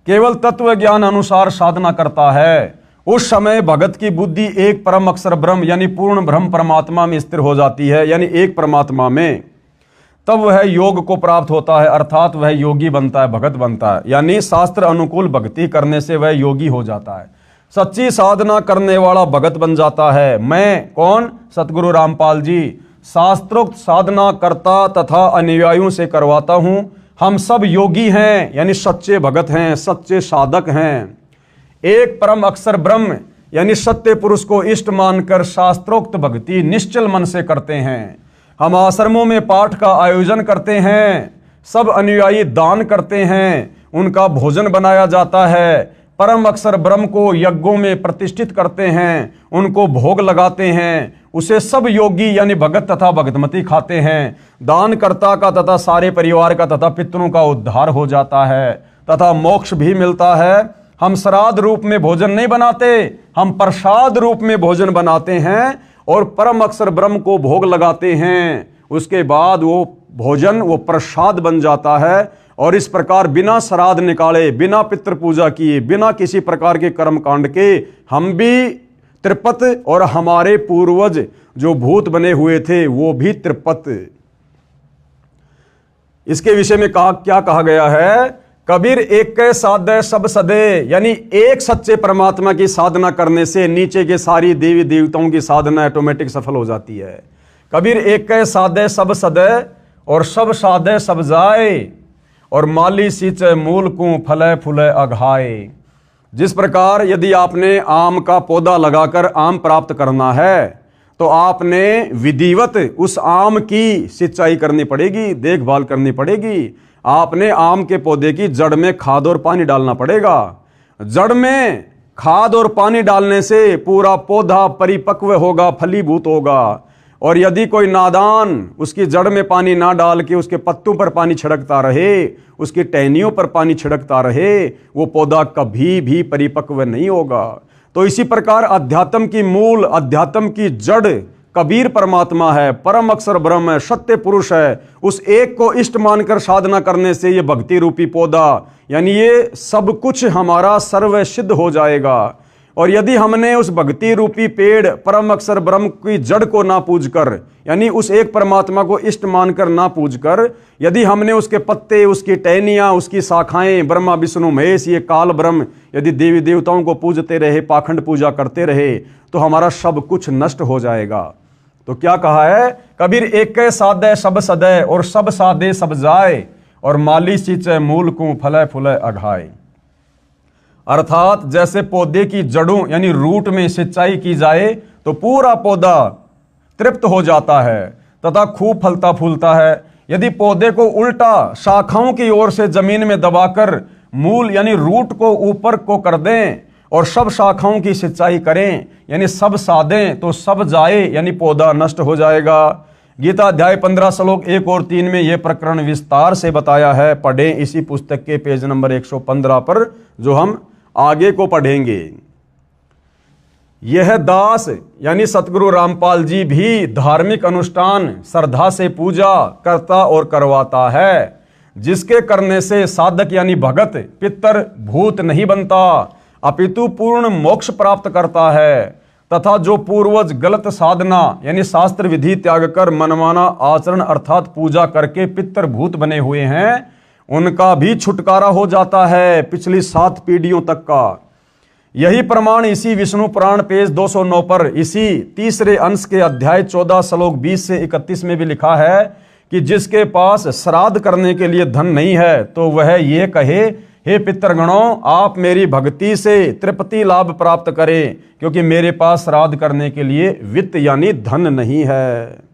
केवल तत्व ज्ञान अनुसार साधना करता है। उस समय भगत की बुद्धि एक परम अक्षर ब्रह्म यानी पूर्ण ब्रह्म परमात्मा में स्थिर हो जाती है, यानी एक परमात्मा में। तब वह योग को प्राप्त होता है, अर्थात वह योगी बनता है, भगत बनता है। यानी शास्त्र अनुकूल भक्ति करने से वह योगी हो जाता है, सच्ची साधना करने वाला भगत बन जाता है। मैं कौन? सतगुरु रामपाल जी शास्त्रोक्त साधना करता तथा अनुयायियों से करवाता हूं। हम सब योगी हैं, यानी सच्चे भगत हैं, सच्चे साधक हैं। एक परम अक्षर ब्रह्म यानी सत्य पुरुष को इष्ट मानकर शास्त्रोक्त भक्ति निश्चल मन से करते हैं। हम आश्रमों में पाठ का आयोजन करते हैं, सब अनुयायी दान करते हैं, उनका भोजन बनाया जाता है, परम अक्षर ब्रह्म को यज्ञों में प्रतिष्ठित करते हैं, उनको भोग लगाते हैं, उसे सब योगी यानी भगत तथा भगतमती खाते हैं। दानकर्ता का तथा सारे परिवार का तथा पितरों का उद्धार हो जाता है तथा मोक्ष भी मिलता है। हम श्राद्ध रूप में भोजन नहीं बनाते, हम प्रसाद रूप में भोजन बनाते हैं और परम अक्षर ब्रह्म को भोग लगाते हैं। उसके बाद वो भोजन वो प्रसाद बन जाता है। और इस प्रकार बिना श्राद्ध निकाले, बिना पितृ पूजा किए, बिना किसी प्रकार के कर्म कांड के हम भी त्रिपत और हमारे पूर्वज जो भूत बने हुए थे वो भी त्रिपत। इसके विषय में क्या कहा गया है? कबीर एक के साधे सब सदे, यानी एक सच्चे परमात्मा की साधना करने से नीचे के सारी देवी देवताओं की साधना ऑटोमेटिक सफल हो जाती है। कबीर एक के साधे सब सदे और सब साधे सब जाए और माली सींचे मूल को फले फूले अघाए। जिस प्रकार यदि आपने आम का पौधा लगाकर आम प्राप्त करना है तो आपने विधिवत उस आम की सिंचाई करनी पड़ेगी, देखभाल करनी पड़ेगी। आपने आम के पौधे की जड़ में खाद और पानी डालना पड़ेगा। जड़ में खाद और पानी डालने से पूरा पौधा परिपक्व होगा, फलीभूत होगा। और यदि कोई नादान उसकी जड़ में पानी ना डाल के उसके पत्तों पर पानी छिड़कता रहे, उसकी टहनियों पर पानी छिड़कता रहे, वो पौधा कभी भी परिपक्व नहीं होगा। तो इसी प्रकार अध्यात्म की मूल, अध्यात्म की जड़ कबीर परमात्मा है, परम अक्षर ब्रह्म है, सत्य पुरुष है। उस एक को इष्ट मानकर साधना करने से ये भक्ति रूपी पौधा यानी ये सब कुछ हमारा सर्व सिद्ध हो जाएगा। और यदि हमने उस भक्ति रूपी पेड़ परम अक्षर ब्रह्म की जड़ को ना पूजकर, यानी उस एक परमात्मा को इष्ट मानकर ना पूजकर, यदि हमने उसके पत्ते, उसकी टहनियां, उसकी शाखाएं, ब्रह्मा विष्णु महेश, ये काल ब्रह्म, यदि देवी देवताओं को पूजते रहे, पाखंड पूजा करते रहे, तो हमारा सब कुछ नष्ट हो जाएगा। तो क्या कहा है? कबीर एक के साधे सब सदे और सब साधे सब जाए और माली सींचे मूल को फले फूले अघाए। अर्थात जैसे पौधे की जड़ों यानी रूट में सिंचाई की जाए तो पूरा पौधा तृप्त हो जाता है तथा खूब फलता फूलता है। यदि पौधे को उल्टा शाखाओं की ओर से जमीन में दबाकर मूल यानी रूट को ऊपर को कर दें और सब शाखाओं की सिंचाई करें यानी सब साधें तो सब जाए यानी पौधा नष्ट हो जाएगा। गीता अध्याय 15 श्लोक 1 और 3 में यह प्रकरण विस्तार से बताया है। पढ़ें इसी पुस्तक के पेज नंबर 115 पर, जो हम आगे को पढ़ेंगे। यह दास यानी सतगुरु रामपाल जी भी धार्मिक अनुष्ठान श्रद्धा से पूजा करता और करवाता है, जिसके करने से साधक यानी भगत पितर भूत नहीं बनता अपितु पूर्ण मोक्ष प्राप्त करता है, तथा जो पूर्वज गलत साधना यानी शास्त्र विधि त्याग कर मनमाना आचरण अर्थात पूजा करके पितर भूत बने हुए हैं, उनका भी छुटकारा हो जाता है पिछली 7 पीढ़ियों तक का। यही प्रमाण इसी विष्णु पुराण पेज 209 पर इसी तीसरे अंश के अध्याय 14 श्लोक 20 से 31 में भी लिखा है कि जिसके पास श्राद्ध करने के लिए धन नहीं है तो वह ये कहे, हे पितृगणों, आप मेरी भक्ति से तृप्ति लाभ प्राप्त करें, क्योंकि मेरे पास श्राद्ध करने के लिए वित्त यानी धन नहीं है।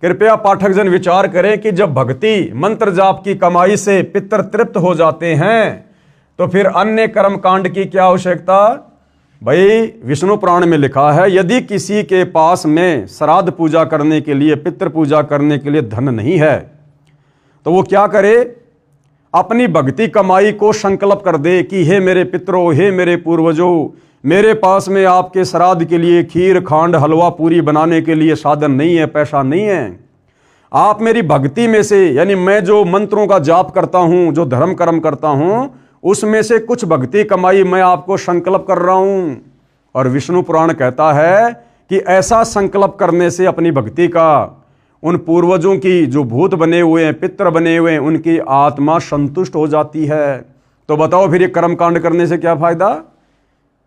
कृपया पाठक जन विचार करें कि जब भक्ति मंत्र जाप की कमाई से पितर तृप्त हो जाते हैं तो फिर अन्य कर्म कांड की क्या आवश्यकता। भाई विष्णु पुराण में लिखा है, यदि किसी के पास में श्राद्ध पूजा करने के लिए, पितृ पूजा करने के लिए धन नहीं है तो वो क्या करे, अपनी भक्ति कमाई को संकल्प कर दे कि हे मेरे पितरों, हे मेरे पूर्वजों, मेरे पास में आपके श्राद्ध के लिए खीर खांड हलवा पूरी बनाने के लिए साधन नहीं है, पैसा नहीं है। आप मेरी भक्ति में से यानी मैं जो मंत्रों का जाप करता हूं, जो धर्म कर्म करता हूं, उसमें से कुछ भक्ति कमाई मैं आपको संकल्प कर रहा हूं। और विष्णु पुराण कहता है कि ऐसा संकल्प करने से अपनी भक्ति का उन पूर्वजों की जो भूत बने हुए हैं, पितर बने हुए हैं, उनकी आत्मा संतुष्ट हो जाती है। तो बताओ फिर ये कर्मकांड करने से क्या फायदा?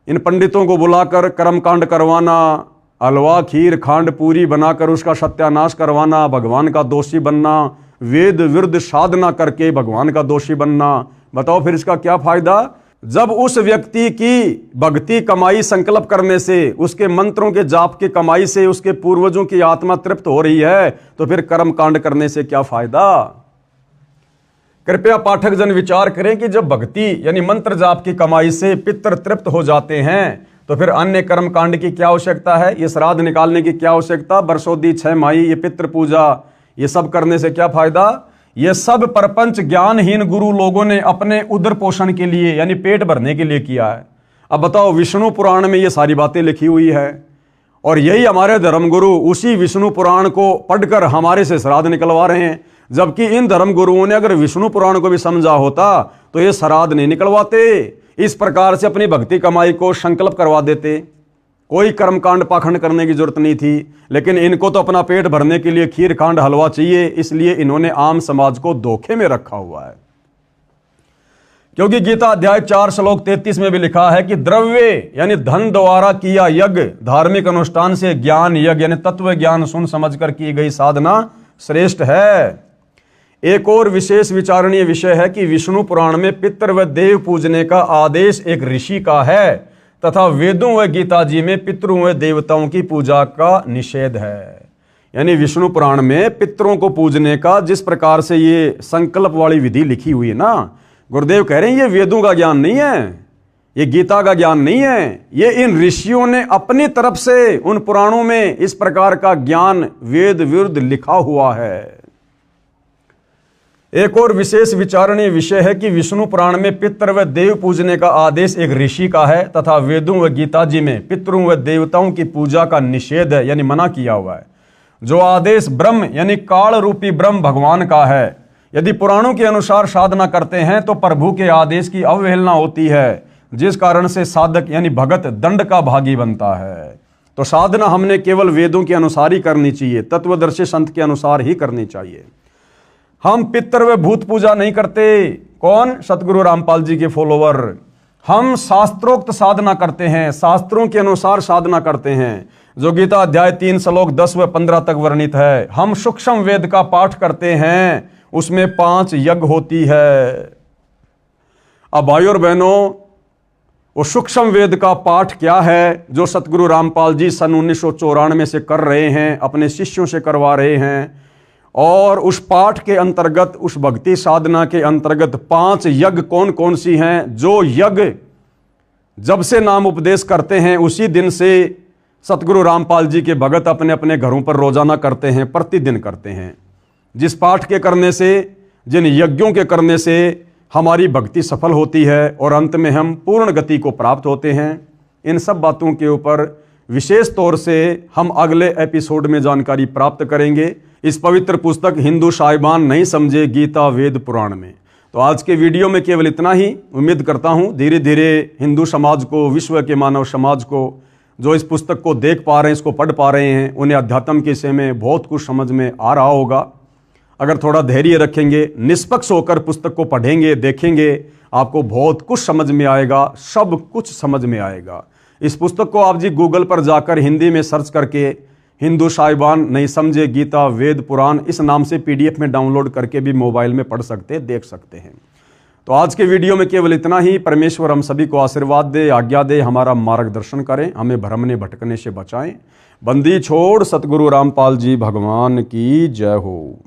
इन पंडितों को बुलाकर कर्मकांड करवाना, हलवा खीर खांड पूरी बनाकर उसका सत्यानाश करवाना, भगवान का दोषी बनना, वेद विरुद्ध साधना करके भगवान का दोषी बनना, बताओ फिर इसका क्या फायदा? जब उस व्यक्ति की भक्ति कमाई संकल्प करने से, उसके मंत्रों के जाप की कमाई से उसके पूर्वजों की आत्मा तृप्त हो रही है, तो फिर कर्मकांड करने से क्या फायदा? कृपया पाठक जन विचार करें कि जब भक्ति यानी मंत्र जाप की कमाई से पितर तृप्त हो जाते हैं, तो फिर अन्य कर्म कांड की क्या आवश्यकता है? ये श्राद्ध निकालने की क्या आवश्यकता? बरसोदी 6 माही, ये पितृ पूजा, ये सब करने से क्या फायदा? ये सब परपंच ज्ञानहीन गुरु लोगों ने अपने उदर पोषण के लिए यानी पेट भरने के लिए किया है। अब बताओ, विष्णु पुराण में ये सारी बातें लिखी हुई है और यही हमारे धर्मगुरु उसी विष्णु पुराण को पढ़कर हमारे से श्राद्ध निकलवा रहे हैं। जबकि इन धर्म गुरुओं ने अगर विष्णु पुराण को भी समझा होता तो ये श्राद्ध नहीं निकलवाते, इस प्रकार से अपनी भक्ति कमाई को संकल्प करवा देते। कोई कर्मकांड पाखंड करने की जरूरत नहीं थी, लेकिन इनको तो अपना पेट भरने के लिए खीर खांड हलवा चाहिए, इसलिए इन्होंने आम समाज को धोखे में रखा हुआ है। क्योंकि गीता अध्याय 4 श्लोक 33 में भी लिखा है कि द्रव्य यानी धन द्वारा किया यज्ञ, धार्मिक अनुष्ठान से ज्ञान यज्ञ यानी तत्व ज्ञान सुन समझकर की गई साधना श्रेष्ठ है। एक और विशेष विचारणीय विषय है कि विष्णु पुराण में पितर व देव पूजने का आदेश एक ऋषि का है तथा वेदों व गीता जी में पितरों व देवताओं की पूजा का निषेध है। यानी विष्णु पुराण में पितरों को पूजने का जिस प्रकार से ये संकल्प वाली विधि लिखी हुई है ना, गुरुदेव कह रहे हैं ये वेदों का ज्ञान नहीं है, ये गीता का ज्ञान नहीं है, ये इन ऋषियों ने अपनी तरफ से उन पुराणों में इस प्रकार का ज्ञान वेद विरुद्ध लिखा हुआ है। एक और विशेष विचारणीय विषय है कि विष्णु पुराण में पितर व देव पूजने का आदेश एक ऋषि का है तथा वेदों व गीता जी में पितरों व देवताओं की पूजा का निषेध है यानी मना किया हुआ है। जो आदेश ब्रह्म यानी काल रूपी ब्रह्म भगवान का है, यदि पुराणों के अनुसार साधना करते हैं तो प्रभु के आदेश की अवहेलना होती है, जिस कारण से साधक यानी भगत दंड का भागी बनता है। तो साधना हमने केवल वेदों के अनुसार ही करनी चाहिए, तत्वदर्शी संत के अनुसार ही करनी चाहिए। हम पितर व भूत पूजा नहीं करते। कौन? सतगुरु रामपाल जी के फॉलोवर। हम शास्त्रोक्त साधना करते हैं, शास्त्रों के अनुसार साधना करते हैं, जो गीता अध्याय 3 श्लोक 10 व 15 तक वर्णित है। हम सूक्ष्म वेद का पाठ करते हैं, उसमें 5 यज्ञ होती है। अब भाइयों और बहनों, वो सूक्ष्म वेद का पाठ क्या है जो सतगुरु रामपाल जी सन 1994 से कर रहे हैं, अपने शिष्यों से करवा रहे हैं। और उस पाठ के अंतर्गत, उस भक्ति साधना के अंतर्गत 5 यज्ञ कौन कौन सी हैं, जो यज्ञ जब से नाम उपदेश करते हैं उसी दिन से सतगुरु रामपाल जी के भगत अपने अपने घरों पर रोजाना करते हैं, प्रतिदिन करते हैं। जिस पाठ के करने से, जिन यज्ञों के करने से हमारी भक्ति सफल होती है और अंत में हम पूर्ण गति को प्राप्त होते हैं। इन सब बातों के ऊपर विशेष तौर से हम अगले एपिसोड में जानकारी प्राप्त करेंगे, इस पवित्र पुस्तक हिंदू साहिबान नहीं समझे गीता वेद पुराण में। तो आज के वीडियो में केवल इतना ही। उम्मीद करता हूँ धीरे धीरे हिंदू समाज को, विश्व के मानव समाज को, जो इस पुस्तक को देख पा रहे हैं, इसको पढ़ पा रहे हैं, उन्हें अध्यात्म के विषय में बहुत कुछ समझ में आ रहा होगा। अगर थोड़ा धैर्य रखेंगे, निष्पक्ष होकर पुस्तक को पढ़ेंगे, देखेंगे, आपको बहुत कुछ समझ में आएगा, सब कुछ समझ में आएगा। इस पुस्तक को आप जी गूगल पर जाकर हिंदी में सर्च करके हिंदू साहिबान नहीं समझे गीता वेद पुराण इस नाम से PDF में डाउनलोड करके भी मोबाइल में पढ़ सकते, देख सकते हैं। तो आज के वीडियो में केवल इतना ही। परमेश्वर हम सभी को आशीर्वाद दे, आज्ञा दे, हमारा मार्गदर्शन करें, हमें भ्रमने भटकने से बचाएं। बंदी छोड़ सतगुरु रामपाल जी भगवान की जय हो।